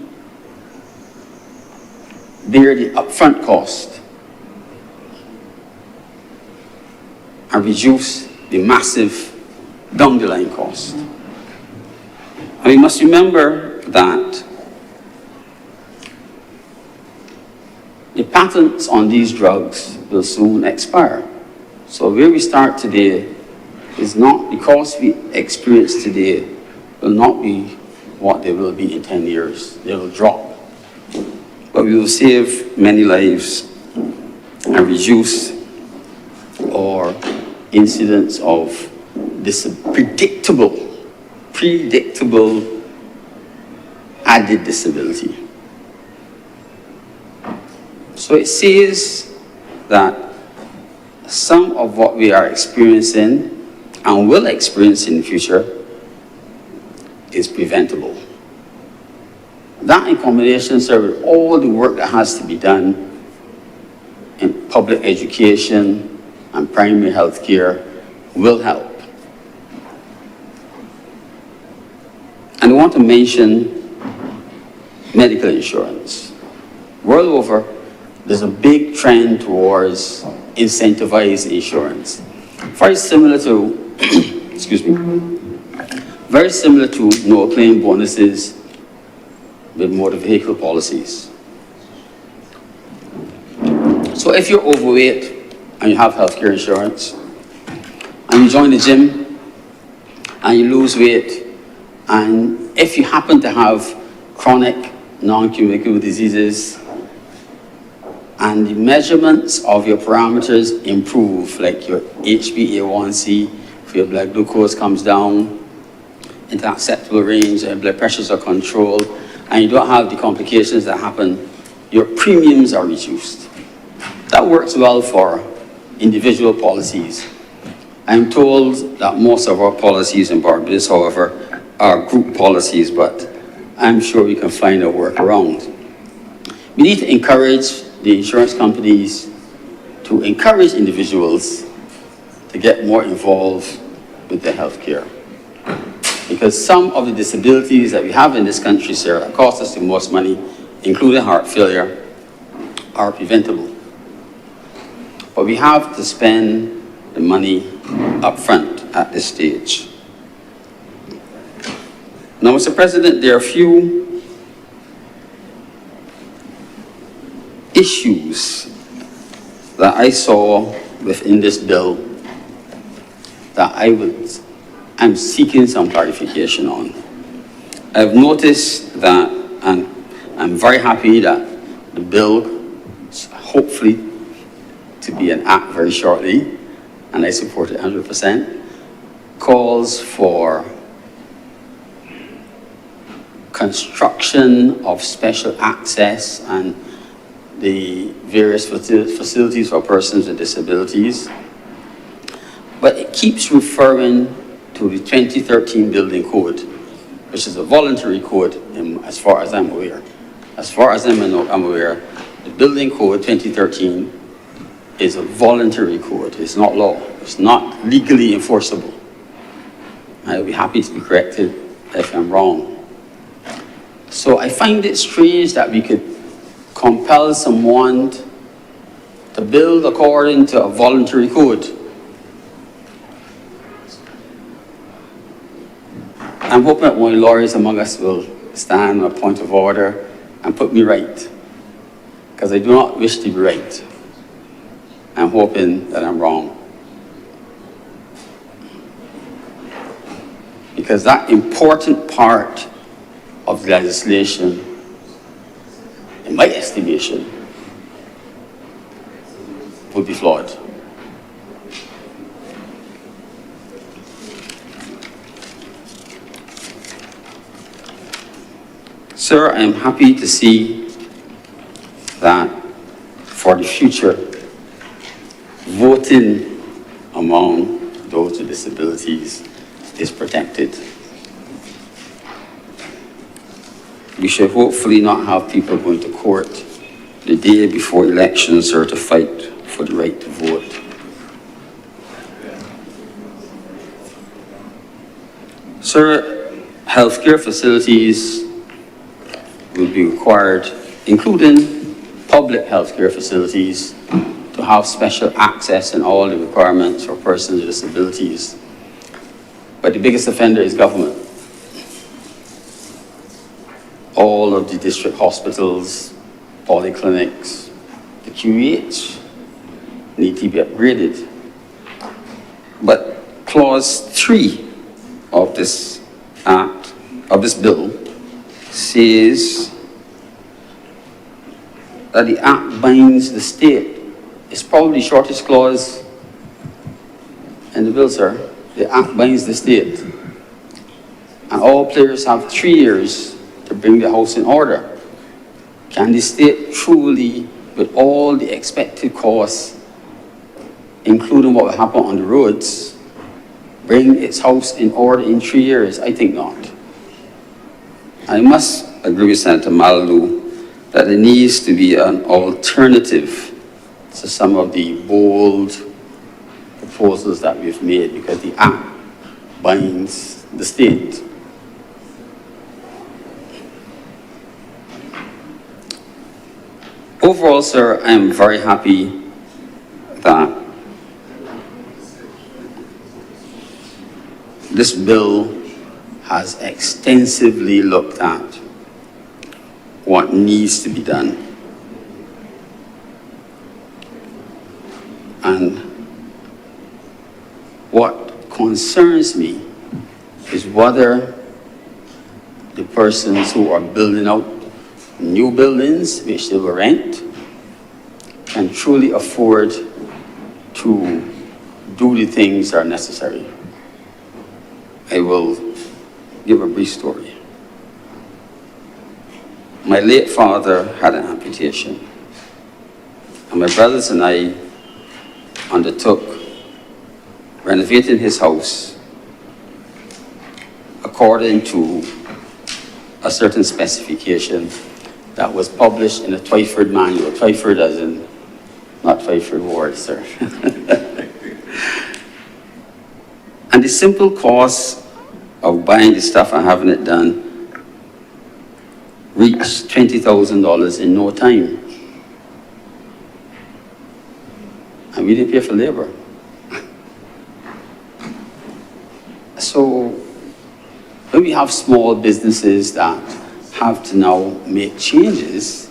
bear the upfront cost and reduce the massive down the line cost? And we must remember that the patents on these drugs will soon expire. So where we start today is not, the cost we experience today will not be what they will be in 10 years. They will drop. But we will save many lives and reduce our incidence of this predictable added disability. So it says that some of what we are experiencing and will experience in the future is preventable. That in combination, sir, with all the work that has to be done in public education and primary health care will help. And I want to mention medical insurance. World over, there's a big trend towards incentivized insurance. Very similar to, excuse me, very similar to no claim bonuses with motor vehicle policies. So if you're overweight and you have healthcare insurance, and you join the gym and you lose weight, and if you happen to have chronic non-communicable diseases, and the measurements of your parameters improve, like your HbA1c, if your blood glucose comes down into acceptable range and blood pressures are controlled, and you don't have the complications that happen, your premiums are reduced. That works well for individual policies. I'm told that most of our policies in Barbados, however, are group policies, but I'm sure we can find a workaround. We need to encourage the insurance companies to encourage individuals to get more involved with their health care. Because some of the disabilities that we have in this country, sir, that cost us the most money, including heart failure, are preventable. But we have to spend the money up front at this stage. Now, Mr. President, there are a few issues that I saw within this bill that I'm seeking some clarification on. I've noticed that, and I'm very happy that the bill is hopefully to be an act very shortly, and I support it 100%, calls for construction of special access and the various facilities for persons with disabilities. But it keeps referring to the 2013 building code, which is a voluntary code as far as I'm aware. As far as I'm aware, the building code 2013 is a voluntary code. It's not law. It's not legally enforceable. I'll be happy to be corrected if I'm wrong. So I find it strange that we could compel someone to build according to a voluntary code. I'm hoping that one of the lawyers among us will stand on a point of order and put me right, because I do not wish to be right. I'm hoping that I'm wrong. Because that important part of the legislation, in my estimation, would be flawed. Sir, I am happy to see that for the future, voting among those with disabilities is protected. We should hopefully not have people going to court the day before elections or to fight for the right to vote. Sir, healthcare facilities will be required, including public healthcare facilities, to have special access and all the requirements for persons with disabilities. But the biggest offender is government. All of the district hospitals, polyclinics, the QEH need to be upgraded. But clause 3 of this act, of this bill, says that the act binds the state. It's probably the shortest clause in the bill, sir. The act binds the state. And all players have 3 years to bring the house in order. Can the state truly, with all the expected costs, including what will happen on the roads, bring its house in order in 3 years? I think not. I must agree with Senator Malou that there needs to be an alternative to some of the bold proposals that we've made, because the act binds the state. Overall, sir, I am very happy that this bill has extensively looked at what needs to be done. And what concerns me is whether the persons who are building out new buildings, which they will rent, can truly afford to do the things that are necessary. I will give a brief story. My late father had an amputation, and my brothers and I undertook renovating his house according to a certain specification that was published in the Twyford manual. Twyford as in, not Twyford Ward, sir. And the simple cost of buying the stuff and having it done reached $20,000 in no time. And we didn't pay for labor. So when we have small businesses that have to now make changes,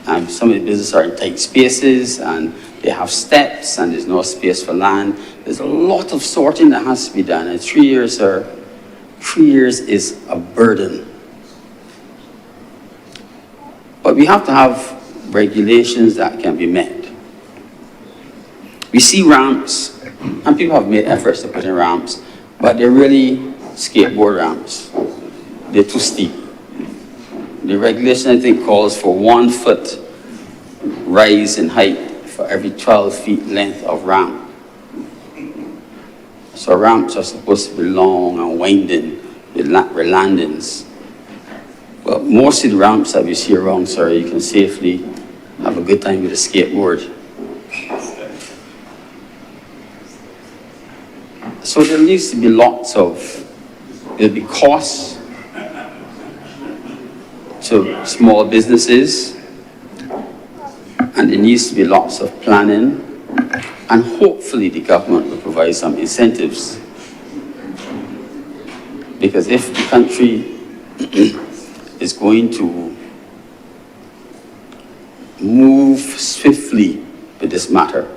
and some of the businesses are in tight spaces and they have steps and there's no space for land, there's a lot of sorting that has to be done. And 3 years, sir, 3 years is a burden. But we have to have regulations that can be met. We see ramps, and people have made efforts to put in ramps, but they're really skateboard ramps. They're too steep. The regulation, I think, calls for 1 foot rise in height for every 12 feet length of ramp. So ramps are supposed to be long and winding with landings. But most of the ramps that we see around, sir, you can safely have a good time with a skateboard. So there needs to be there'll be costs to small businesses, and there needs to be lots of planning, and hopefully the government will provide some incentives. Because if the country is going to move swiftly with this matter,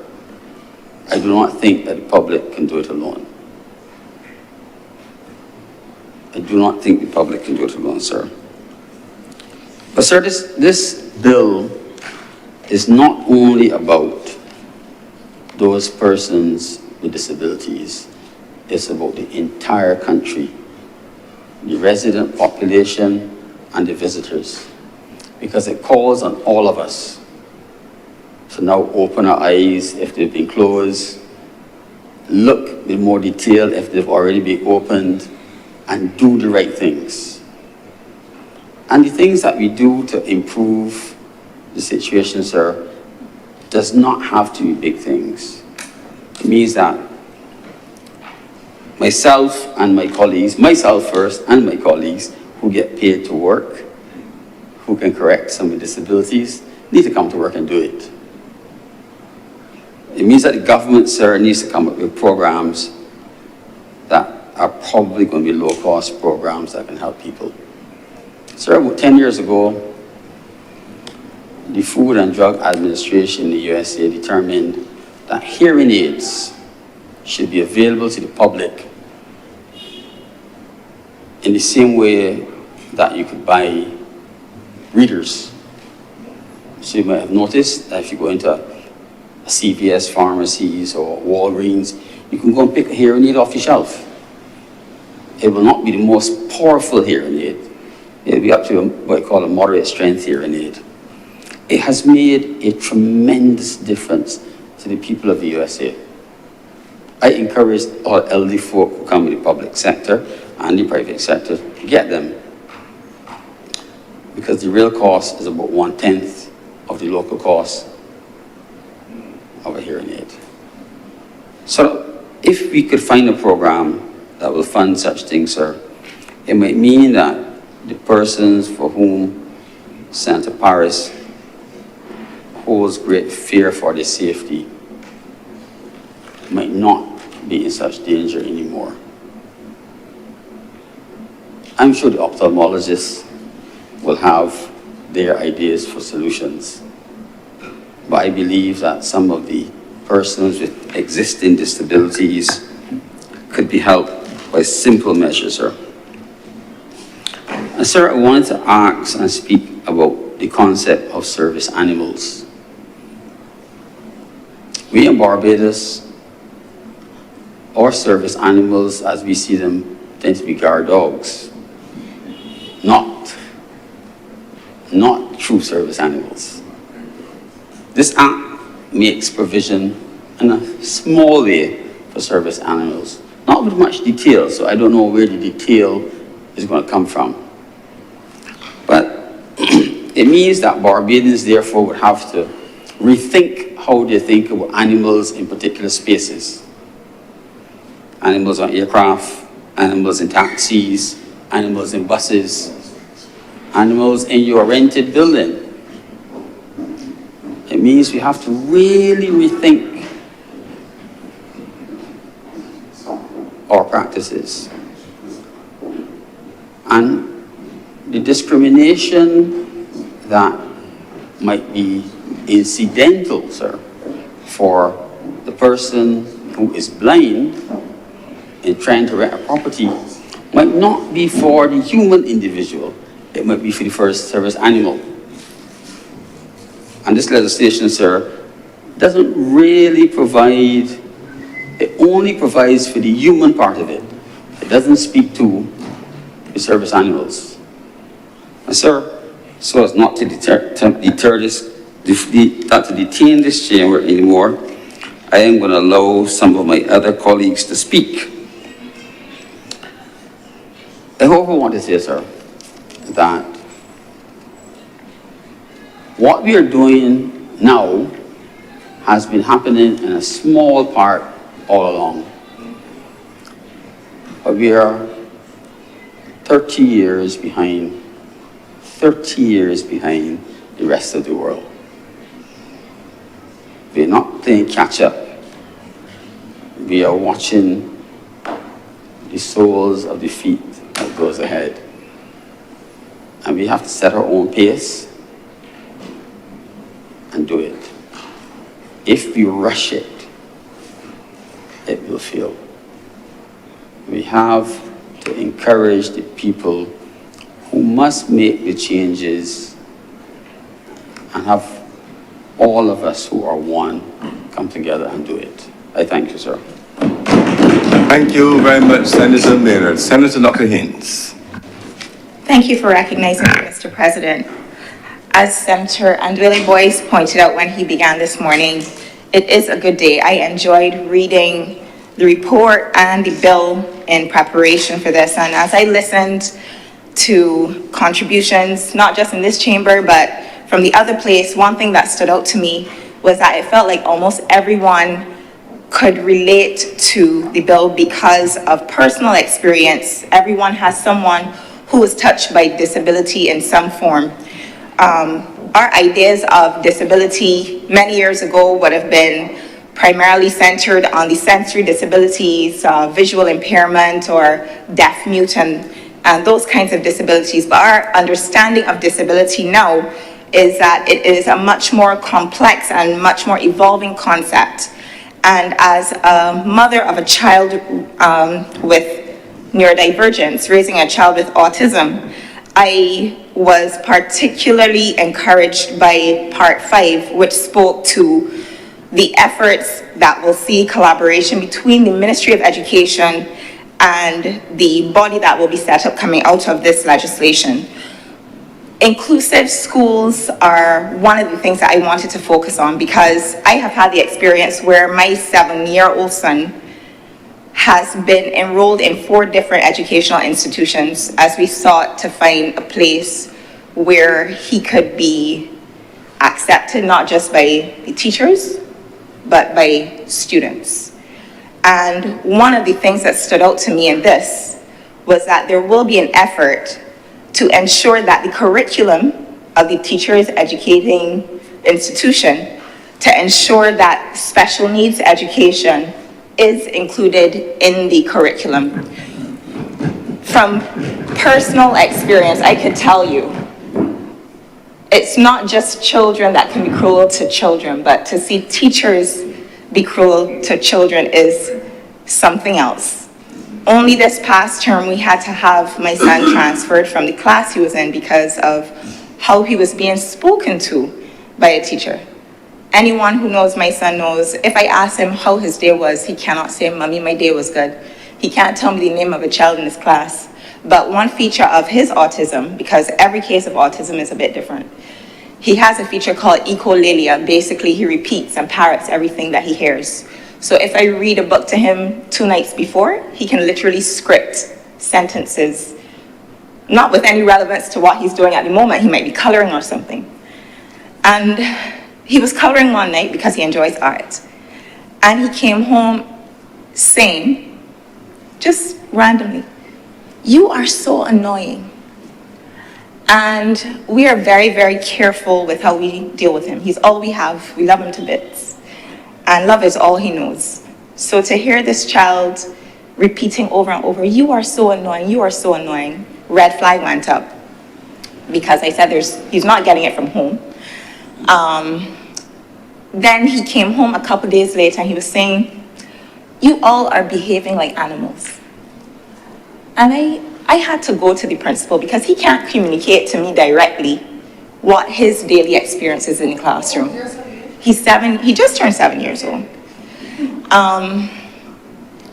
I do not think that the public can do it alone. I do not think the public can do it alone, sir. But sir, this bill is not only about those persons with disabilities, it's about the entire country, the resident population and the visitors, because it calls on all of us to now open our eyes if they've been closed, look with more detail if they've already been opened, and do the right things. And the things that we do to improve the situation, sir, does not have to be big things. It means that myself and my colleagues, myself first and my colleagues who get paid to work, who can correct some of the disabilities, need to come to work and do it. It means that the government, sir, needs to come up with programs that are probably going to be low-cost programs that can help people. Sir, about 10 years ago, the Food and Drug Administration in the USA determined that hearing aids should be available to the public in the same way that you could buy readers. So you might have noticed that if you go into a CVS pharmacies or Walgreens, you can go and pick a hearing aid off the shelf. It will not be the most powerful hearing aid. It will be up to what I call a moderate strength hearing aid. It has made a tremendous difference to the people of the USA. I encourage all elderly folk who come in the public sector and the private sector to get them, because the real cost is about 1/10 of the local cost of a hearing aid. So if we could find a program that will fund such things, sir, it might mean that the persons for whom Senator Paris holds great fear for their safety might not be in such danger anymore. I'm sure the ophthalmologists will have their ideas for solutions, but I believe that some of the persons with existing disabilities could be helped by simple measures, sir. And sir, I wanted to ask and speak about the concept of service animals. We in Barbados, our service animals, as we see them, tend to be guard dogs, not true service animals. This act makes provision in a small way for service animals, not with much detail, so I don't know where the detail is going to come from. But It means that Barbadians therefore would have to rethink how they think about animals in particular spaces. Animals on aircraft, animals in taxis, animals in buses, animals in your rented building. It means we have to really rethink our practices. And the discrimination that might be incidental, sir, for the person who is blind in trying to rent a property might not be for the human individual, it might be for the first service animal. And this legislation, sir, doesn't really provide, it only provides for the human part of it. It doesn't speak to the service animals. And sir, so as not to detain this chamber anymore, I am going to allow some of my other colleagues to speak. I hope I want to say, sir, that what we are doing now has been happening in a small part all along. But we are 30 years behind the rest of the world. We're not playing catch up. We are watching the soles of the feet that goes ahead. And we have to set our own pace and do it. If we rush it, it will fail. We have to encourage the people who must make the changes and have all of us who are one come together and do it. I thank you, sir. Thank you very much, Senator Maynard. Senator Dr. Haynes. Thank you for recognizing me, Mr. President. As Senator Andwele Boyce pointed out when he began this morning, it is a good day. I enjoyed reading the report and the bill in preparation for this. And as I listened to contributions, not just in this chamber, but from the other place, one thing that stood out to me was that it felt like almost everyone could relate to the bill because of personal experience. Everyone has someone who was touched by disability in some form. Our ideas of disability many years ago would have been primarily centered on the sensory disabilities, visual impairment, or deaf, mute, and those kinds of disabilities. But our understanding of disability now is that it is a much more complex and much more evolving concept. And as a mother of a child with neurodivergence, raising a child with autism, I was particularly encouraged by Part 5, which spoke to the efforts that will see collaboration between the Ministry of Education and the body that will be set up coming out of this legislation. Inclusive schools are one of the things that I wanted to focus on because I have had the experience where my 7-year-old son has been enrolled in 4 different educational institutions as we sought to find a place where he could be accepted not just by the teachers, but by students. And one of the things that stood out to me in this was that there will be an effort to ensure that the curriculum of the teachers educating institution, to ensure that special needs education is included in the curriculum. From personal experience, I could tell you, it's not just children that can be cruel to children, but to see teachers be cruel to children is something else. Only this past term, we had to have my son transferred from the class he was in because of how he was being spoken to by a teacher. Anyone who knows my son knows if I ask him how his day was, he cannot say, "Mommy, my day was good." He can't tell me the name of a child in his class. But one feature of his autism, because every case of autism is a bit different, he has a feature called echolalia. Basically, he repeats and parrots everything that he hears. So if I read a book to him 2 nights before, he can literally script sentences not with any relevance to what he's doing at the moment. He might be coloring or something. And he was coloring one night because he enjoys art. And he came home saying, just randomly, "You are so annoying." And we are very, very careful with how we deal with him. He's all we have. We love him to bits. And love is all he knows. So to hear this child repeating over and over, "You are so annoying, you are so annoying," red flag went up. Because I said he's not getting it from home. Then he came home a couple days later and he was saying, "You all are behaving like animals." And I had to go to the principal because he can't communicate to me directly what his daily experience is in the classroom. He just turned 7 years old.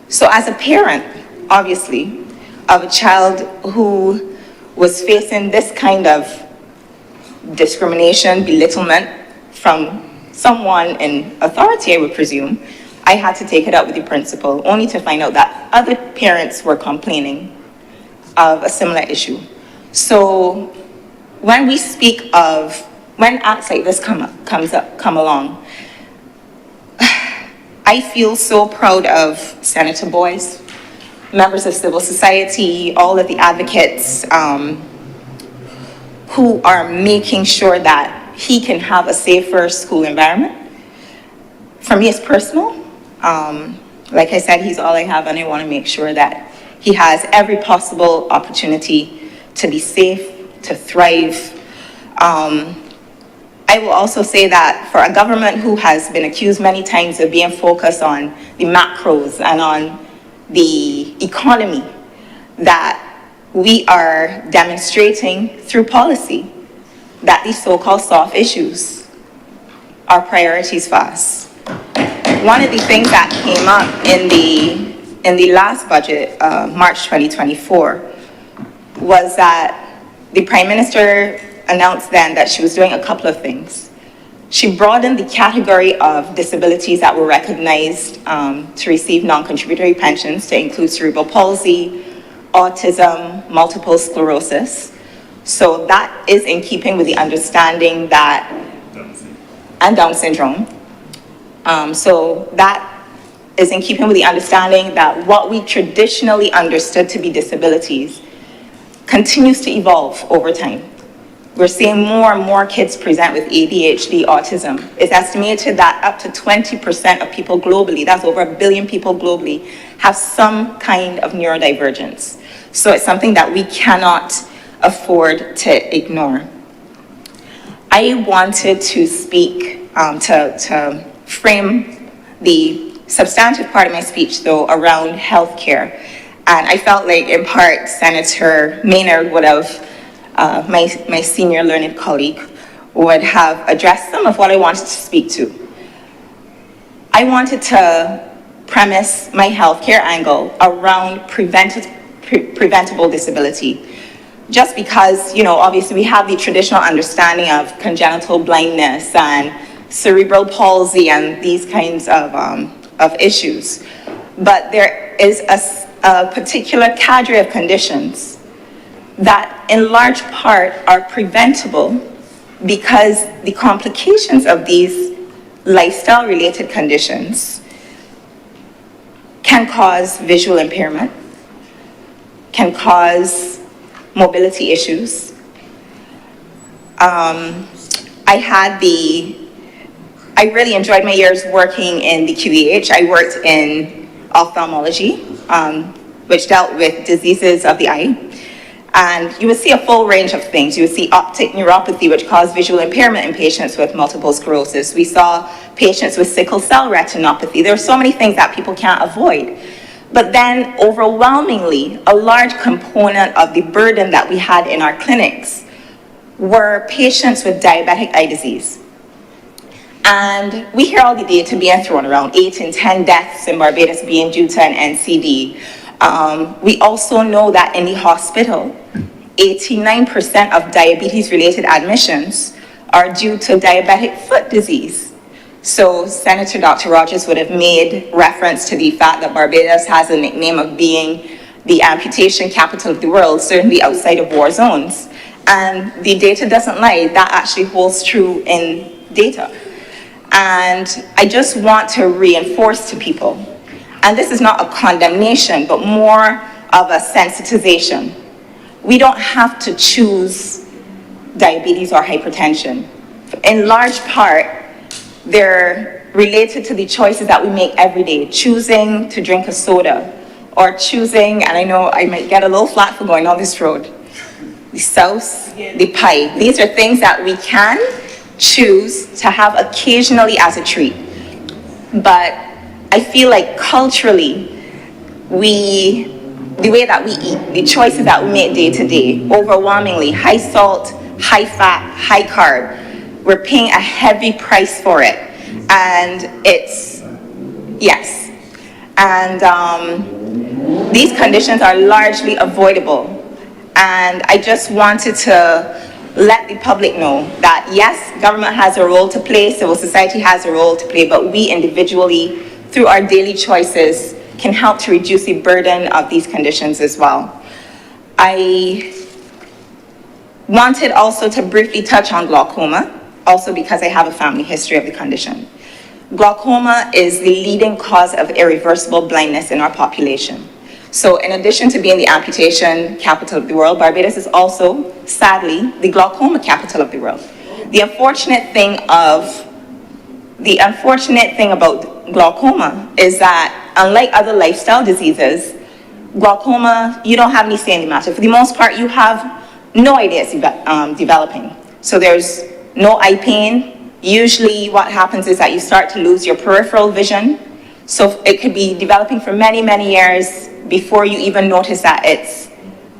So as a parent, obviously, of a child who was facing this kind of discrimination, belittlement from someone in authority, I would presume, I had to take it up with the principal, only to find out that other parents were complaining of a similar issue. So when we speak of, when acts like this come along, I feel so proud of Senator Boyce, members of civil society, all of the advocates who are making sure that he can have a safer school environment. For me, it's personal. Like I said, he's all I have, and I want to make sure that he has every possible opportunity to be safe, to thrive. I will also say that for a government who has been accused many times of being focused on the macros and on the economy, that we are demonstrating through policy that these so-called soft issues are priorities for us. One of the things that came up in the last budget, March 2024, was that the Prime Minister announced then that she was doing a couple of things. She broadened the category of disabilities that were recognized to receive non-contributory pensions to include cerebral palsy, autism, multiple sclerosis. So that is in keeping with the understanding that, and Down syndrome. So that is in keeping with the understanding that what we traditionally understood to be disabilities continues to evolve over time. We're seeing more and more kids present with ADHD, autism. It's estimated that up to 20% of people globally, that's over 1 billion people globally, have some kind of neurodivergence. So it's something that we cannot afford to ignore. I wanted to speak, to frame the substantive part of my speech, though, around healthcare. And I felt like, in part, Senator Maynard would have, my senior learned colleague, would have addressed some of what I wanted to speak to. I wanted to premise my healthcare angle around preventable disability. Just because, obviously we have the traditional understanding of congenital blindness and cerebral palsy and these kinds of issues. But there is a particular cadre of conditions that in large part are preventable because the complications of these lifestyle-related conditions can cause visual impairment, can cause mobility issues. I really enjoyed my years working in the QEH. I worked in ophthalmology, which dealt with diseases of the eye. And you would see a full range of things. You would see optic neuropathy, which caused visual impairment in patients with multiple sclerosis. We saw patients with sickle cell retinopathy. There are so many things that people can't avoid. But then, overwhelmingly, a large component of the burden that we had in our clinics were patients with diabetic eye disease. And we hear all the data being thrown around, 8 in 10 deaths in Barbados being due to an NCD. We also know that in the hospital, 89% of diabetes-related admissions are due to diabetic foot disease. So Senator Dr. Rogers would have made reference to the fact that Barbados has a nickname of being the amputation capital of the world, certainly outside of war zones. And the data doesn't lie, that actually holds true in data. And I just want to reinforce to people, and this is not a condemnation, but more of a sensitization. We don't have to choose diabetes or hypertension. In large part, they're related to the choices that we make every day, choosing to drink a soda, or choosing, and I know I might get a little flack for going on this road, the sauce, the pie. These are things that we can choose to have occasionally as a treat. But I feel like culturally, the way that we eat, the choices that we make day to day, overwhelmingly high salt, high fat, high carb, we're paying a heavy price for it. And it's, yes. And these conditions are largely avoidable. And I just wanted to let the public know that yes, government has a role to play, civil society has a role to play, but we individually, through our daily choices, can help to reduce the burden of these conditions as well. I wanted also to briefly touch on glaucoma, also because I have a family history of the condition. Glaucoma is the leading cause of irreversible blindness in our population. So in addition to being the amputation capital of the world, Barbados is also, sadly, the glaucoma capital of the world. The unfortunate thing about glaucoma is that, unlike other lifestyle diseases, glaucoma, you don't have any say in the matter. For the most part, you have no idea it's developing. So there's no eye pain. Usually what happens is that you start to lose your peripheral vision. So it could be developing for many, many years before you even notice that it's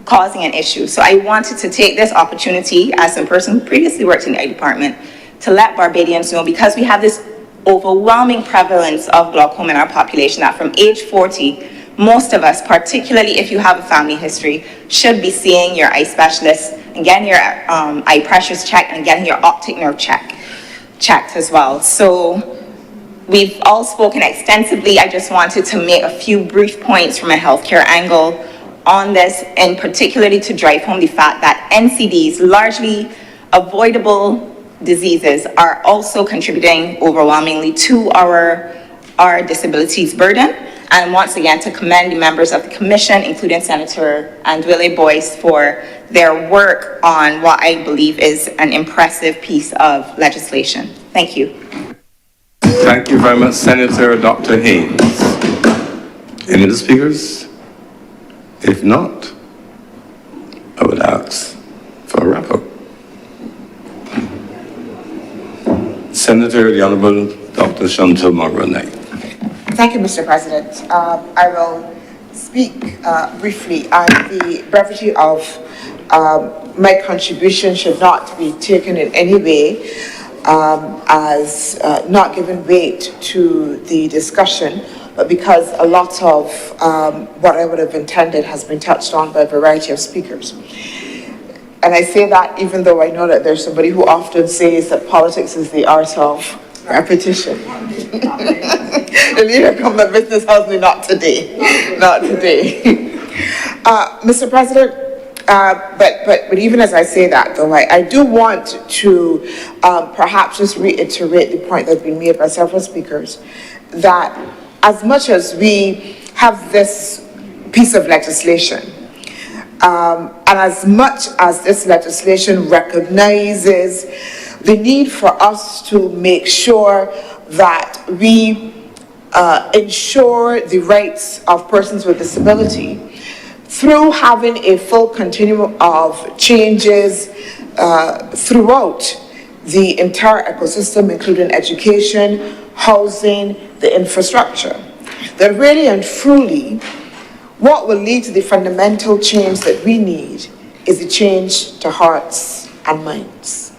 causing an issue. So I wanted to take this opportunity as a person who previously worked in the eye department to let Barbadians know, because we have this overwhelming prevalence of glaucoma in our population, that from age 40, most of us, particularly if you have a family history, should be seeing your eye specialist and getting your eye pressures checked and getting your optic nerve checked as well. So we've all spoken extensively. I just wanted to make a few brief points from a healthcare angle on this, and particularly to drive home the fact that NCDs, largely avoidable diseases, are also contributing overwhelmingly to our disabilities burden. And once again, to commend the members of the Commission, including Senator Andwele Boyce, for their work on what I believe is an impressive piece of legislation. Thank you. Thank you very much, Senator Dr. Haynes. Any other speakers? If not, I would ask for a wrap-up. Senator, the Honourable Dr. Chantal Margaret. Thank you, Mr. President. I will speak briefly, and the brevity of my contribution should not be taken in any way as not giving weight to the discussion, but because a lot of what I would have intended has been touched on by a variety of speakers. And I say that even though I know that there's somebody who often says that politics is the art of repetition. The leader come the business house me, not today. Not today. Mr. President, but even as I say that, though, I do want to perhaps just reiterate the point that's been made by several speakers, that as much as we have this piece of legislation, and as much as this legislation recognizes the need for us to make sure that we ensure the rights of persons with disability through having a full continuum of changes throughout the entire ecosystem, including education, housing, the infrastructure, that really and truly what will lead to the fundamental change that we need is a change to hearts and minds.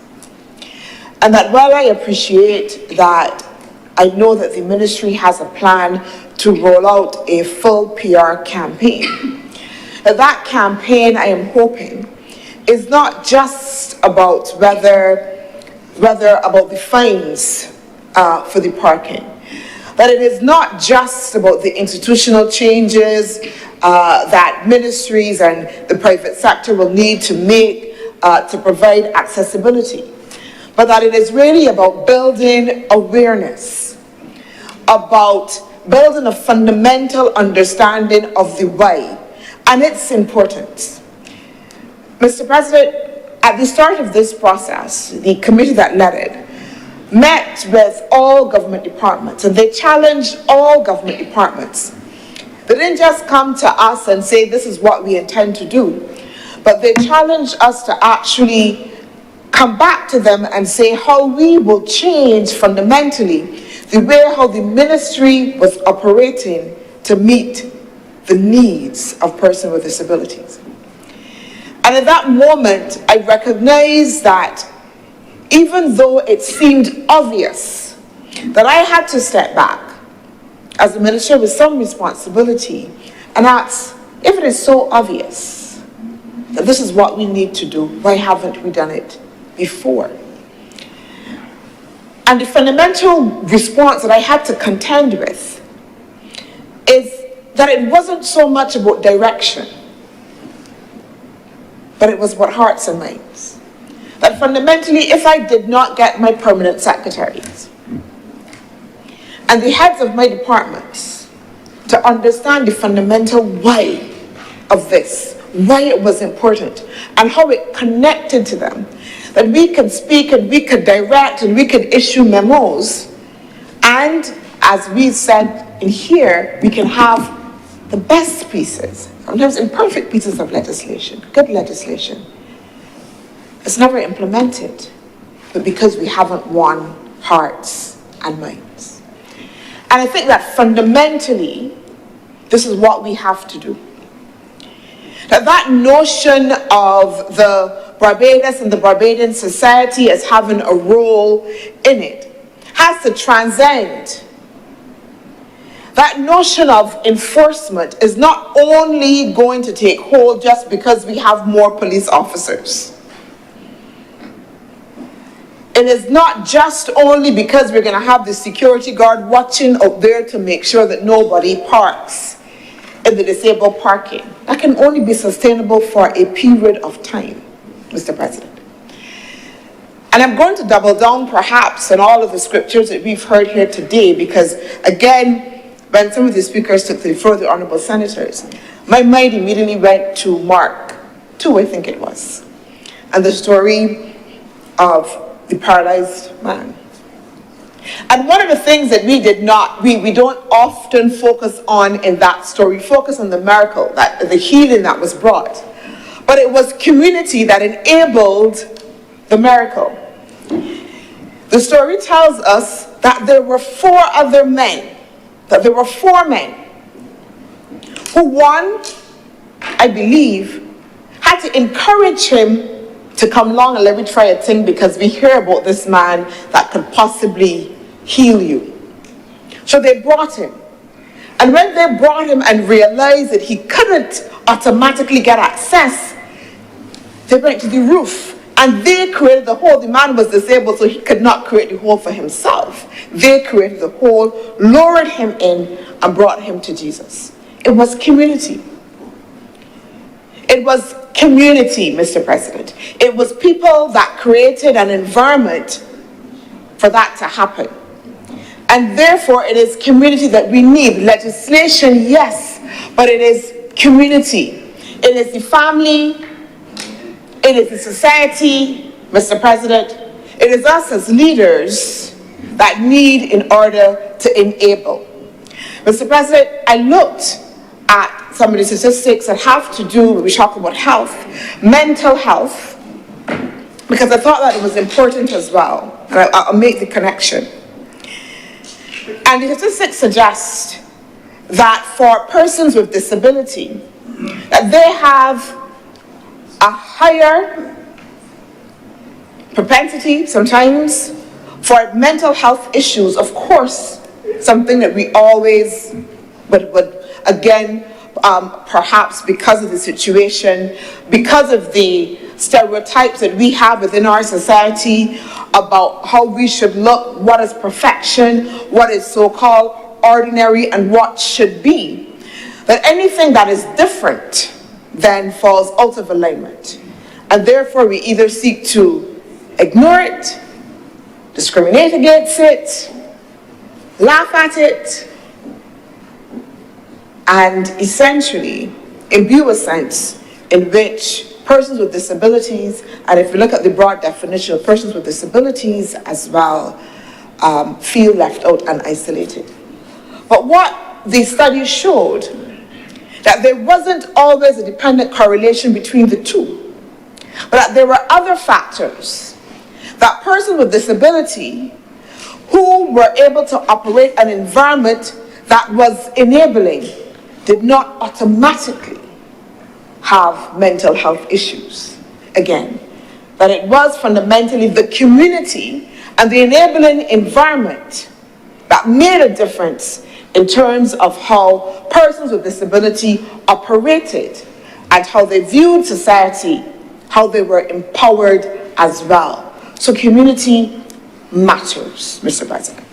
And that while I appreciate that, I know that the ministry has a plan to roll out a full PR campaign. That campaign, I am hoping, is not just about whether about the fines for the parking, That it is not just about the institutional changes that ministries and the private sector will need to make to provide accessibility, but that it is really about building awareness, about building a fundamental understanding of the why and its importance. Mr. President, at the start of this process, the committee that led it met with all government departments, and they challenged all government departments. They didn't just come to us and say, this is what we intend to do, but they challenged us to actually come back to them and say how we will change fundamentally the way how the ministry was operating to meet the needs of persons with disabilities. And at that moment, I recognized that even though it seemed obvious that I had to step back as a minister with some responsibility and ask, if it is so obvious that this is what we need to do, why haven't we done it before? And the fundamental response that I had to contend with is that it wasn't so much about direction, but it was about hearts and minds. That fundamentally, if I did not get my permanent secretaries and the heads of my departments to understand the fundamental why of this, why it was important, and how it connected to them, that we can speak and we could direct and we could issue memos, and as we said in here, we can have the best pieces, sometimes imperfect pieces of legislation, good legislation. It's never implemented, but because we haven't won hearts and minds. And I think that fundamentally, this is what we have to do. That notion of the Barbados and the Barbadian society as having a role in it has to transcend. That notion of enforcement is not only going to take hold just because we have more police officers. It is not just only because we're going to have the security guard watching out there to make sure that nobody parks in the disabled parking. That can only be sustainable for a period of time, Mr. President. And I'm going to double down perhaps on all of the scriptures that we've heard here today, because again, when some of the speakers took the floor, the honourable senators, my mind immediately went to Mark 2, I think it was, and the story of the paralyzed man. And one of the things that we don't often focus on in that story, focus on the miracle, that the healing that was brought. But it was community that enabled the miracle. The story tells us that there were four men who, one, I believe, had to encourage him to come along and let me try a thing, because we hear about this man that could possibly heal you. So they brought him. And when they brought him and realized that he couldn't automatically get access, they went to the roof and they created the hole. The man was disabled, so he could not create the hole for himself. They created the hole, lowered him in, and brought him to Jesus. It was community. It was community, Mr. President. It was people that created an environment for that to happen. And therefore, it is community that we need. Legislation, yes, but it is community. It is the family. It is the society, Mr. President. It is us as leaders that need in order to enable. Mr. President, I looked at some of the statistics that have to do when we talk about health, mental health, because I thought that it was important as well. And I'll make the connection. And the statistics suggest that for persons with disability, that they have a higher propensity sometimes for mental health issues. Of course, something that we always would again, perhaps because of the situation, because of the stereotypes that we have within our society about how we should look, what is perfection, what is so-called ordinary and what should be, that anything that is different then falls out of alignment. And therefore we either seek to ignore it, discriminate against it, laugh at it, and essentially imbue a sense in which persons with disabilities, and if you look at the broad definition of persons with disabilities as well, feel left out and isolated. But what the study showed, that there wasn't always a dependent correlation between the two, but that there were other factors that persons with disability who were able to operate an environment that was enabling did not automatically have mental health issues. Again, that it was fundamentally the community and the enabling environment that made a difference in terms of how persons with disability operated and how they viewed society, how they were empowered as well. So community matters, Mr. President.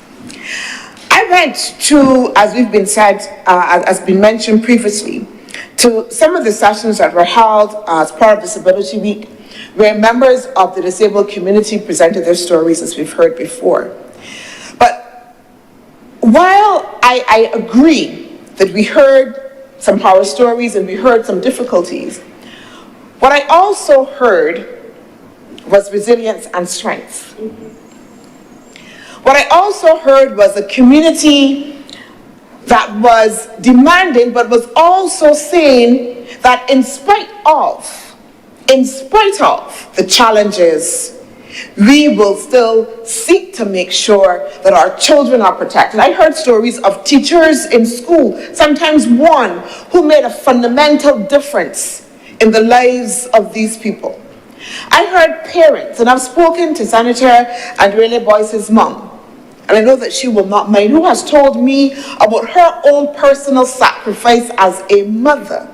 I went to, as we've been said, as been mentioned previously, to some of the sessions that were held as part of Disability Week, where members of the disabled community presented their stories, as we've heard before. But while I agree that we heard some horror stories and we heard some difficulties, what I also heard was resilience and strength. What I also heard was a community that was demanding, but was also saying that in spite of the challenges, we will still seek to make sure that our children are protected. I heard stories of teachers in school, sometimes one, who made a fundamental difference in the lives of these people. I heard parents, and I've spoken to Senator Andrea Boyce's mom, and I know that she will not mind, who has told me about her own personal sacrifice as a mother,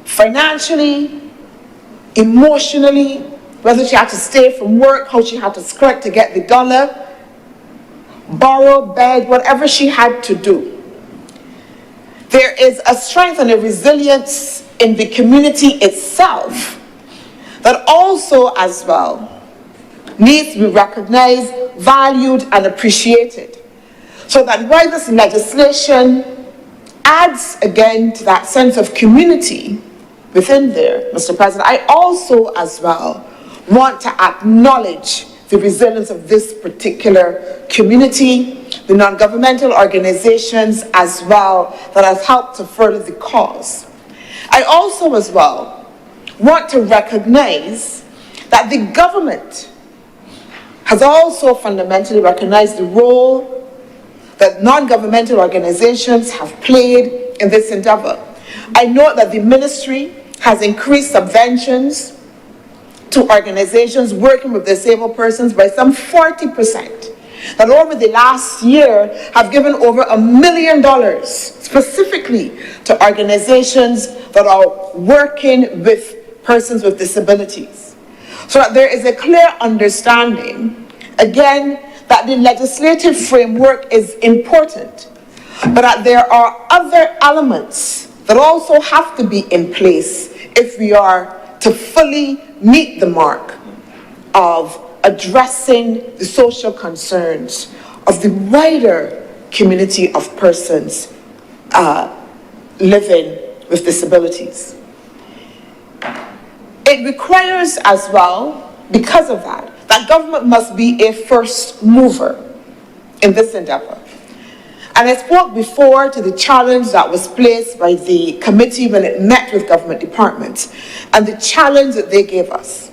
financially, emotionally, whether she had to stay from work, how she had to skirt to get the dollar, borrow, beg, whatever she had to do. There is a strength and a resilience in the community itself that also as well needs to be recognized, valued, and appreciated. So that while this legislation adds again to that sense of community within there, Mr. President, I also as well want to acknowledge the resilience of this particular community, the non-governmental organizations as well that have helped to further the cause. I also as well want to recognize that the government has also fundamentally recognized the role that non-governmental organizations have played in this endeavor. I know that the ministry has increased subventions to organizations working with disabled persons by some 40%. That over the last year have given over $1 million specifically to organizations that are working with persons with disabilities. So that there is a clear understanding, again, that the legislative framework is important, but that there are other elements that also have to be in place if we are to fully meet the mark of addressing the social concerns of the wider community of persons living with disabilities. It requires as well, because of that, that government must be a first mover in this endeavor. And I spoke before to the challenge that was placed by the committee when it met with government departments and the challenge that they gave us.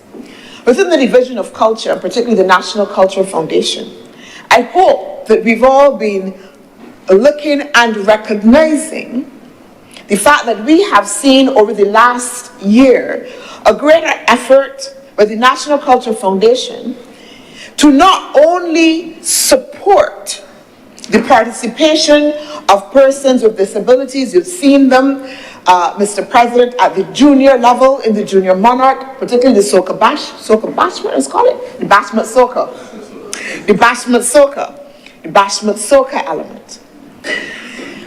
Within the Division of Culture, and particularly the National Cultural Foundation, I hope that we've all been looking and recognizing the fact that we have seen over the last year a greater effort by the National Cultural Foundation to not only support the participation of persons with disabilities. You've seen them, Mr. President, at the junior level, in the junior monarch, particularly the soca bashment, let's call it, the bashment soca. The bashment soca. the bashment soca element.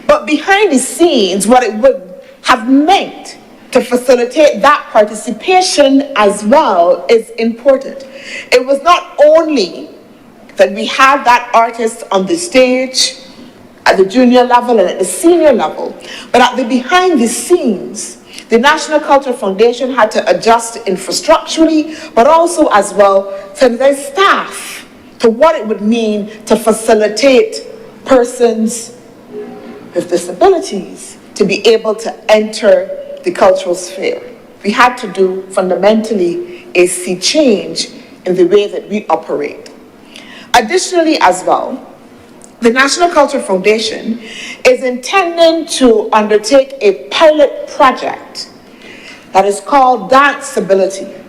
But behind the scenes, what it would have meant to facilitate that participation as well is important. It was not only that we had that artist on the stage at the junior level and at the senior level, but at the behind the scenes, the National Culture Foundation had to adjust infrastructurally, but also as well to their staff, to what it would mean to facilitate persons with disabilities to be able to enter the cultural sphere. We had to do fundamentally a sea change in the way that we operate. Additionally as well, the National Culture Foundation is intending to undertake a pilot project that is called Danceability,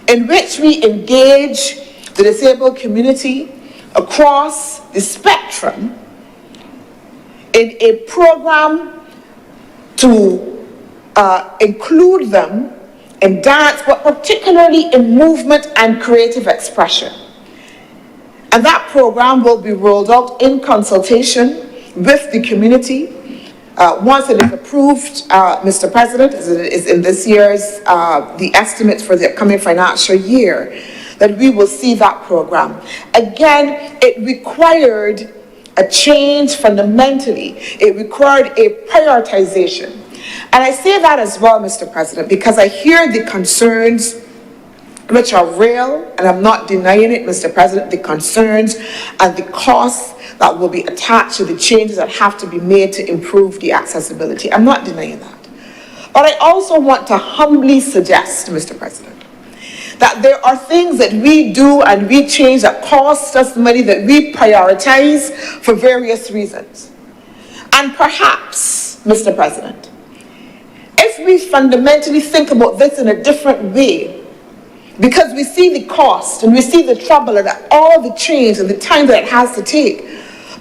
in which we engage the disabled community across the spectrum in a program to include them in dance, but particularly in movement and creative expression. And that program will be rolled out in consultation with the community. Once it is approved, Mr. President, as it is in this year's, the estimates for the upcoming financial year, that we will see that program. Again, it required a change fundamentally. It required a prioritization. And I say that as well, Mr. President, because I hear the concerns which are real, and I'm not denying it, Mr. President, the concerns and the costs that will be attached to the changes that have to be made to improve the accessibility. I'm not denying that. But I also want to humbly suggest, Mr. President, that there are things that we do and we change that cost us money, that we prioritize for various reasons. And perhaps, Mr. President, if we fundamentally think about this in a different way, because we see the cost and we see the trouble and all the change and the time that it has to take.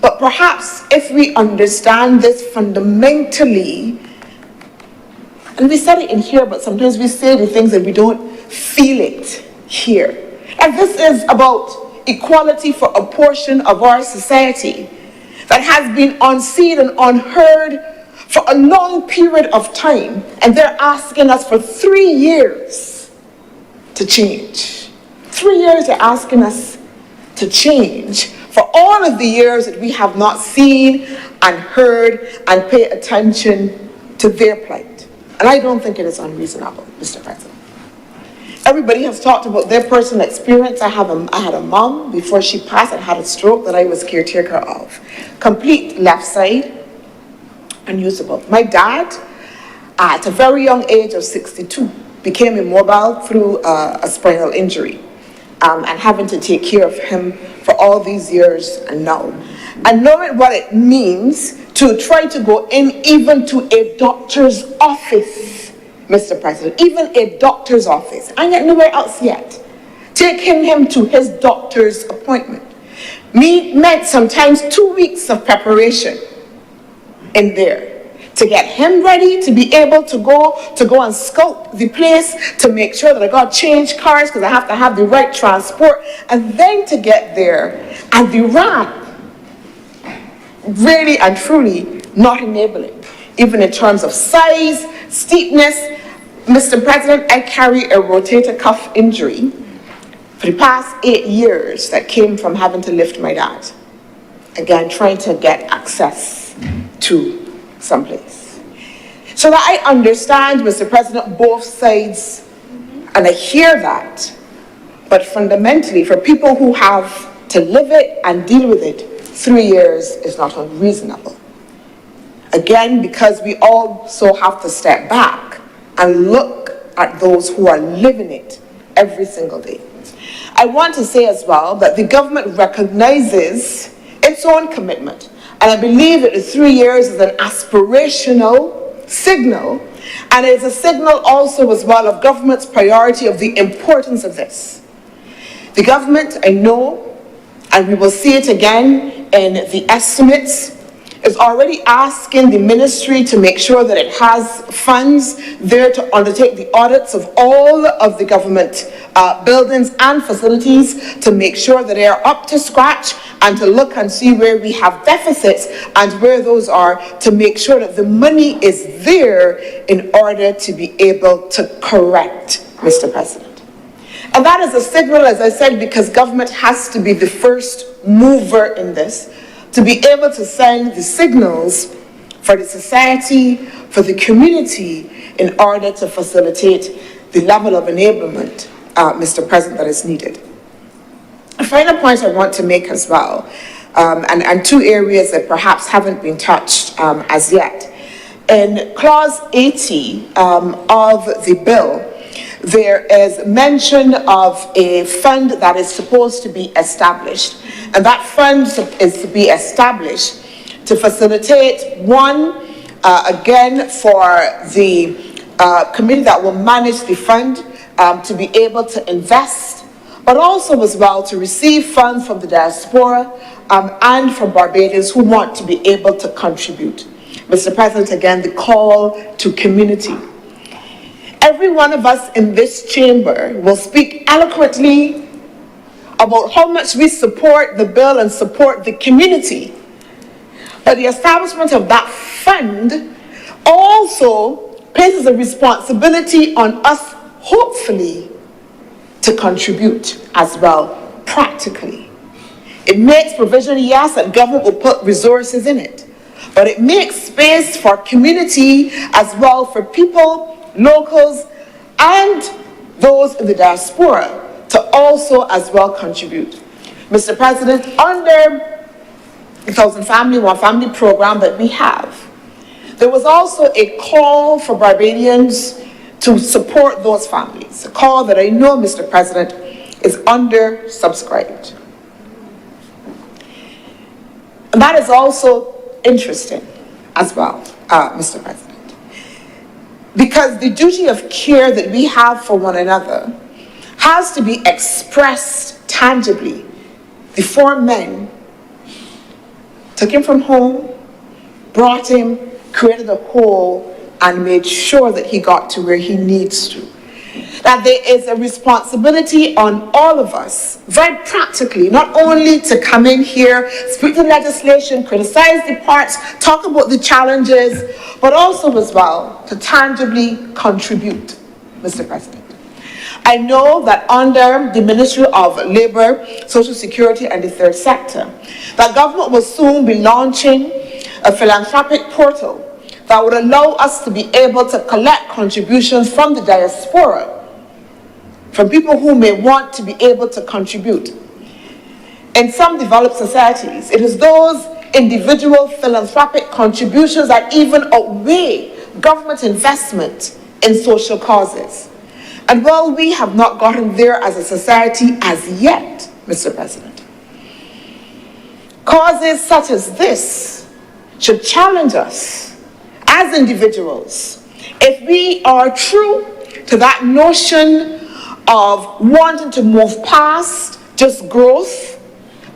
But perhaps if we understand this fundamentally, and we said it in here, but sometimes we say the things that we don't feel it here. And this is about equality for a portion of our society that has been unseen and unheard for a long period of time. And they're asking us for 3 years to change. 3 years they're asking us to change for all of the years that we have not seen and heard and pay attention to their plight. And I don't think it is unreasonable, Mr. President. Everybody has talked about their personal experience. I had a mom before she passed and had a stroke that I was caretaker of. Complete left side, unusable. My dad, at a very young age of 62, became immobile through a spinal injury, and having to take care of him for all these years and now. And knowing what it means to try to go in even to a doctor's office, Mr. President, even a doctor's office, and yet nowhere else yet. Taking him to his doctor's appointment meant sometimes 2 weeks of preparation in there, to get him ready to be able to go and scope the place, to make sure that I got changed cars because I have to have the right transport, and then to get there. And the ramp, really and truly not enabling, even in terms of size, steepness. Mr. President, I carry a rotator cuff injury for the past 8 years that came from having to lift my dad. Again, trying to get access to someplace. So that I understand, Mr. President, both sides, and I hear that, but fundamentally, for people who have to live it and deal with it, 3 years is not unreasonable. Again, because we also have to step back and look at those who are living it every single day. I want to say as well that the government recognizes its own commitment. And I believe that the 3 years is an aspirational signal, and it is a signal also as well of government's priority of the importance of this. The government, I know, and we will see it again in the estimates, is already asking the ministry to make sure that it has funds there to undertake the audits of all of the government buildings and facilities to make sure that they are up to scratch and to look and see where we have deficits and where those are, to make sure that the money is there in order to be able to correct, Mr. President. And that is a signal, as I said, because government has to be the first mover in this, to be able to send the signals for the society, for the community, in order to facilitate the level of enablement, Mr. President, that is needed. A final point I want to make as well, and two areas that perhaps haven't been touched as yet. In Clause 80 of the bill, there is mention of a fund that is supposed to be established. And that fund is to be established to facilitate, one, again, for the committee that will manage the fund to be able to invest, but also as well to receive funds from the diaspora and from Barbadians who want to be able to contribute. Mr. President, again, the call to community. Every one of us in this chamber will speak eloquently about how much we support the bill and support the community. But the establishment of that fund also places a responsibility on us, hopefully, to contribute as well, practically. It makes provision, yes, that government will put resources in it, but it makes space for community as well, for people, locals, and those in the diaspora to also as well contribute. Mr. President, under the 1,000 Family, One Family program that we have, there was also a call for Barbadians to support those families, a call that I know, Mr. President, is undersubscribed. And that is also interesting as well, Mr. President, because the duty of care that we have for one another has to be expressed tangibly. The four men took him from home, brought him, created a hole, and made sure that he got to where he needs to. That there is a responsibility on all of us, very practically, not only to come in here, speak to legislation, criticize the parts, talk about the challenges, but also as well to tangibly contribute, Mr. President. I know that under the Ministry of Labour, Social Security and the Third Sector, that government will soon be launching a philanthropic portal that would allow us to be able to collect contributions from the diaspora, from people who may want to be able to contribute. In some developed societies, it is those individual philanthropic contributions that even outweigh government investment in social causes. And while we have not gotten there as a society as yet, Mr. President, causes such as this should challenge us as individuals if we are true to that notion of wanting to move past just growth,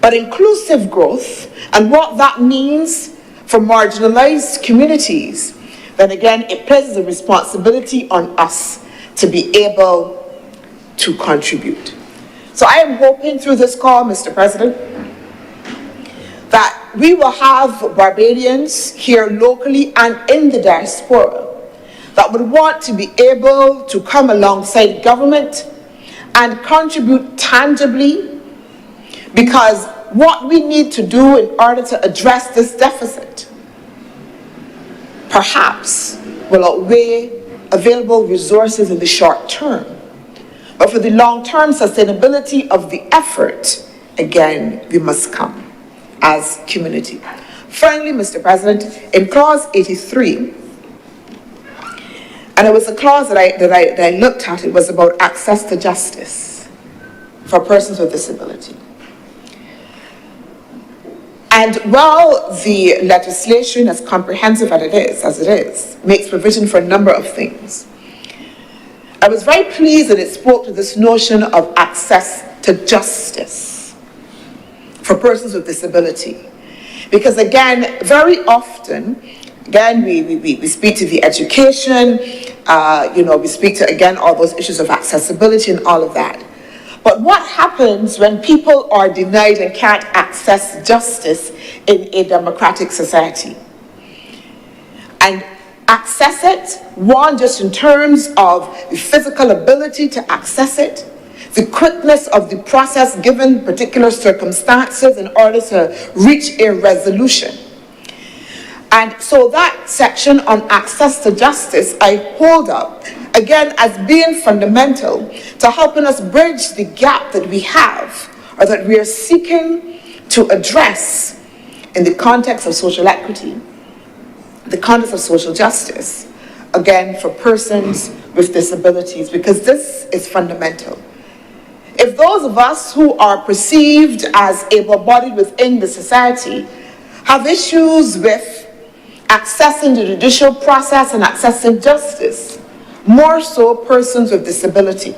but inclusive growth, and what that means for marginalized communities. Then again, it places a responsibility on us to be able to contribute. So I am hoping through this call, Mr. President, that we will have Barbadians here locally and in the diaspora that would want to be able to come alongside government and contribute tangibly, because what we need to do in order to address this deficit perhaps will outweigh available resources in the short term. But for the long-term sustainability of the effort, again, we must come as community. Finally, Mr. President, in Clause 83, and it was a clause that I looked at, it was about access to justice for persons with disability. And while the legislation, as comprehensive as it is, makes provision for a number of things, I was very pleased that it spoke to this notion of access to justice for persons with disability. Because again, very often, again, we speak to the education, we speak to, again, all those issues of accessibility and all of that. But what happens when people are denied and can't access justice in a democratic society? And access it, one, just in terms of the physical ability to access it, the quickness of the process given particular circumstances in order to reach a resolution. And so that section on access to justice, I hold up, again, as being fundamental to helping us bridge the gap that we have, or that we are seeking to address in the context of social equity, the context of social justice, again, for persons with disabilities, because this is fundamental. If those of us who are perceived as able-bodied within the society have issues with accessing the judicial process and accessing justice, more so persons with disability,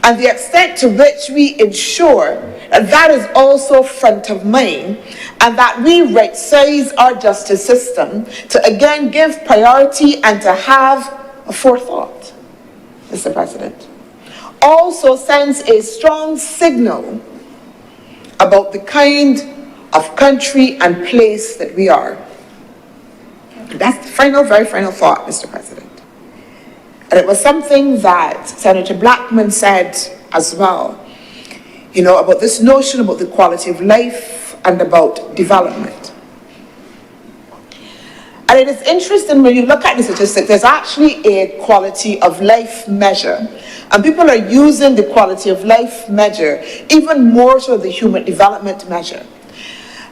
and the extent to which we ensure that that is also front of mind, and that we right-size our justice system to again give priority and to have a forethought, Mr. President, also sends a strong signal about the kind of country and place that we are. That's the final, very final thought, Mr. President. And it was something that Senator Blackman said as well, about this notion about the quality of life and about development. And it is interesting when you look at the statistics, there's actually a quality of life measure. And people are using the quality of life measure even more so the human development measure.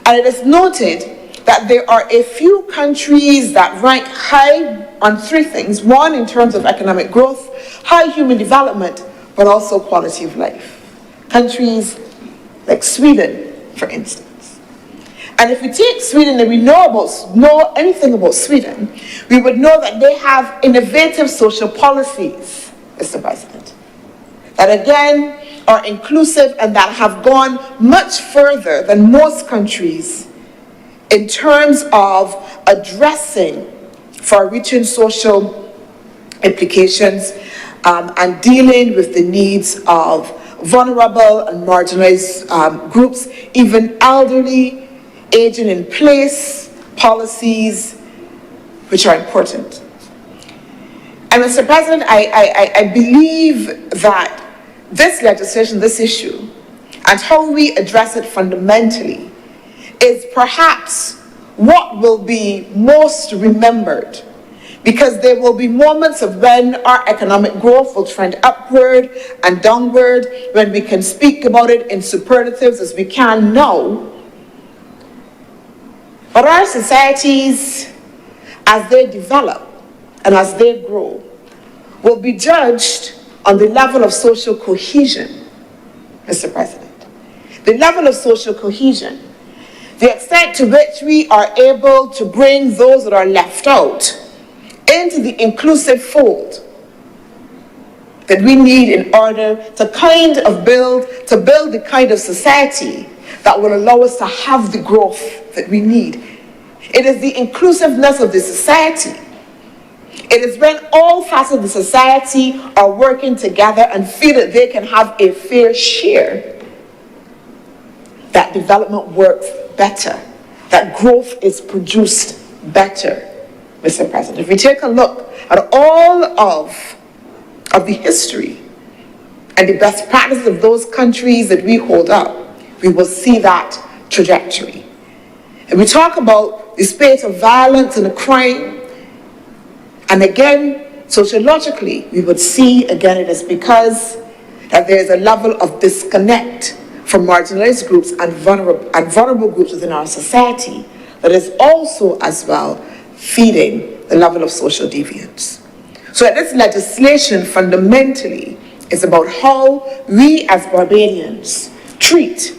And it is noted that there are a few countries that rank high on three things. One, in terms of economic growth, high human development, but also quality of life. Countries like Sweden, for instance. And if we take Sweden and we know anything about Sweden, we would know that they have innovative social policies, Mr. President, that again are inclusive and that have gone much further than most countries in terms of addressing far-reaching social implications and dealing with the needs of vulnerable and marginalized groups, even elderly, aging in place, policies which are important. And Mr. President, I believe that this legislation, this issue, and how we address it fundamentally is perhaps what will be most remembered, because there will be moments of when our economic growth will trend upward and downward, when we can speak about it in superlatives as we can now. But our societies, as they develop and as they grow, will be judged on the level of social cohesion, Mr. President. The level of social cohesion, the extent to which we are able to bring those that are left out into the inclusive fold that we need in order to build the kind of society that will allow us to have the growth that we need. It is the inclusiveness of the society. It is when all facets of the society are working together and feel that they can have a fair share that development works better, that growth is produced better, Mr. President. If we take a look at all of the history and the best practices of those countries that we hold up, we will see that trajectory. And we talk about the spate of violence and the crime, and again, sociologically, we would see, again, it is because that there is a level of disconnect from marginalized groups and vulnerable groups within our society that is also as well feeding the level of social deviance. So this legislation fundamentally is about how we as Barbadians treat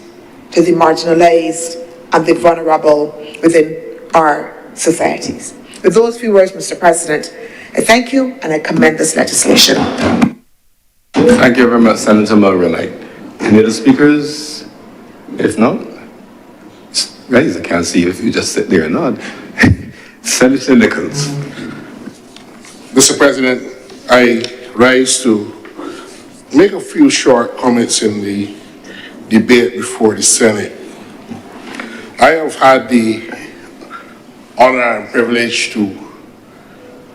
to the marginalized and the vulnerable within our societies. With those few words, Mr. President, I thank you and I commend this legislation. Thank you very much, Senator Mulroney. Any other speakers? If not, raise. I can't see if you just sit there or not. Senator Nichols. Mr. President, I rise to make a few short comments in the debate before the Senate. I have had the honor and privilege to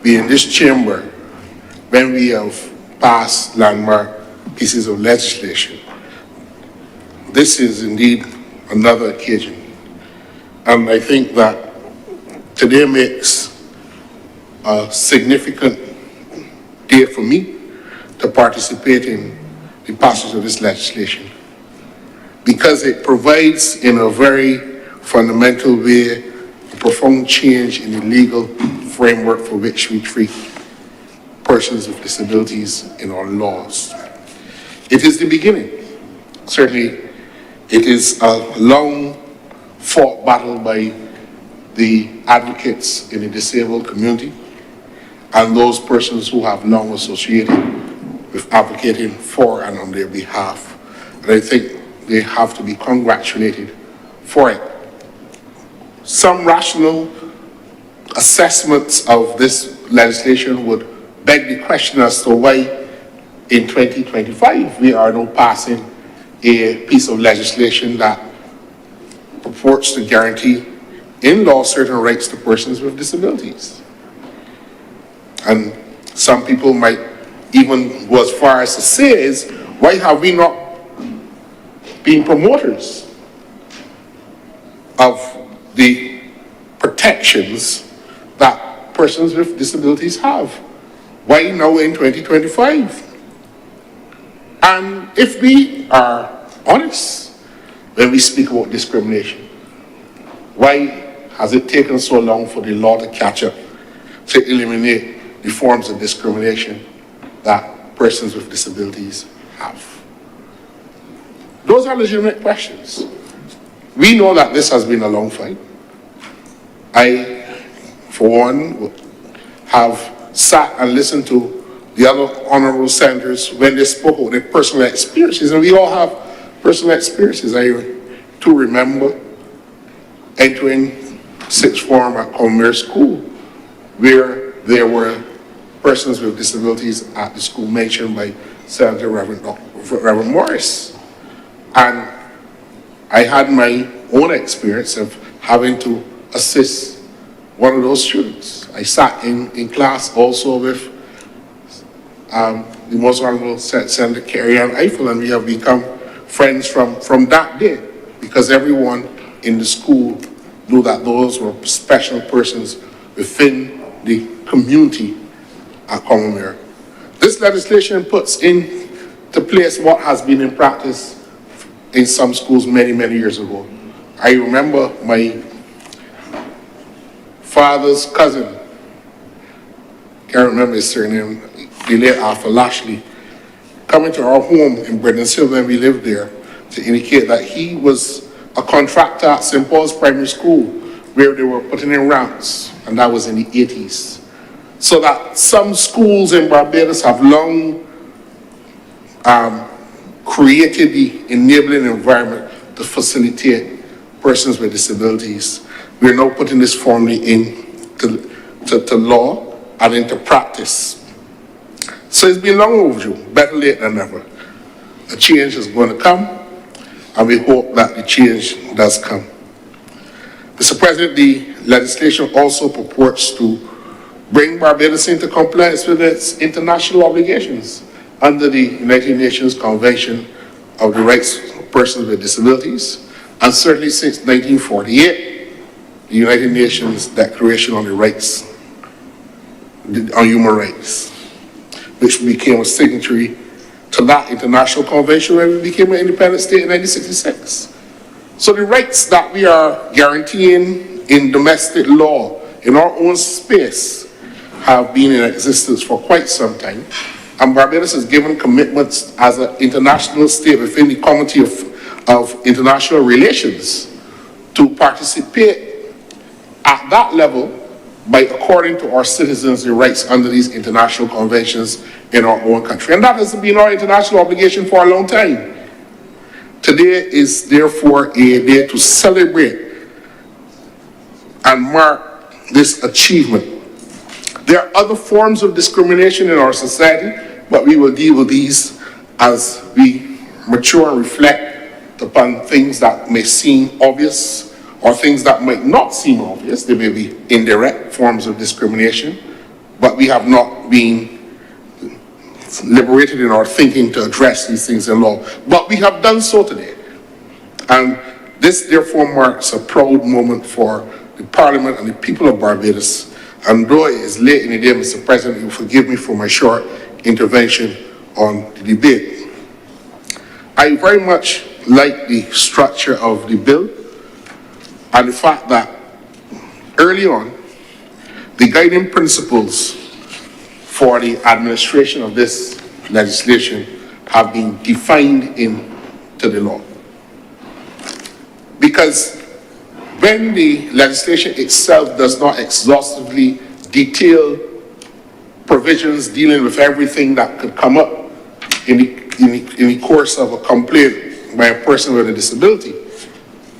be in this chamber when we have passed landmark pieces of legislation. This is indeed another occasion, and I think that today makes a significant day for me to participate in the passage of this legislation, because it provides in a very fundamental way a profound change in the legal framework for which we treat persons with disabilities in our laws. It is the beginning. Certainly, it is a long fought battle by the advocates in the disabled community and those persons who have long associated with advocating for and on their behalf. And I think they have to be congratulated for it. Some rational assessments of this legislation would beg the question as to why in 2025 we are now passing a piece of legislation that purports to guarantee in law certain rights to persons with disabilities. And some people might even go as far as to say is, why have we not been promoters of the protections that persons with disabilities have? Why now in 2025? And if we are honest when we speak about discrimination, why has it taken so long for the law to catch up, to eliminate the forms of discrimination that persons with disabilities have? Those are legitimate questions. We know that this has been a long fight. I, for one, have sat and listened to the other honourable senators when they spoke about their personal experiences, and we all have personal experiences. I too remember entering sixth form at Commerce School, where there were persons with disabilities at the school mentioned by Senator Reverend Morris. And I had my own experience of having to assist one of those students. I sat in class also with the Most Honourable Senator Carrie-Ann Eiffel, and we have become friends from that day, because everyone in the school knew that those were special persons within the community at Commonwealth. This legislation puts into place what has been in practice in some schools many, many years ago. I remember my father's cousin, can't remember his surname, the late Arthur Lashley, coming to our home in Brendan's Hill when we lived there to indicate that he was a contractor at St. Paul's Primary School, where they were putting in ramps, and that was in the 80s. So that some schools in Barbados have long created the enabling environment to facilitate persons with disabilities. We're now putting this formally into law and into practice. So it's been long overdue, better late than never. A change is going to come, and we hope that the change does come. Mr. President, the legislation also purports to bring Barbados into compliance with its international obligations under the United Nations Convention of the Rights of Persons with Disabilities, and certainly since 1948, the United Nations Declaration on the Rights, on Human Rights, which became a signatory to that international convention when we became an independent state in 1966. So the rights that we are guaranteeing in domestic law in our own space have been in existence for quite some time, and Barbados has given commitments as an international state within the Committee of International Relations to participate at that level by according to our citizens the rights under these international conventions in our own country. And that has been our international obligation for a long time. Today is therefore a day to celebrate and mark this achievement. There are other forms of discrimination in our society, but we will deal with these as we mature and reflect upon things that may seem obvious or things that might not seem obvious. They may be indirect forms of discrimination, but we have not been liberated in our thinking to address these things in law. But we have done so today. And this therefore marks a proud moment for the Parliament and the people of Barbados. And though it is late in the day, Mr. President, you forgive me for my short intervention on the debate. I very much like the structure of the bill and the fact that early on, the guiding principles for the administration of this legislation have been defined into the law. Because when the legislation itself does not exhaustively detail provisions dealing with everything that could come up in the course of a complaint by a person with a disability,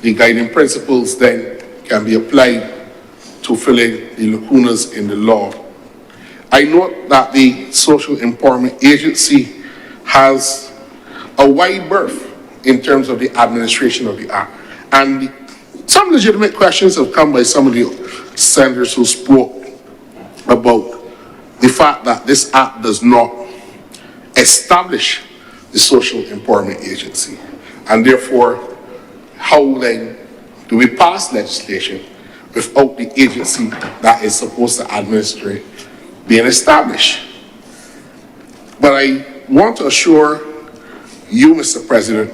the guiding principles then can be applied to fill in the lacunas in the law. I note that the Social Empowerment Agency has a wide berth in terms of the administration of the Act. And some legitimate questions have come by some of the senators who spoke about the fact that this Act does not establish the Social Empowerment Agency. And therefore, how then do we pass legislation without the agency that is supposed to administer it being established? But I want to assure you, Mr. President,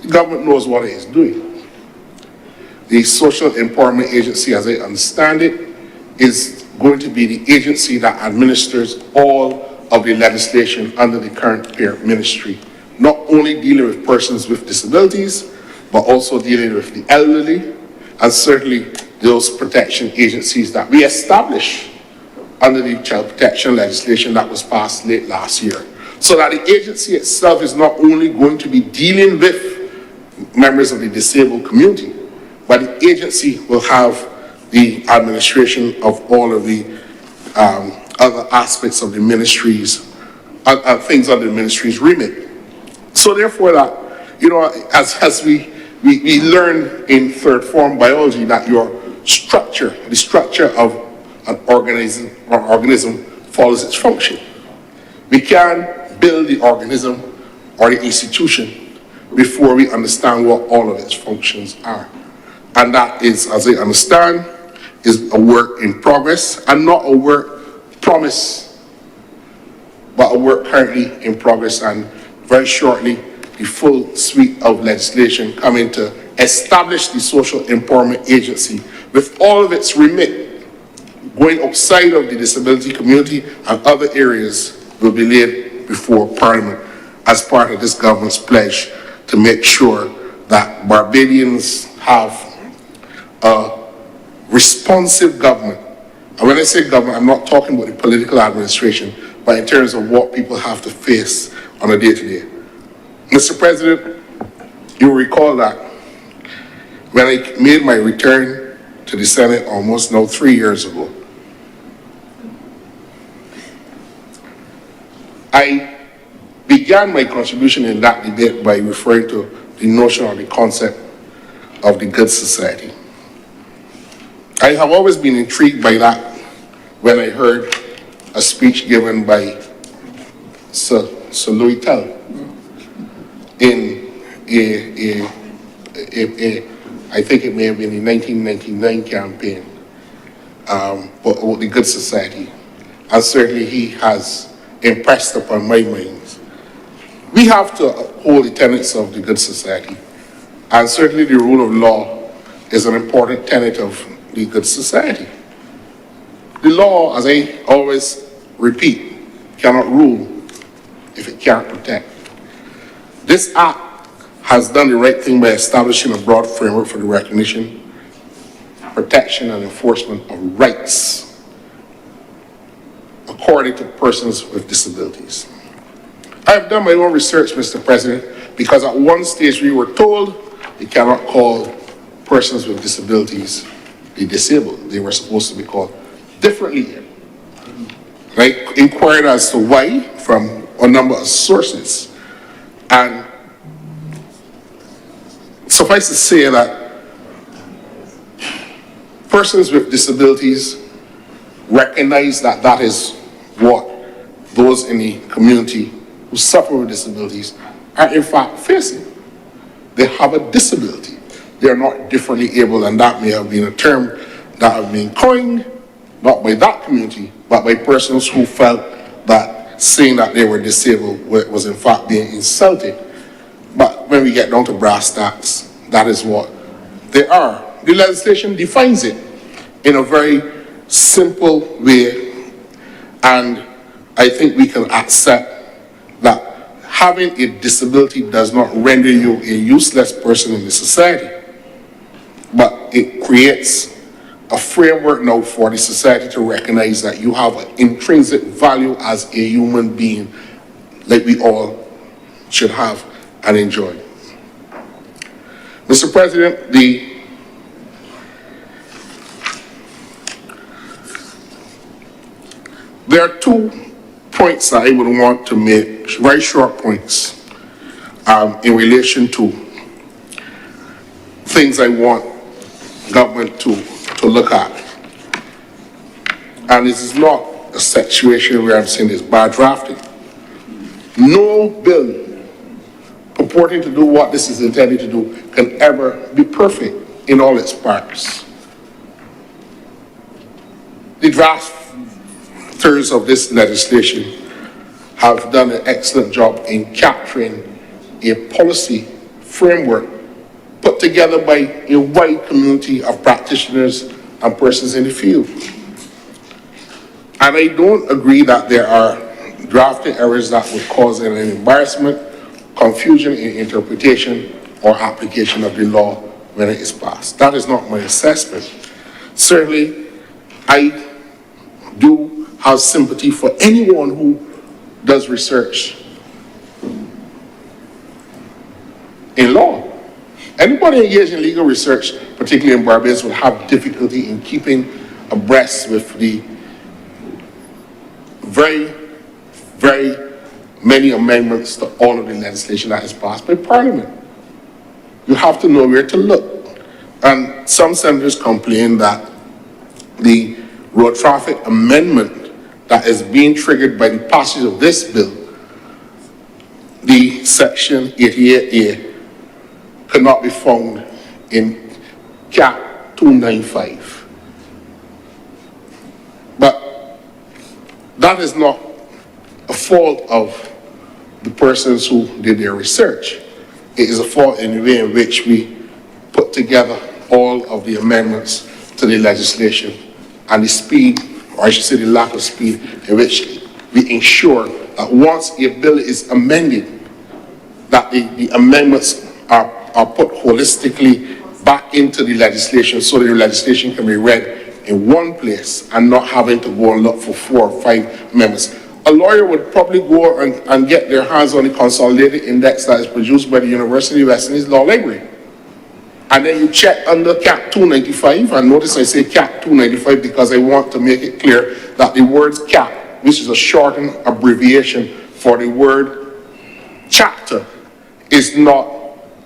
the government knows what it is doing. The Social Empowerment Agency, as I understand it, is going to be the agency that administers all of the legislation under the current peer ministry, not only dealing with persons with disabilities, but also dealing with the elderly, and certainly those protection agencies that we established under the child protection legislation that was passed late last year. So that the agency itself is not only going to be dealing with members of the disabled community, but the agency will have the administration of all of the other aspects of the ministries, things under the ministry's remit. So therefore that, you know, as we learn in third form biology that your structure, the structure of an organism follows its function. We can build the organism or the institution before we understand what all of its functions are. And that is, as I understand, is a work in progress and not a work promise, but a work currently in progress, and very shortly the full suite of legislation coming to establish the Social Empowerment Agency with all of its remit going outside of the disability community and other areas will be laid before Parliament as part of this government's pledge to make sure that Barbadians have a responsive government. And when I say government, I'm not talking about the political administration, but in terms of what people have to face on a day-to-day. Mr. President, you will recall that when I made my return to the Senate almost now 3 years ago, I began my contribution in that debate by referring to the notion or the concept of the good society. I have always been intrigued by that when I heard a speech given by Sir Louis Tell in I think it may have been the 1999 campaign, but about the good society. And certainly he has impressed upon my mind. We have to uphold the tenets of the good society. And certainly the rule of law is an important tenet of the good society. The law, as I always repeat, cannot rule if it can't protect. This Act has done the right thing by establishing a broad framework for the recognition, protection, and enforcement of rights according to persons with disabilities. I have done my own research, Mr. President, because at one stage we were told you cannot call persons with disabilities the disabled. They were supposed to be called differently here. I inquired as to why from a number of sources, and suffice to say that persons with disabilities recognize that that is what those in the community who suffer with disabilities are in fact facing. They have a disability. They are not differently able, and that may have been a term that have been coined, not by that community, but by persons who felt that saying that they were disabled was in fact being insulting. But when we get down to brass tacks, that is what they are. The legislation defines it in a very simple way, and I think we can accept that having a disability does not render you a useless person in the society, but it creates a framework now for the society to recognize that you have an intrinsic value as a human being, like we all should have and enjoy. Mr. President, there are 2 points that I would want to make, very short points, in relation to things I want government to look at. And this is not a situation where I'm saying it's bad drafting. No bill purporting to do what this is intended to do can ever be perfect in all its parts. The drafters of this legislation have done an excellent job in capturing a policy framework put together by a wide community of practitioners and persons in the field. And I don't agree that there are drafting errors that would cause an embarrassment, confusion in interpretation or application of the law when it is passed. That is not my assessment. Certainly, I do have sympathy for anyone who does research in law. Anybody engaged in legal research, particularly in Barbados, would have difficulty in keeping abreast with the very, very many amendments to all of the legislation that is passed by Parliament. You have to know where to look. And some senators complain that the road traffic amendment that is being triggered by the passage of this bill, the section 88A, cannot be found in Cap 295. But that is not a fault of the persons who did their research. It is a fault in the way in which we put together all of the amendments to the legislation and the speed, or I should say the lack of speed, in which we ensure that once a bill is amended, that the amendments are put holistically back into the legislation so that the legislation can be read in one place and not having to go and look for 4 or 5 amendments. A lawyer would probably go and get their hands on the consolidated index that is produced by the University of West Indies Law Library. And then you check under Cap 295, and notice I say Cap 295 because I want to make it clear that the word cap, which is a shortened abbreviation for the word chapter, is not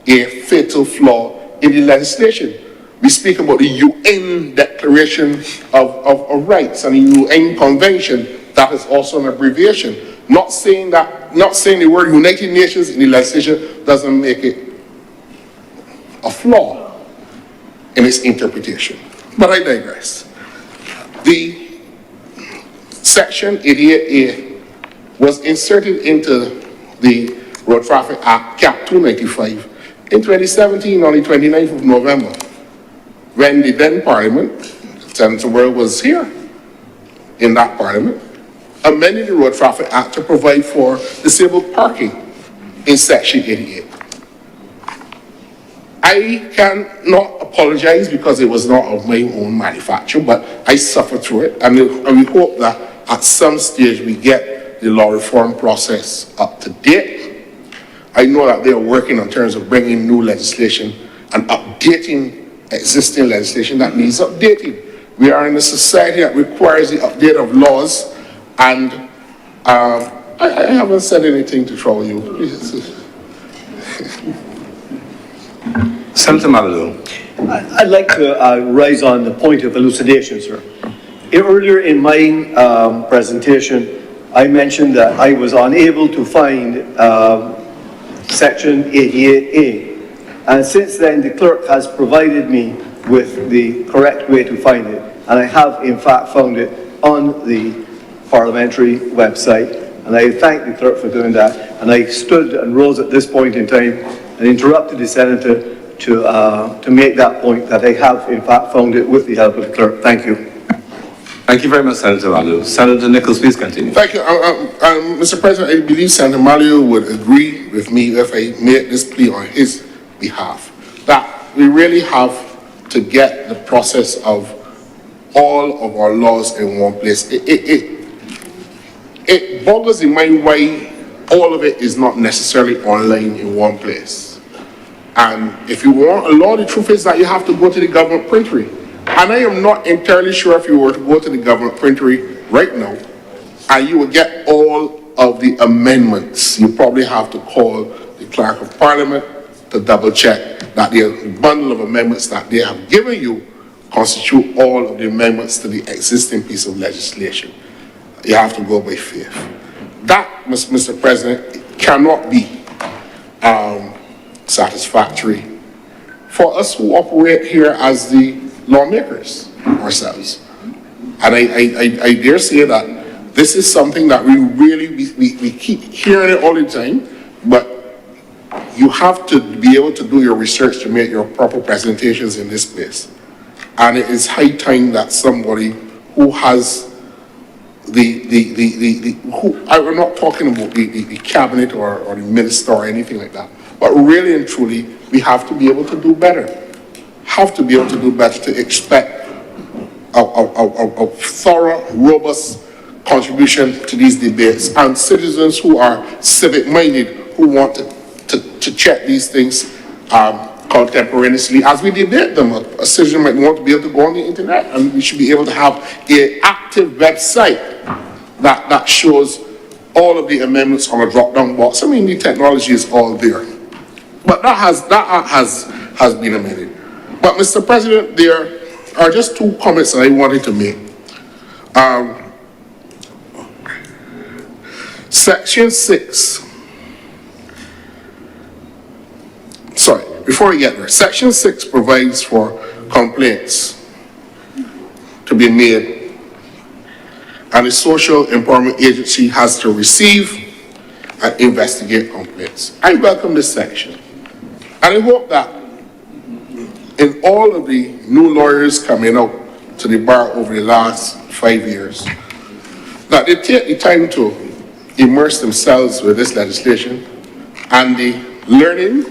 a fatal flaw in the legislation. We speak about the UN Declaration of Rights and the UN Convention. That is also an abbreviation. Not saying the word United Nations in the legislation doesn't make it a flaw in its interpretation. But I digress. The section 88A was inserted into the Road Traffic Act, Cap 295, in 2017 on the 29th of November, when the then Parliament, Senator World was here in that Parliament, amended the Road Traffic Act to provide for disabled parking in Section 88. I cannot apologize because it was not of my own manufacture, but I suffered through it, and we hope that at some stage we get the law reform process up to date. I know that they are working in terms of bringing new legislation and updating existing legislation that needs updating. We are in a society that requires the update of laws, and I haven't said anything to trouble you. Senator Malou. I'd like to rise on the point of elucidation, sir. Earlier in my presentation, I mentioned that I was unable to find Section 88A. And since then, the clerk has provided me with the correct way to find it. And I have, in fact, found it on the parliamentary website. And I thank the clerk for doing that. And I stood and rose at this point in time and interrupted the senator to make that point, that I have, in fact, found it with the help of the clerk. Thank you. Thank you very much, Senator Malou. Senator Nichols, please continue. Thank you. Mr. President, I believe Senator Malou would agree with me if I made this plea on his behalf, that we really have to get the process of all of our laws in one place. It boggles the mind why all of it is not necessarily online in one place. And if you want a law, the truth is that you have to go to the government printery. And I am not entirely sure if you were to go to the government printery right now, and you will get all of the amendments. You probably have to call the Clerk of Parliament to double check that the bundle of amendments that they have given you constitute all of the amendments to the existing piece of legislation. You have to go by faith. That, Mr. President, cannot be satisfactory for us who operate here as the lawmakers ourselves. And I dare say that this is something that we really, we keep hearing it all the time, but you have to be able to do your research to make your proper presentations in this place. And it is high time that somebody who has I'm not talking about the cabinet or the minister or anything like that, but really and truly, we have to be able to do better. Have to be able to do better to expect a thorough, robust contribution to these debates, and citizens who are civic-minded, who want to check these things contemporaneously as we debate them. A citizen might want to be able to go on the internet, and we should be able to have an active website that shows all of the amendments on a drop-down box. I mean, the technology is all there, but that has been amended. But Mr. President, there are just two comments that I wanted to make. Section 6. Sorry, before we get there, Section 6 provides for complaints to be made, and the Social Empowerment Agency has to receive and investigate complaints. I welcome this section, and I hope that in all of the new lawyers coming out to the bar over the last 5 years, that they take the time to immerse themselves with this legislation and the learning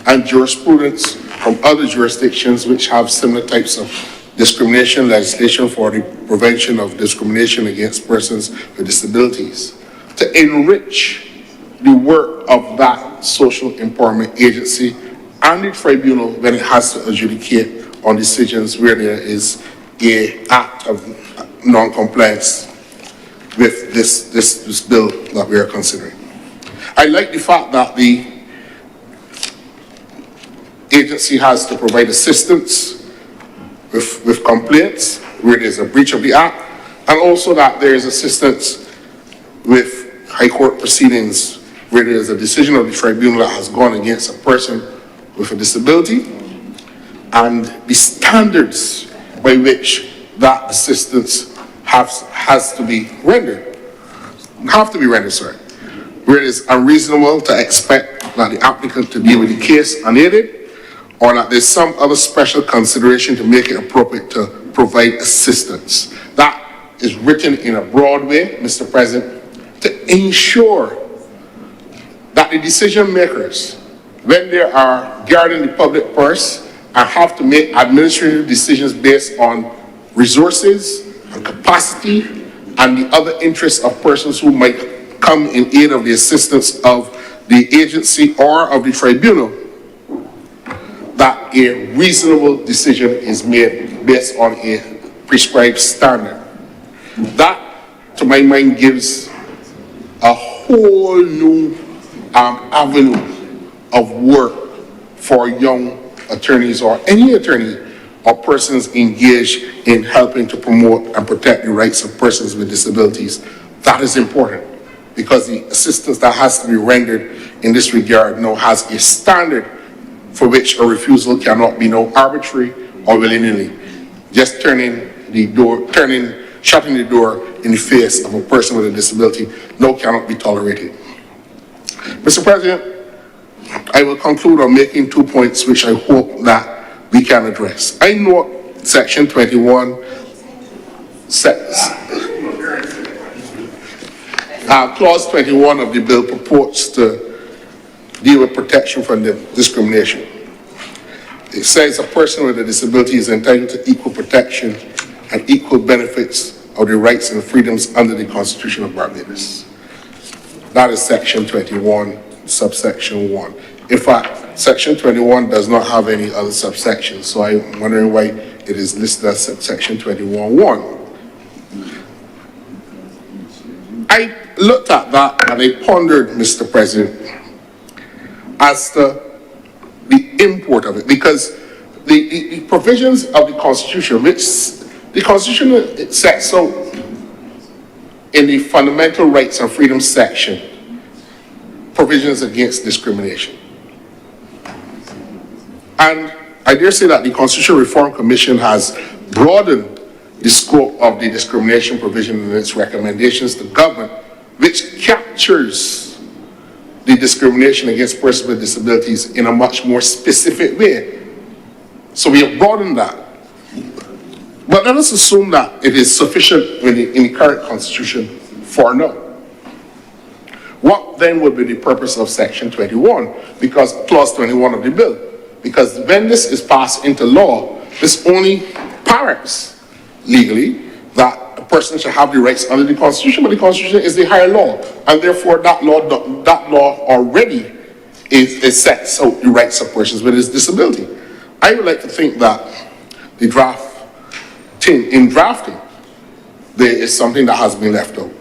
and jurisprudence from other jurisdictions which have similar types of discrimination legislation for the prevention of discrimination against persons with disabilities, to enrich the work of that social empowerment agency and the tribunal when it has to adjudicate on decisions where there is an act of non-compliance with this bill that we are considering. I like the fact that the agency has to provide assistance with complaints where there's a breach of the act, and also that there is assistance with high court proceedings where there is a decision of the tribunal that has gone against a person with a disability, and the standards by which that assistance has to be rendered, where it is unreasonable to expect that the applicant to deal with the case unaided, or that there's some other special consideration to make it appropriate to provide assistance. That is written in a broad way, Mr. President, to ensure that the decision makers, when they are guarding the public purse and have to make administrative decisions based on resources and capacity and the other interests of persons who might come in aid of the assistance of the agency or of the tribunal, that a reasonable decision is made based on a prescribed standard. That, to my mind, gives a whole new avenue of work for young attorneys or any attorney or persons engaged in helping to promote and protect the rights of persons with disabilities. That is important because the assistance that has to be rendered in this regard now has a standard for which a refusal cannot be now arbitrary or willy-nilly. Just shutting the door in the face of a person with a disability now cannot be tolerated. Mr. President, I will conclude on making 2 points which I hope that we can address. I know Section 21 Clause 21 of the bill purports to deal with protection from discrimination. It says a person with a disability is entitled to equal protection and equal benefits of the rights and freedoms under the Constitution of Barbados. That is Section 21, subsection 1. In fact, Section 21 does not have any other subsections, so I'm wondering why it is listed as Section 21.1. I looked at that and I pondered, Mr. President, as to the import of it, because the provisions of the Constitution, which the Constitution it sets out in the Fundamental Rights and Freedoms section, provisions against discrimination. And I dare say that the Constitutional Reform Commission has broadened the scope of the discrimination provision in its recommendations to government, which captures the discrimination against persons with disabilities in a much more specific way. So we have broadened that. But let us assume that it is sufficient in the current Constitution for now. What then would be the purpose of Section 21? Because Clause 21 of the bill. Because when this is passed into law, this only parrots legally that a person should have the rights under the Constitution, but the Constitution is the higher law, and therefore that law already is sets out the rights of persons with disability. I would like to think that in drafting, there is something that has been left out.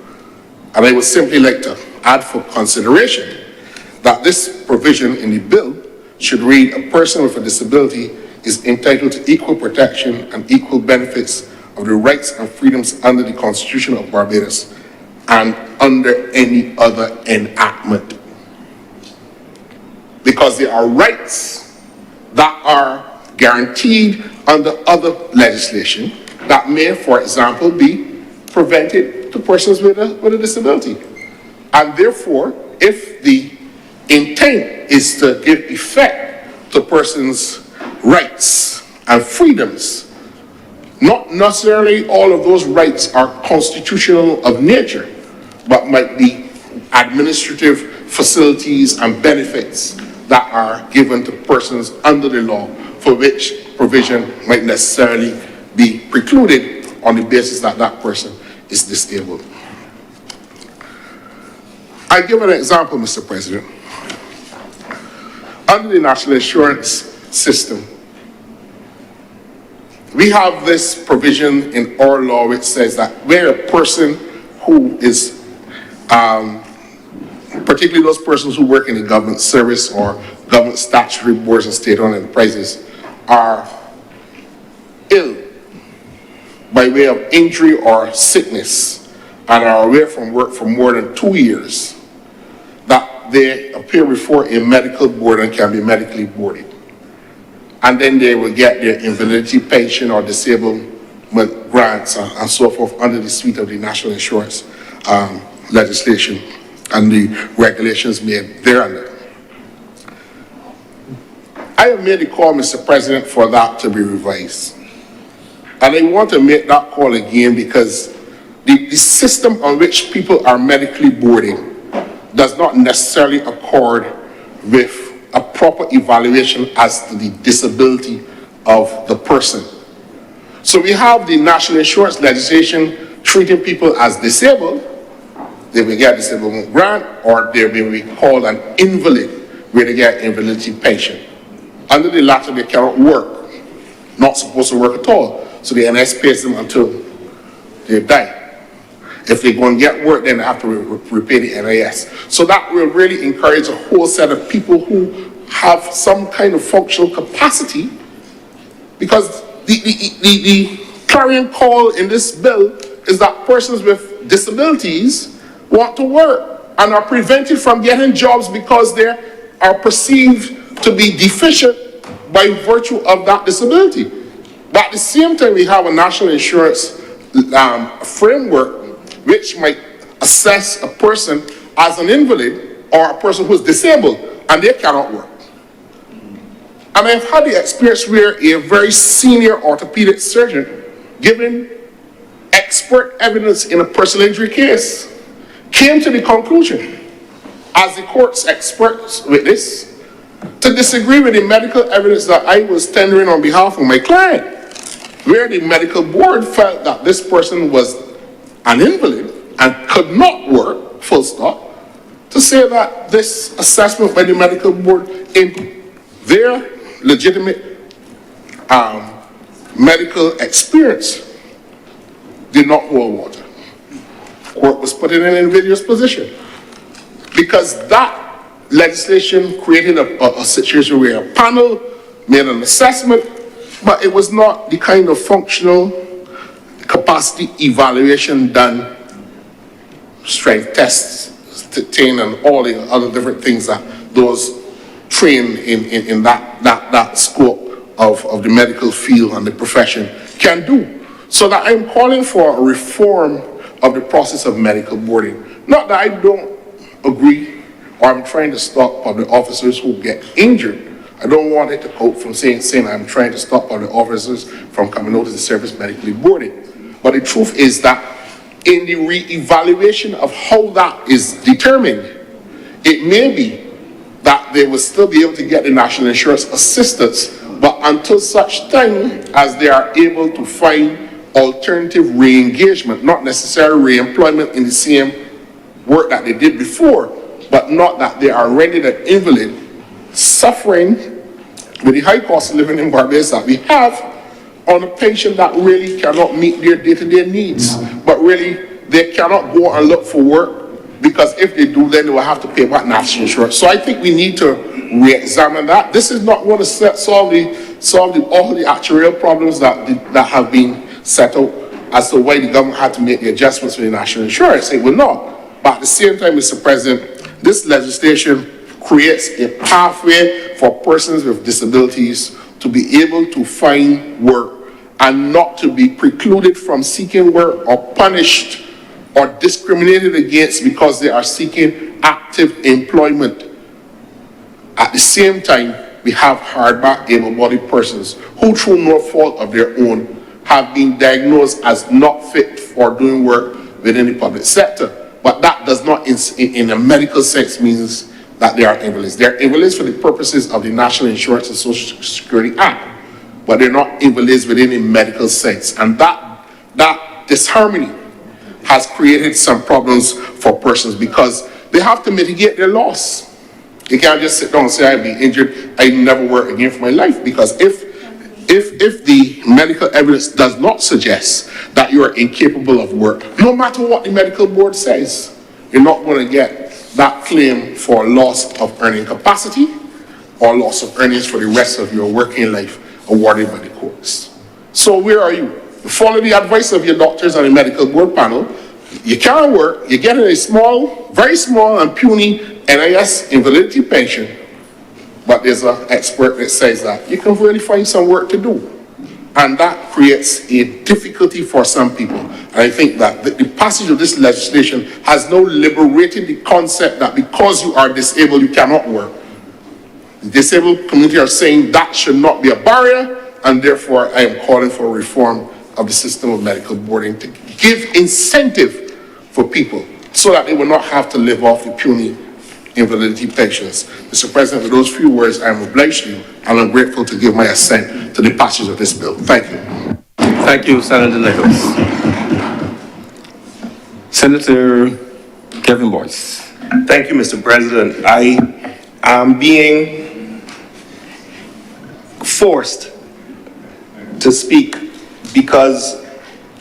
And I would simply like to add for consideration that this provision in the bill should read, a person with a disability is entitled to equal protection and equal benefits of the rights and freedoms under the Constitution of Barbados and under any other enactment. Because there are rights that are guaranteed under other legislation that may, for example, be prevented to persons with a disability. And therefore, if the intent is to give effect to persons' rights and freedoms, not necessarily all of those rights are constitutional of nature, but might be administrative facilities and benefits that are given to persons under the law, for which provision might necessarily be precluded on the basis that that person is disabled. I give an example, Mr. President. Under the national insurance system, we have this provision in our law which says that where a person who is, particularly those persons who work in the government service or government statutory boards and state-owned enterprises, are ill by way of injury or sickness and are away from work for more than 2 years, that they appear before a medical board and can be medically boarded. And then they will get their invalidity pension or disablement grants and so forth under the suite of the national insurance legislation and the regulations made thereunder. I have made a call, Mr. President, for that to be revised. And I want to make that call again because the system on which people are medically boarded does not necessarily accord with a proper evaluation as to the disability of the person. So we have the national insurance legislation treating people as disabled. They will get a disablement grant, or they will be called an invalid where they get invalidity pension. Under the latter, they cannot work, not supposed to work at all. So the NS pays them until they die. If they go and get work, then they have to repay the NIS. So that will really encourage a whole set of people who have some kind of functional capacity, because the clarion call in this bill is that persons with disabilities want to work and are prevented from getting jobs because they are perceived to be deficient by virtue of that disability. But at the same time, we have a national insurance framework which might assess a person as an invalid or a person who is disabled and they cannot work. And I've had the experience where a very senior orthopedic surgeon, given expert evidence in a personal injury case, came to the conclusion, as the court's expert witness, to disagree with the medical evidence that I was tendering on behalf of my client, where the medical board felt that this person was an invalid and could not work, full stop, to say that this assessment by the medical board in their legitimate medical experience did not hold water. Court was put in an invidious position because that legislation created a situation where a panel made an assessment, but it was not the kind of functional capacity evaluation done, strength tests, and all the other different things that those trained in that scope of the medical field and the profession can do. So that I'm calling for a reform of the process of medical boarding. Not that I don't agree or I'm trying to stop public officers who get injured. I don't want it to quote from saying I'm trying to stop public officers from coming out of the service medically boarding. But the truth is that in the re-evaluation of how that is determined, it may be that they will still be able to get the national insurance assistance, but until such time as they are able to find alternative re-engagement, not necessarily re-employment in the same work that they did before, but not that they are rendered an invalid, suffering with the high cost of living in Barbados that we have, on a patient that really cannot meet their day-to-day needs, but really they cannot go and look for work, because if they do, then they will have to pay back national insurance. So I think we need to re-examine that. This is not going to solve all the actuarial problems that have been set out as to why the government had to make the adjustments for the national insurance. It will not. But at the same time, Mr. President, this legislation creates a pathway for persons with disabilities to be able to find work and not to be precluded from seeking work or punished or discriminated against because they are seeking active employment. At the same time, we have hardback able-bodied persons who, through no fault of their own, have been diagnosed as not fit for doing work within the public sector. But that does not, in a medical sense, means that they are invalids. They are invalids for the purposes of the National Insurance and Social Security Act, but they're not invalids within a medical sense. And that disharmony has created some problems for persons because they have to mitigate their loss. They can't just sit down and say, I'll be injured, I never work again for my life. Because if the medical evidence does not suggest that you are incapable of work, no matter what the medical board says, you're not going to get that claim for loss of earning capacity or loss of earnings for the rest of your working life awarded by the courts. So where are you? You follow the advice of your doctors and the medical board panel. You can't work, you're getting a small, very small and puny NIS invalidity pension, but there's an expert that says that you can really find some work to do. And that creates a difficulty for some people. And I think that the passage of this legislation has now liberated the concept that because you are disabled, you cannot work. The disabled community are saying that should not be a barrier, and therefore I am calling for reform of the system of medical boarding to give incentive for people so that they will not have to live off the puny invalidity pensions. Mr. President, with those few words, I am obliged to you, and I'm grateful to give my assent to the passage of this bill. Thank you. Thank you, Senator Nichols. Senator Kevin Boyce. Thank you, Mr. President. I am being forced to speak because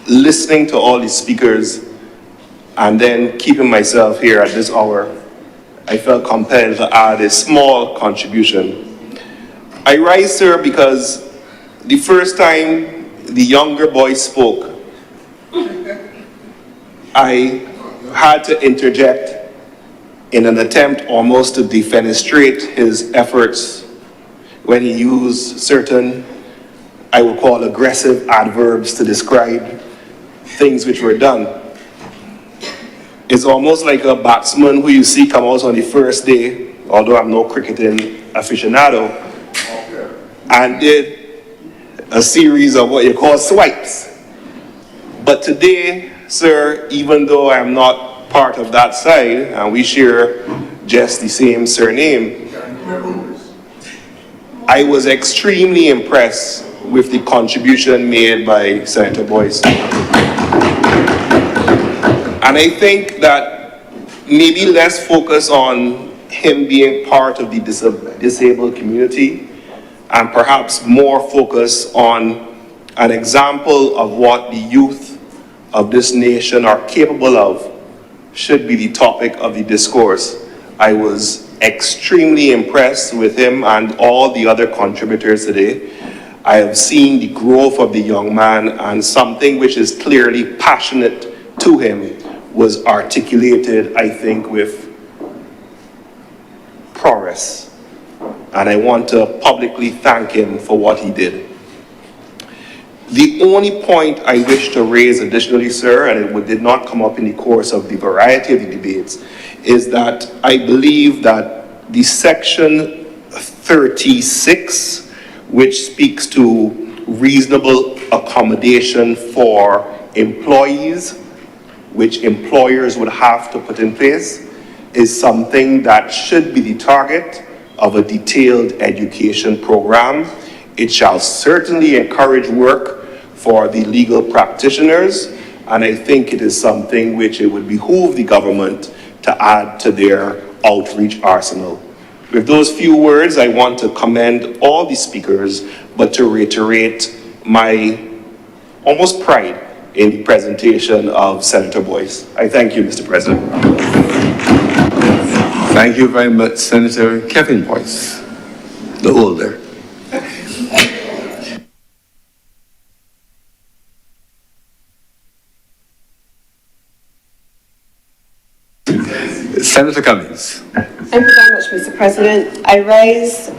listening to all these speakers and then keeping myself here at this hour, I felt compelled to add a small contribution. I rise, sir, because the first time the younger boy spoke, I had to interject in an attempt almost to defenestrate his efforts when he used certain, I would call, aggressive adverbs to describe things which were done. It's almost like a batsman who you see come out on the first day, although I'm no cricketing aficionado, and did a series of what you call swipes. But today, sir, even though I'm not part of that side, and we share just the same surname, I was extremely impressed with the contribution made by Senator Boyce. And I think that maybe less focus on him being part of the disabled community and perhaps more focus on an example of what the youth of this nation are capable of should be the topic of the discourse. I was extremely impressed with him and all the other contributors today. I have seen the growth of the young man, and something which is clearly passionate to him was articulated, I think, with prowess. And I want to publicly thank him for what he did. The only point I wish to raise additionally, sir, and it did not come up in the course of the variety of the debates, is that I believe that the section 36, which speaks to reasonable accommodation for employees, which employers would have to put in place, is something that should be the target of a detailed education program. It shall certainly encourage work for the legal practitioners, and I think it is something which it would behoove the government to add to their outreach arsenal. With those few words, I want to commend all the speakers, but to reiterate my almost pride in the presentation of Senator Boyce. I thank you, Mr. President. Thank you very much, Senator Kevin Boyce, the older. Senator Cummings. Thank you very much, Mr. President. I rise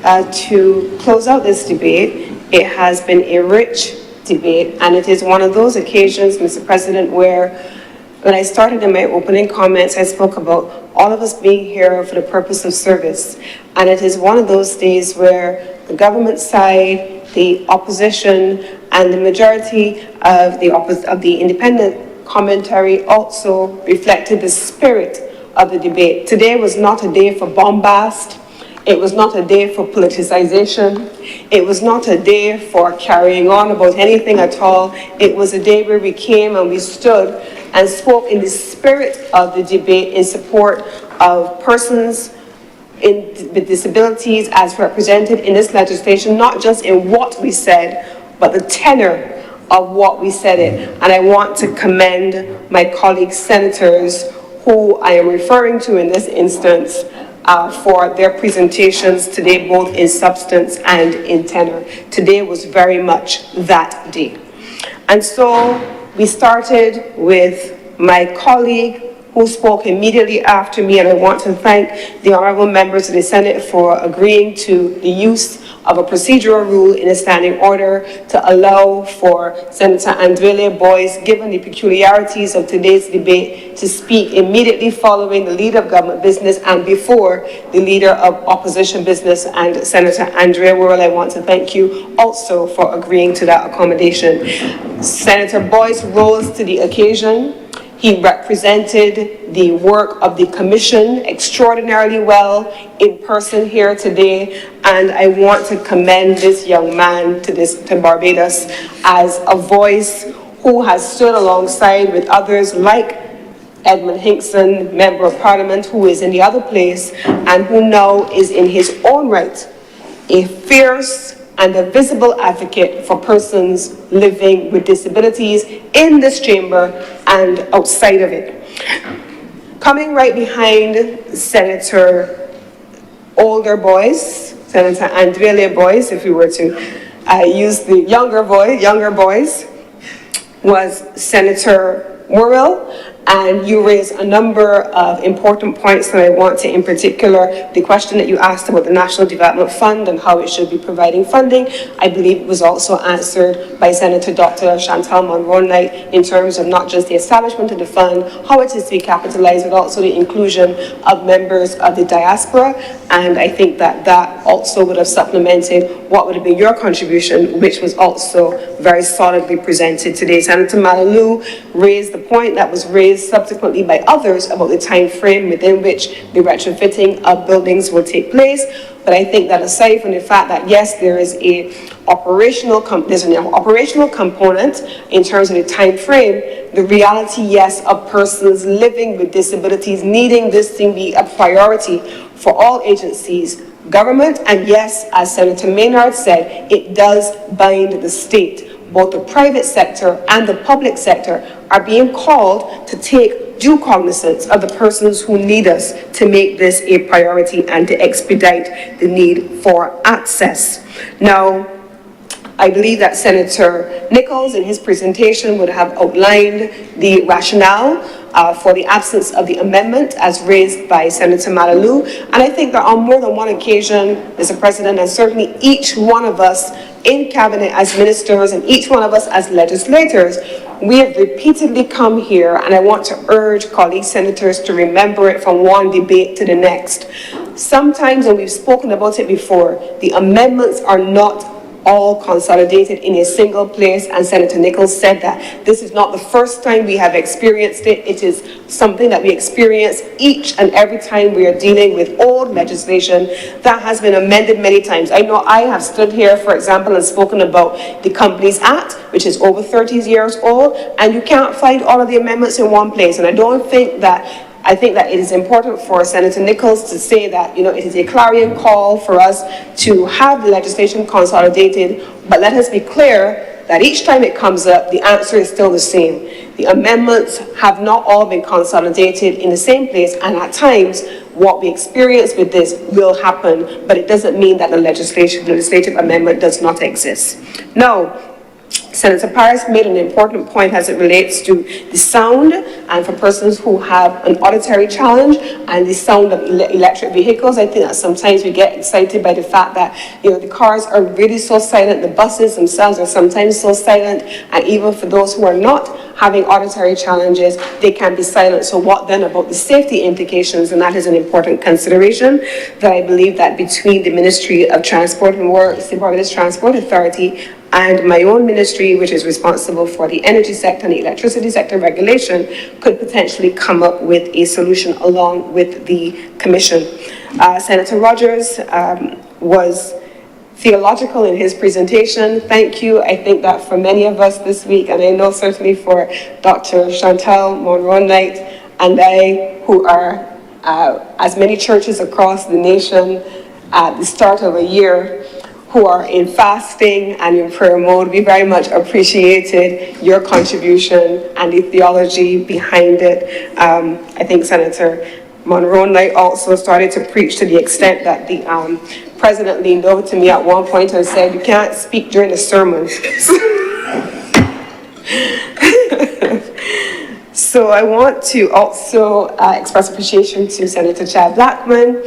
to close out this debate. It has been a rich debate, and it is one of those occasions, Mr. President, where when I started in my opening comments, I spoke about all of us being here for the purpose of service. And it is one of those days where the government side, the opposition, and the majority of the independent commentary also reflected the spirit of the debate. Today was not a day for bombast. It was not a day for politicization. It was not a day for carrying on about anything at all. It was a day where we came and we stood and spoke in the spirit of the debate in support of persons with disabilities as represented in this legislation, not just in what we said, but the tenor of what we said it. And I want to commend my colleague senators who I am referring to in this instance for their presentations today, both in substance and in tenor. Today was very much that day. And so we started with my colleague who spoke immediately after me, and I want to thank the honorable members of the Senate for agreeing to the use of a procedural rule in a standing order to allow for Senator Andrele Boyce, given the peculiarities of today's debate, to speak immediately following the leader of government business and before the leader of opposition business. And Senator Andrea Worrell, I want to thank you also for agreeing to that accommodation. Senator Boyce rose to the occasion. He represented the work of the commission extraordinarily well in person here today, and I want to commend this young man to Barbados as a voice who has stood alongside with others like Edmund Hinkson, Member of Parliament, who is in the other place and who now is in his own right a fierce and a visible advocate for persons living with disabilities in this chamber and outside of it. Coming right behind Senator Older Boys, Senator Andrea Boys, if we were to use the younger boys, was Senator Worrell, and you raised a number of important points that I want to, in particular, the question that you asked about the National Development Fund and how it should be providing funding. I believe it was also answered by Senator Dr. Chantal Monroe-Knight in terms of not just the establishment of the fund, how it is to be capitalized, but also the inclusion of members of the diaspora. And I think that that also would have supplemented what would have been your contribution, which was also very solidly presented today. Senator Malalou raised the point that was raised subsequently by others about the time frame within which the retrofitting of buildings will take place. But I think that aside from the fact that yes, there is an operational component in terms of the time frame, the reality, yes, of persons living with disabilities needing this thing be a priority for all agencies, government, and yes, as Senator Maynard said, it does bind the state. Both the private sector and the public sector are being called to take due cognizance of the persons who need us to make this a priority and to expedite the need for access. Now, I believe that Senator Nichols in his presentation would have outlined the rationale for the absence of the amendment as raised by Senator Malalou. And I think that on more than one occasion, Mr. President, and certainly each one of us in cabinet as ministers and each one of us as legislators, we have repeatedly come here, and I want to urge colleague senators to remember it from one debate to the next. Sometimes, and we've spoken about it before, the amendments are not all consolidated in a single place, and Senator Nichols said that this is not the first time we have experienced it. It is something that we experience each and every time we are dealing with old legislation that has been amended many times. I know I have stood here, for example, and spoken about the Companies Act, which is over 30 years old, and you can't find all of the amendments in one place. And I think that it is important for Senator Nichols to say that, you know, it is a clarion call for us to have the legislation consolidated, but let us be clear that each time it comes up, the answer is still the same. The amendments have not all been consolidated in the same place, and at times, what we experience with this will happen, but it doesn't mean that the legislative amendment does not exist. Now, Senator Paris made an important point as it relates to the sound, and for persons who have an auditory challenge, and the sound of electric vehicles. I think that sometimes we get excited by the fact that, you know, the cars are really so silent, the buses themselves are sometimes so silent, and even for those who are not having auditory challenges, they can be silent. So what then about the safety implications? And that is an important consideration that I believe that between the Ministry of Transport and Barbados Transport Authority and my own ministry, which is responsible for the energy sector and the electricity sector regulation, could potentially come up with a solution along with the Commission. Senator Rogers was theological in his presentation. Thank you. I think that for many of us this week, and I know certainly for Dr. Chantal Monroe-Knight and I, who are as many churches across the nation at the start of a year, who are in fasting and in prayer mode, we very much appreciated your contribution and the theology behind it. I think Senator Monroe-Knight also started to preach to the extent that the president leaned over to me at one point and said, "You can't speak during the sermon." So I want to also express appreciation to Senator Chad Blackman,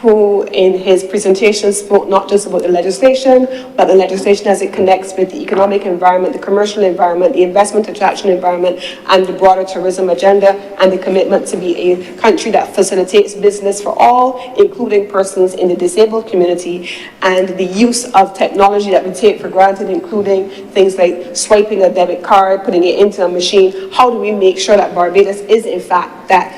who in his presentation spoke not just about the legislation, but the legislation as it connects with the economic environment, the commercial environment, the investment attraction environment, and the broader tourism agenda, and the commitment to be a country that facilitates business for all, including persons in the disabled community, and the use of technology that we take for granted, including things like swiping a debit card, putting it into a machine. How do we make sure that Barbados is in fact that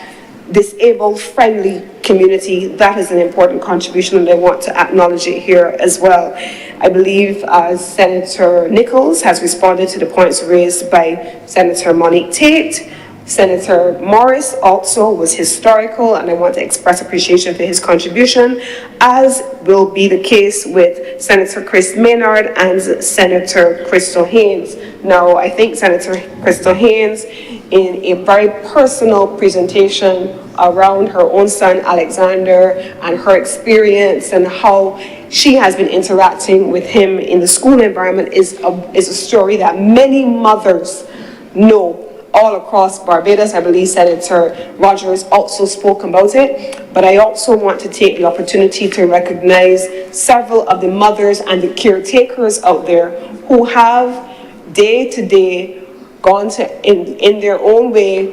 disabled-friendly community? That is an important contribution, and I want to acknowledge it here as well. I believe Senator Nichols has responded to the points raised by Senator Monique Tate. Senator Morris also was historical, and I want to express appreciation for his contribution, as will be the case with Senator Chris Maynard and Senator Crystal Haynes. Now, I think Senator Crystal Haynes, in a very personal presentation around her own son Alexander and her experience and how she has been interacting with him in the school environment, is a story that many mothers know all across Barbados. I believe Senator Rogers also spoke about it, but I also want to take the opportunity to recognize several of the mothers and the caretakers out there who have day to day gone to, in their own way,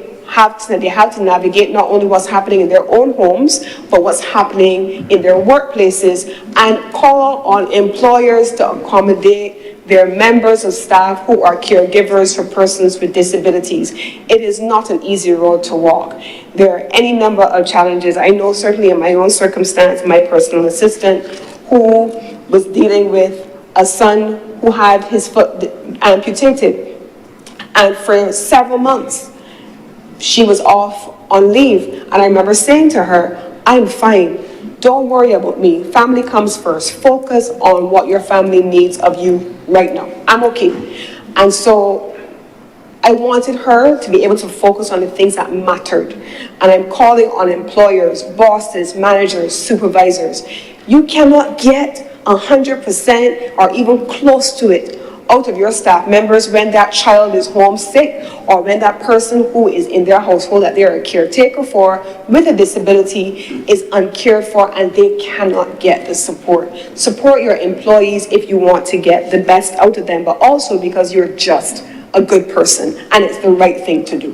they have to navigate not only what's happening in their own homes, but what's happening in their workplaces, and call on employers to accommodate their members of staff who are caregivers for persons with disabilities. It is not an easy road to walk. There are any number of challenges. I know certainly in my own circumstance, my personal assistant who was dealing with a son who had his foot amputated, and for several months she was off on leave. And I remember saying to her, I'm fine. Don't worry about me. Family comes first. Focus on what your family needs of you right now. I'm okay. And so I wanted her to be able to focus on the things that mattered. And I'm calling on employers, bosses, managers, supervisors. You cannot get 100% or even close to it out of your staff members when that child is homesick, or when that person who is in their household that they're a caretaker for with a disability is uncared for and they cannot get the support. Support your employees if you want to get the best out of them, but also because you're just a good person and it's the right thing to do.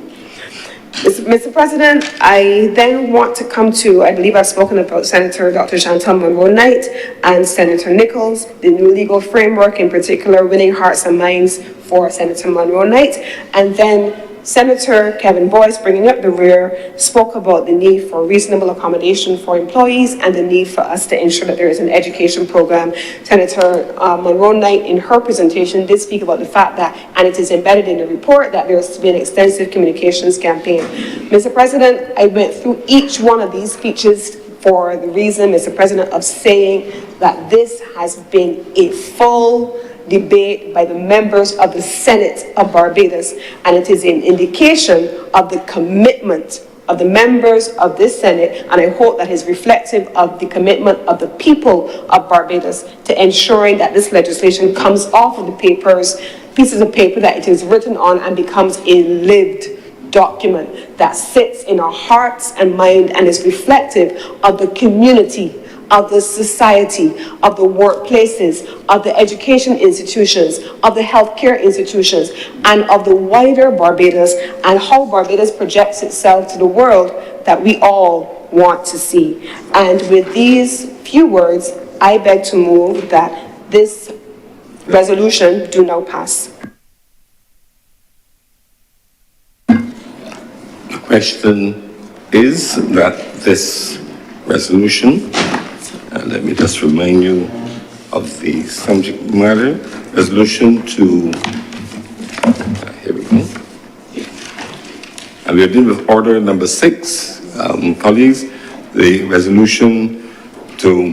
Mr. President, I then want to come to, I believe I've spoken about Senator Dr. Chantal Monroe-Knight and Senator Nichols, the new legal framework, in particular, winning hearts and minds for Senator Monroe-Knight, and then Senator Kevin Boyce, bringing up the rear, spoke about the need for reasonable accommodation for employees and the need for us to ensure that there is an education program. Senator Monroe-Knight, in her presentation, did speak about the fact that, and it is embedded in the report, that there has to be an extensive communications campaign. Mr. President, I went through each one of these speeches for the reason, Mr. President, of saying that this has been a full debate by the members of the Senate of Barbados, and it is an indication of the commitment of the members of this Senate, and I hope that is reflective of the commitment of the people of Barbados to ensuring that this legislation comes off of the pieces of paper that it is written on and becomes a lived document that sits in our hearts and mind and is reflective of the community, of the society, of the workplaces, of the education institutions, of the healthcare institutions, and of the wider Barbados, and how Barbados projects itself to the world that we all want to see. And with these few words, I beg to move that this resolution do now pass. The question is that this resolution, let me just remind you of the subject matter, resolution to, here we go. And we are dealing with order number 6, colleagues, the resolution to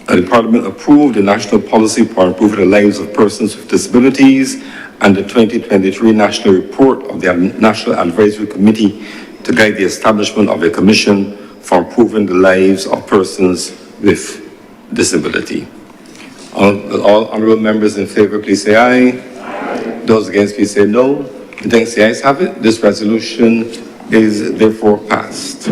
the Parliament approve the national policy for improving the lives of persons with disabilities and the 2023 national report of the National Advisory Committee to guide the establishment of a commission for improving the lives of persons with disability. All honourable members in favour, please say aye. Aye. Those against, please say no. Thanks, the ayes have it. This resolution is therefore passed.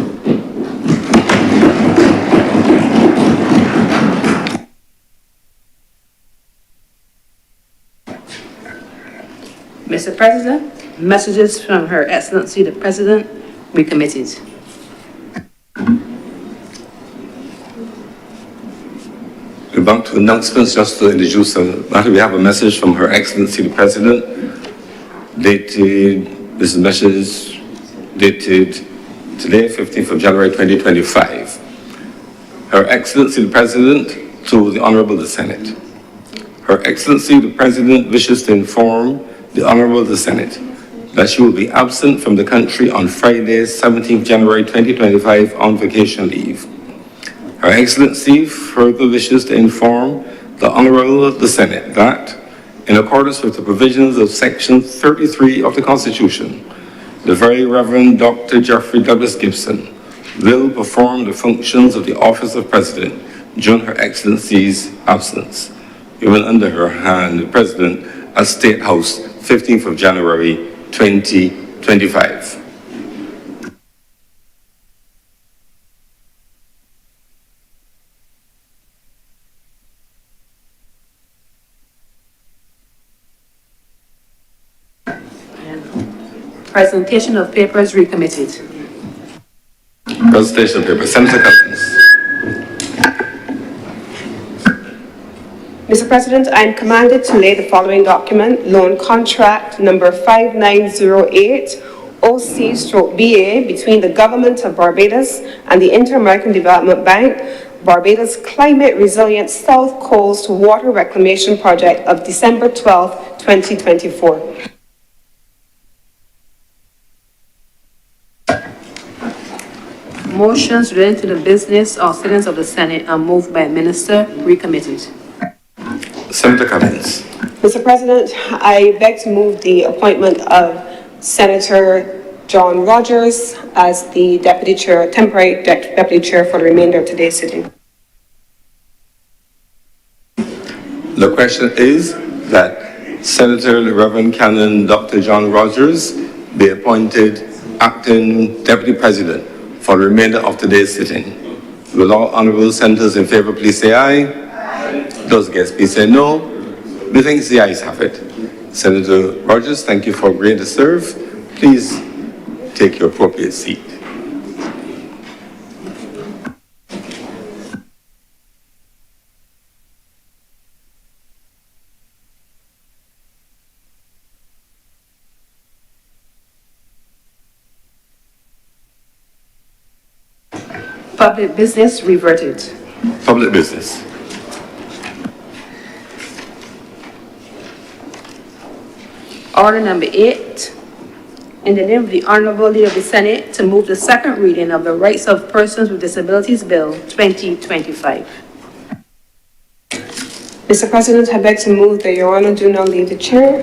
Mr. President, messages from Her Excellency the President, we committees. We're back to announcements. Just to introduce a matter, we have a message from Her Excellency the President, dated, this message dated today, 15th of January 2025. Her Excellency the President to the Honourable the Senate. Her Excellency the President wishes to inform the Honourable the Senate that she will be absent from the country on Friday, 17th January 2025 on vacation leave. Her Excellency further wishes to inform the Honourable of the Senate that, in accordance with the provisions of Section 33 of the Constitution, the Very Reverend Dr. Jeffrey Douglas Gibson will perform the functions of the Office of President during Her Excellency's absence. Given under her hand, the President at State House, 15th of January, 2025. Presentation of papers recommitted. Presentation of papers. Senator Cousins. Mr. President, I am commanded to lay the following document, loan contract number 5908 OC/BA between the Government of Barbados and the Inter-American Development Bank, Barbados Climate Resilient South Coast Water Reclamation Project of December 12, 2024. Motions relating to the business or sittings of the Senate are moved by Minister, recommitted. Senator Cummings. Mr. President, I beg to move the appointment of Senator John Rogers as the Deputy Chair, temporary Deputy Chair for the remainder of today's sitting. The question is that Senator the Reverend Canon Dr. John Rogers be appointed Acting Deputy President for the remainder of today's sitting. Will all honourable senators in favour please say aye? Those against, please say no. Methinks the ayes have it. Senator Rogers, thank you for agreeing to serve. Please take your appropriate seat. Public business reverted. Public business. Order number 8, in the name of the Honourable Leader of the Senate, to move the second reading of the Rights of Persons with Disabilities Bill 2025. Mr. President, I beg to move that Your Honor do not leave the chair.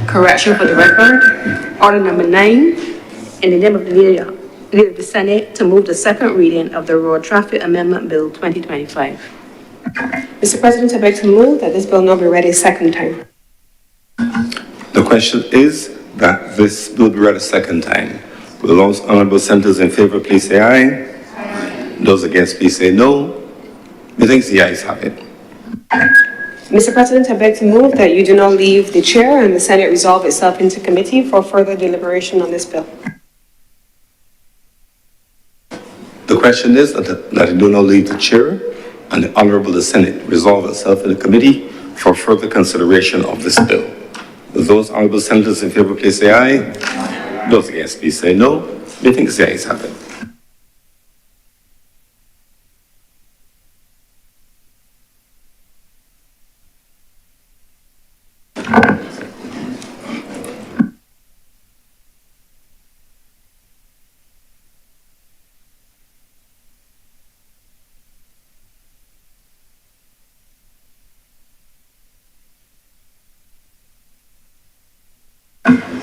Correction for the record. Order number 9, in the name of the Leader of the Senate, to move the second reading of the Road Traffic Amendment Bill 2025. Mr. President, I beg to move that this bill not be read a second time. The question is that this bill be read a second time. Will those honourable senators in favour please say aye? Those against please say no. Methinks the ayes have it. Mr. President, I beg to move that you do not leave the chair and the Senate resolve itself into committee for further deliberation on this bill. The question is that you do not leave the chair and the Honourable the Senate resolve itself in the committee for further consideration of this bill. Will those honourable senators in favour please say aye? Those against please say no. Methinks the ayes have it.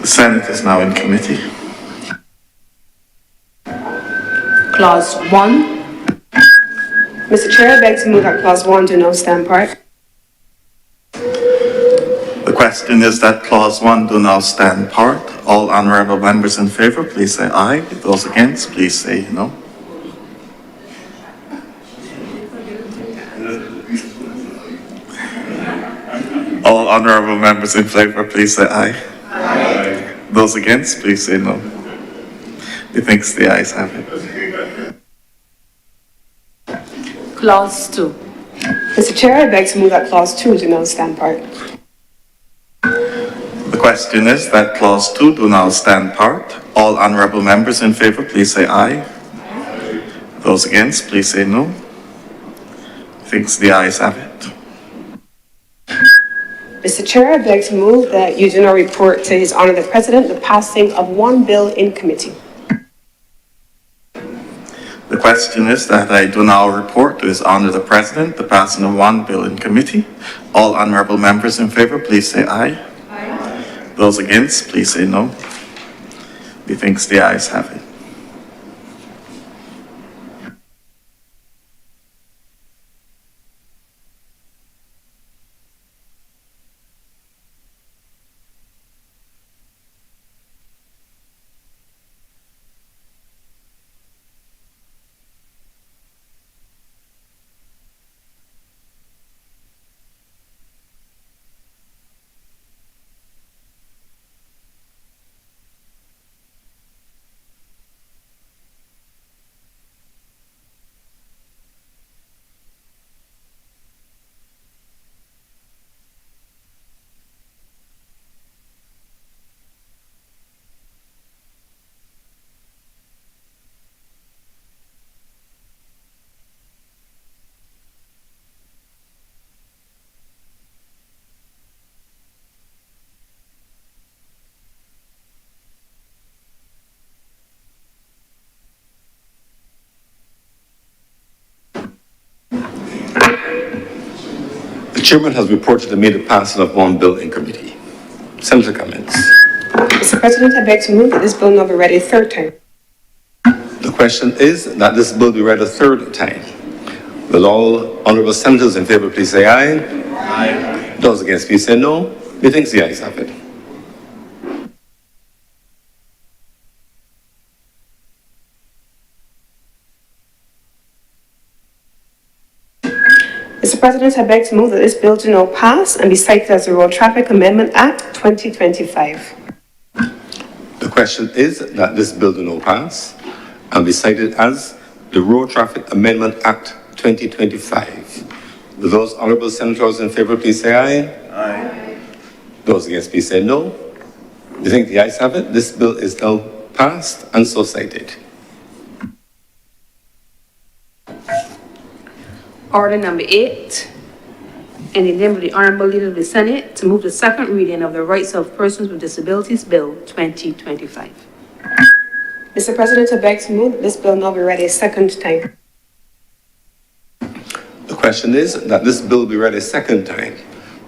The Senate is now in committee. Clause 1. Mr. Chair, I beg to move that clause 1 do not stand part. The question is that clause 1 do now stand part. All honourable members in favour, please say aye. Those against, please say no. Honourable members in favour, please say aye. Aye. Those against, please say no. Methinks the ayes have it. Clause 2. Mr. Chair, I beg to move that clause 2 do now stand part. The question is that clause 2 do now stand part. All honourable members in favour, please say aye. Those against, please say no. Thinks the ayes have it. Mr. Chair, I beg to move that you do not report to His Honour the President the passing of one bill in committee. The question is that I do now report to His Honour the President the passing of one bill in committee. All honourable members in favour, please say aye. Aye. Those against, please say no. Methinks the ayes have it. The chairman has reported to me the passing of one bill in committee. Senator comments. Mr. President, I beg to move that this bill now be read a third time. The question is that this bill be read a third time. Will all honourable senators in favour please say aye? Aye. Those against please say no. Methinks the ayes have it. Mr. President, I beg to move that this bill do now pass and be cited as the Road Traffic Amendment Act 2025. The question is that this bill do now pass and be cited as the Road Traffic Amendment Act 2025. Will those honourable senators in favour please say aye? Aye. Those against please say no. You think the ayes have it? This bill is now passed and so cited. Order number 8, in the name of the Honourable Leader of the Senate, to move the second reading of the Rights of Persons with Disabilities Bill 2025. Mr. President, I beg to move that this bill now be read a second time. The question is that this bill be read a second time.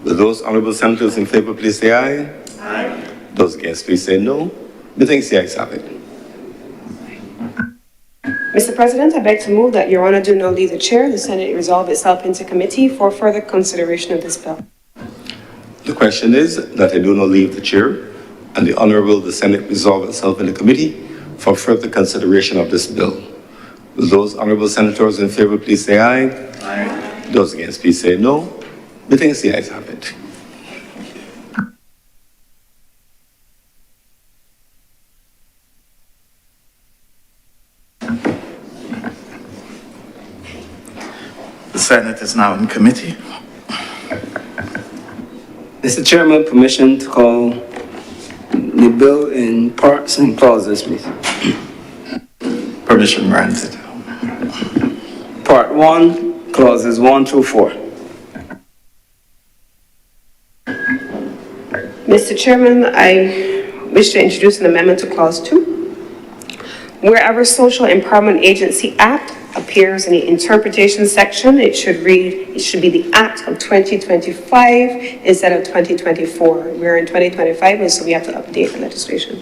Will those honourable senators in favour please say aye? Aye. Those against please say no. Methinks the ayes have it. Mr. President, I beg to move that Your Honour do now leave the chair. The Senate resolve itself into committee for further consideration of this bill. The question is that I do not leave the chair and the Honourable the Senate resolve itself in the committee for further consideration of this bill. Will those honourable senators in favour please say aye? Aye. Those against please say no. Methinks the ayes have it. The Senate is now in committee. Mr. Chairman, permission to call the bill in parts and clauses, please. Permission granted. Part 1, clauses 1 through 4. Mr. Chairman, I wish to introduce an amendment to Clause 2. Wherever Social Empowerment Agency Act appears in the interpretation section, it should read, it should be the Act of 2025 instead of 2024. We're in 2025, and so we have to update the legislation.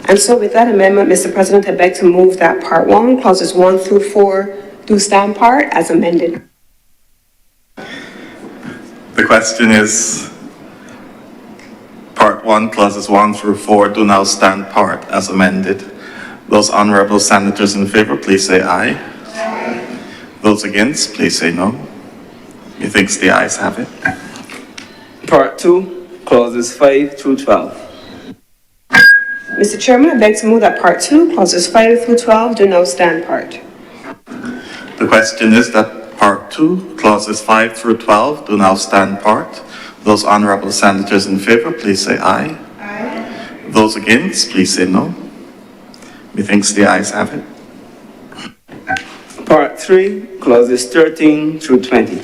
And so with that amendment, Mr. President, I beg to move that Part 1, clauses 1 through 4, do stand part as amended. The question is, Part 1, clauses 1 through 4 do now stand part as amended. Those honourable senators in favour, please say aye. Aye. Those against, please say no. Methinks the ayes have it. Part 2, clauses 5 through 12. Mr. Chairman, I beg to move that Part 2, clauses 5 through 12 do now stand part. The question is that Part 2, clauses 5 through 12 do now stand part. Those honourable senators in favour, please say aye. Aye. Those against, please say no. Methinks the ayes have it. Part 3, clauses 13 through 20.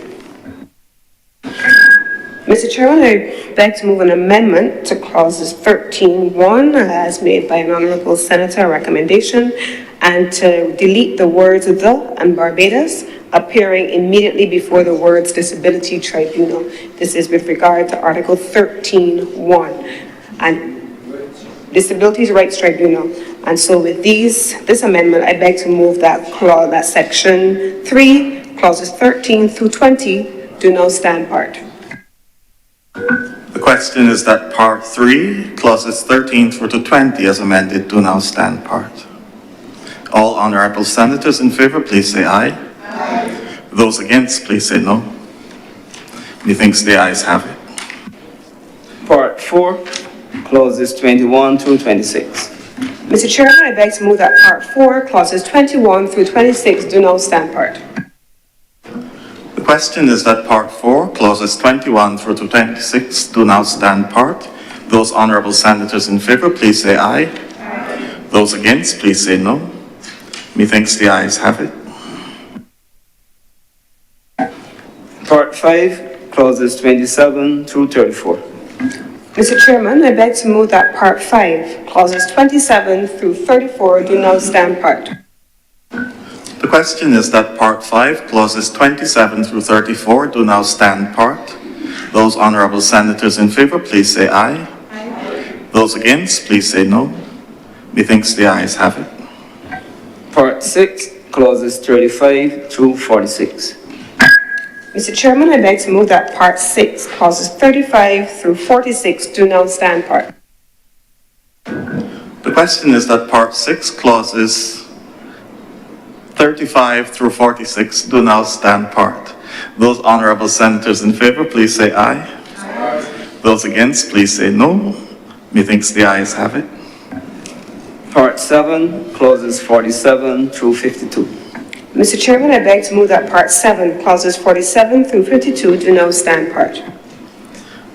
Mr. Chairman, I beg to move an amendment to clauses 13(1) as made by an honourable senator, recommendation, and to delete the words "the" and Barbados, appearing immediately before the words "disability tribunal." This is with regard to Article 13(1) and Disabilities Rights Tribunal. And so with this amendment, I beg to move that section 3, clauses 13 through 20 do now stand part. The question is that Part 3, clauses 13 through to 20 as amended do now stand part. All honourable senators in favour, please say aye. Aye. Those against, please say no. Methinks the ayes have it. Part 4, clauses 21 through 26. Mr. Chairman, I beg to move that Part 4, clauses 21 through 26 do now stand part. The question is that Part 4, clauses 21 through to 26 do now stand part. Those honourable senators in favour, please say aye. Aye. Those against, please say no. Methinks the ayes have it. Part 5, clauses 27 through 34. Mr. Chairman, I beg to move that Part 5, clauses 27 through 34 do now stand part. The question is that Part 5, clauses 27 through 34 do now stand part. Those honourable senators in favour, please say aye. Aye. Those against, please say no. Methinks the ayes have it. Part 6, clauses 35 through 46. Mr. Chairman, I beg to move that Part 6, clauses 35 through 46 do now stand part. The question is that Part 6, clauses 35 through 46 do now stand part. Those honourable senators in favour, please say aye. Aye. Those against, please say no. Methinks the ayes have it. Part 7, clauses 47 through 52. Mr. Chairman, I beg to move that Part 7, clauses 47 through 52 do now stand part.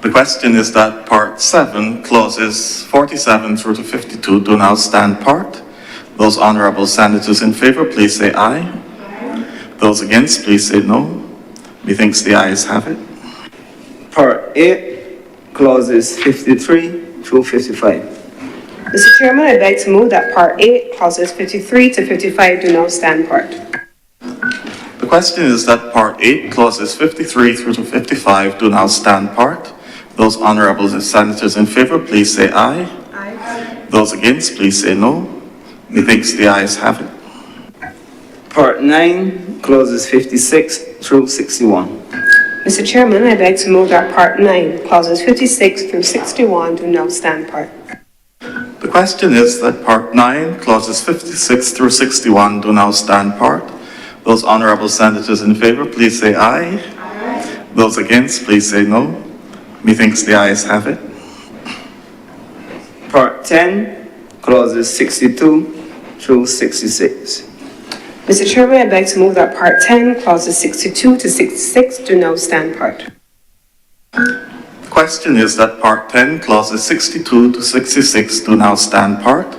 The question is that Part 7, clauses 47 through to 52 do now stand part. Those honourable senators in favour, please say aye. Aye. Those against, please say no. Methinks the ayes have it. Part 8, clauses 53 through 55. Mr. Chairman, I beg to move that Part 8, clauses 53 to 55 do now stand part. The question is that Part 8, clauses 53 through to 55 do now stand part. Those honourable senators in favour, please say aye. Aye. Those against, please say no. Methinks the ayes have it. Part 9, clauses 56 through 61. Mr. Chairman, I beg to move that Part 9, clauses 56 through 61 do now stand part. The question is that Part 9, clauses 56 through 61 do now stand part. Those honourable senators in favour, please say aye. Aye. Those against, please say no. Methinks the ayes have it. Part 10, clauses 62 through 66. Mr. Chairman, I beg to move that Part 10, clauses 62 to 66 do now stand part. The question is that Part 10, clauses 62 to 66 do now stand part.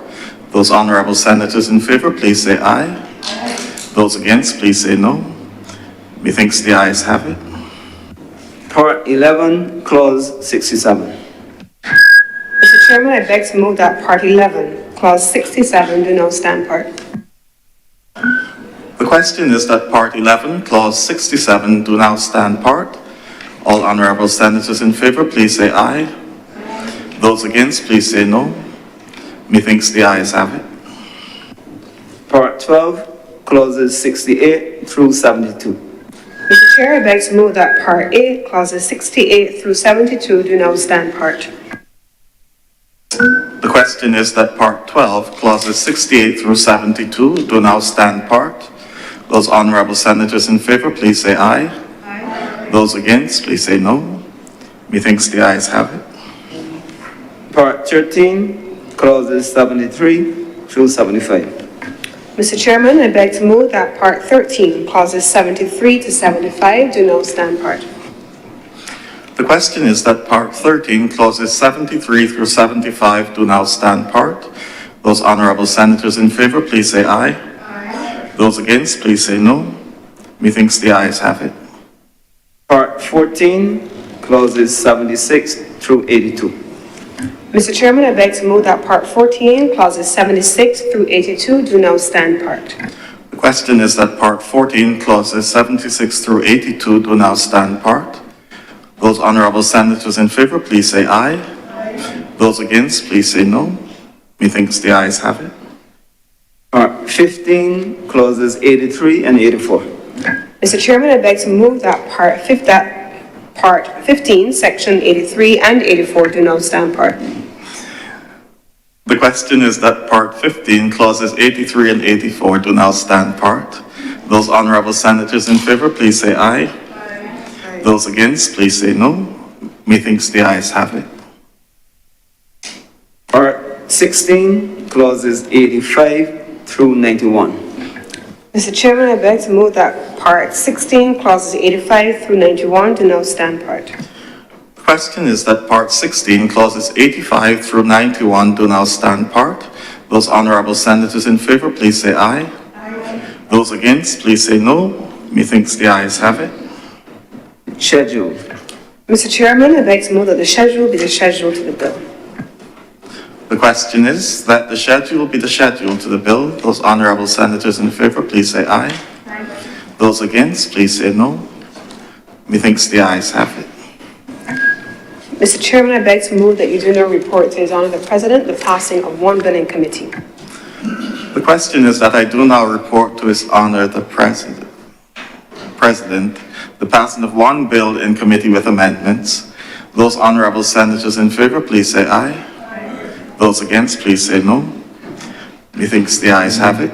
Those honourable senators in favour, please say aye. Aye. Those against, please say no. Methinks the ayes have it. Part 11, clause 67. Mr. Chairman, I beg to move that Part 11, clause 67 do now stand part. The question is that Part 11, clause 67 do now stand part. All honourable senators in favour, please say aye. Aye. Those against, please say no. Methinks the ayes have it. Part 12, clauses 68 through 72. Mr. Chair, I beg to move that Part 8, clauses 68 through 72 do now stand part. The question is that Part 12, clauses 68 through 72 do now stand part. Those honourable senators in favour, please say aye. Aye. Those against, please say no. Methinks the ayes have it. Part 13, clauses 73 through 75. Mr. Chairman, I beg to move that Part 13, clauses 73 to 75 do now stand part. The question is that Part 13, clauses 73 through 75 do now stand part. Those honourable senators in favour, please say aye. Aye. Those against, please say no. Methinks the ayes have it. Part 14, clauses 76 through 82. Mr. Chairman, I beg to move that Part 14, clauses 76 through 82 do now stand part. The question is that Part 14, clauses 76 through 82 do now stand part. Those honourable senators in favour, please say aye. Aye. Those against, please say no. Methinks the ayes have it. Part 15, clauses 83 and 84. Mr. Chairman, I beg to move that Part 15, Section 83 and 84 do now stand part. The question is that Part 15, clauses 83 and 84 do now stand part. Those honourable senators in favour, please say aye. Aye. Those against, please say no. Methinks the ayes have it. Part 16, clauses 85 through 91. Mr. Chairman, I beg to move that Part 16, clauses 85 through 91 do now stand part. The question is that Part 16, clauses 85 through 91 do now stand part. Those honourable senators in favour, please say aye. Aye. Those against, please say no. Methinks the ayes have it. Schedule. Mr. Chairman, I beg to move that the schedule be the schedule to the bill. The question is that the schedule be the schedule to the bill. Those honourable senators in favour, please say aye. Aye. Those against, please say no. Methinks the ayes have it. Mr. Chairman, I beg to move that you do not report to His Honour the President the passing of one bill in committee. The question is that I do now report to His Honour the President the passing of one bill in committee with amendments. Those honourable senators in favour, please say aye. Aye. Those against, please say no. Methinks the ayes have it.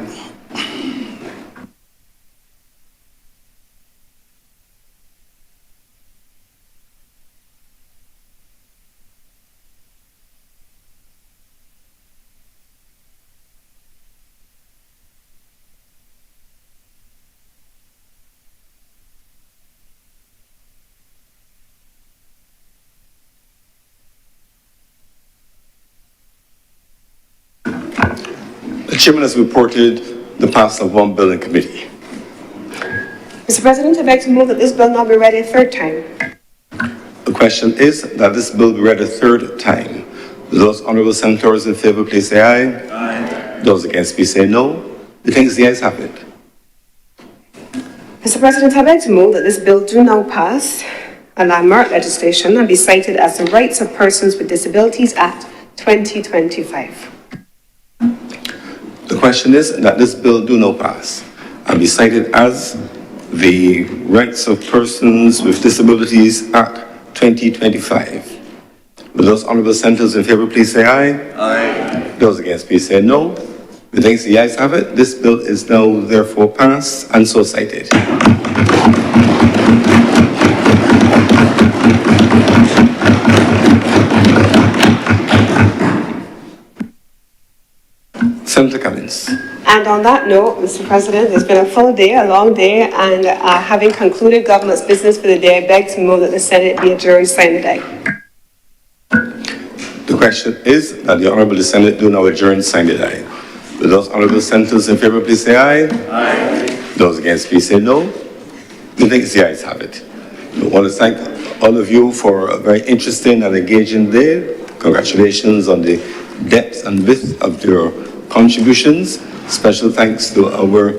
The Chairman has reported the passing of one bill in committee. Mr. President, I beg to move that this bill not be read a third time. The question is that this bill be read a third time. Those honourable senators in favour, please say aye. Aye. Those against, please say no. Methinks the ayes have it. Mr. President, I beg to move that this bill do now pass a landmark legislation and be cited as the Rights of Persons with Disabilities Act 2025. The question is that this bill do now pass and be cited as the Rights of Persons with Disabilities Act 2025. Will those honourable senators in favour please say aye? Aye. Those against please say no. Methinks the ayes have it. This bill is now therefore passed and so cited. Senator Cummins. And on that note, Mr. President, it's been a full day, a long day, and having concluded government's business for the day, I beg to move that the Senate be adjourned, sign the day. The question is that the Honourable Senate do now adjourn, sign the die. Will those honourable senators in favour please say aye? Aye. Those against please say no. Methinks the ayes have it. I want to thank all of you for a very interesting and engaging day. Congratulations on the depth and width of your contributions. Special thanks to our,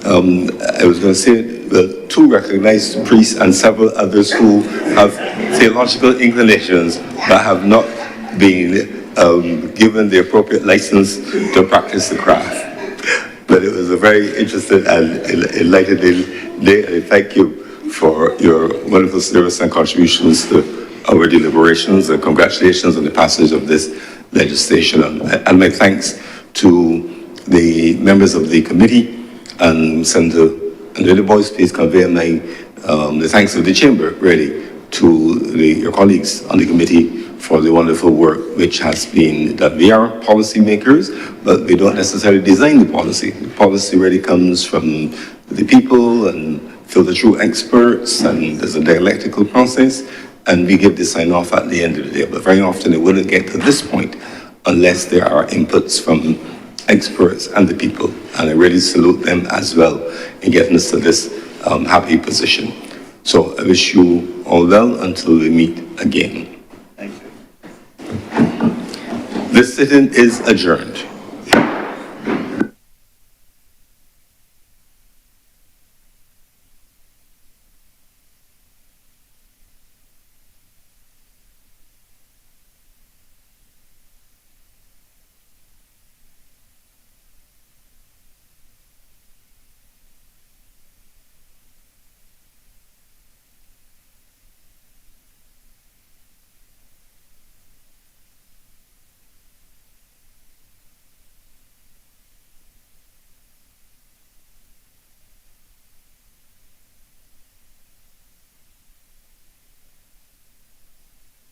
I was going to say, the two recognized priests and several others who have theological inclinations but have not been given the appropriate license to practice the craft. But it was a very interesting and enlightening day, and I thank you for your wonderful service and contributions to our deliberations, and congratulations on the passage of this legislation. And my thanks to the members of the committee, and Senator Andrea Boyce, please convey my the thanks of the chamber, really, to your colleagues on the committee for the wonderful work which has been that we are policy makers, but we don't necessarily design the policy. The policy really comes from the people and filter through experts, and there's a dialectical process, and we give the sign off at the end of the day. But very often it wouldn't get to this point unless there are inputs from experts and the people. And I really salute them as well in getting us to this happy position. So I wish you all well until we meet again. Thank you. This sitting is adjourned.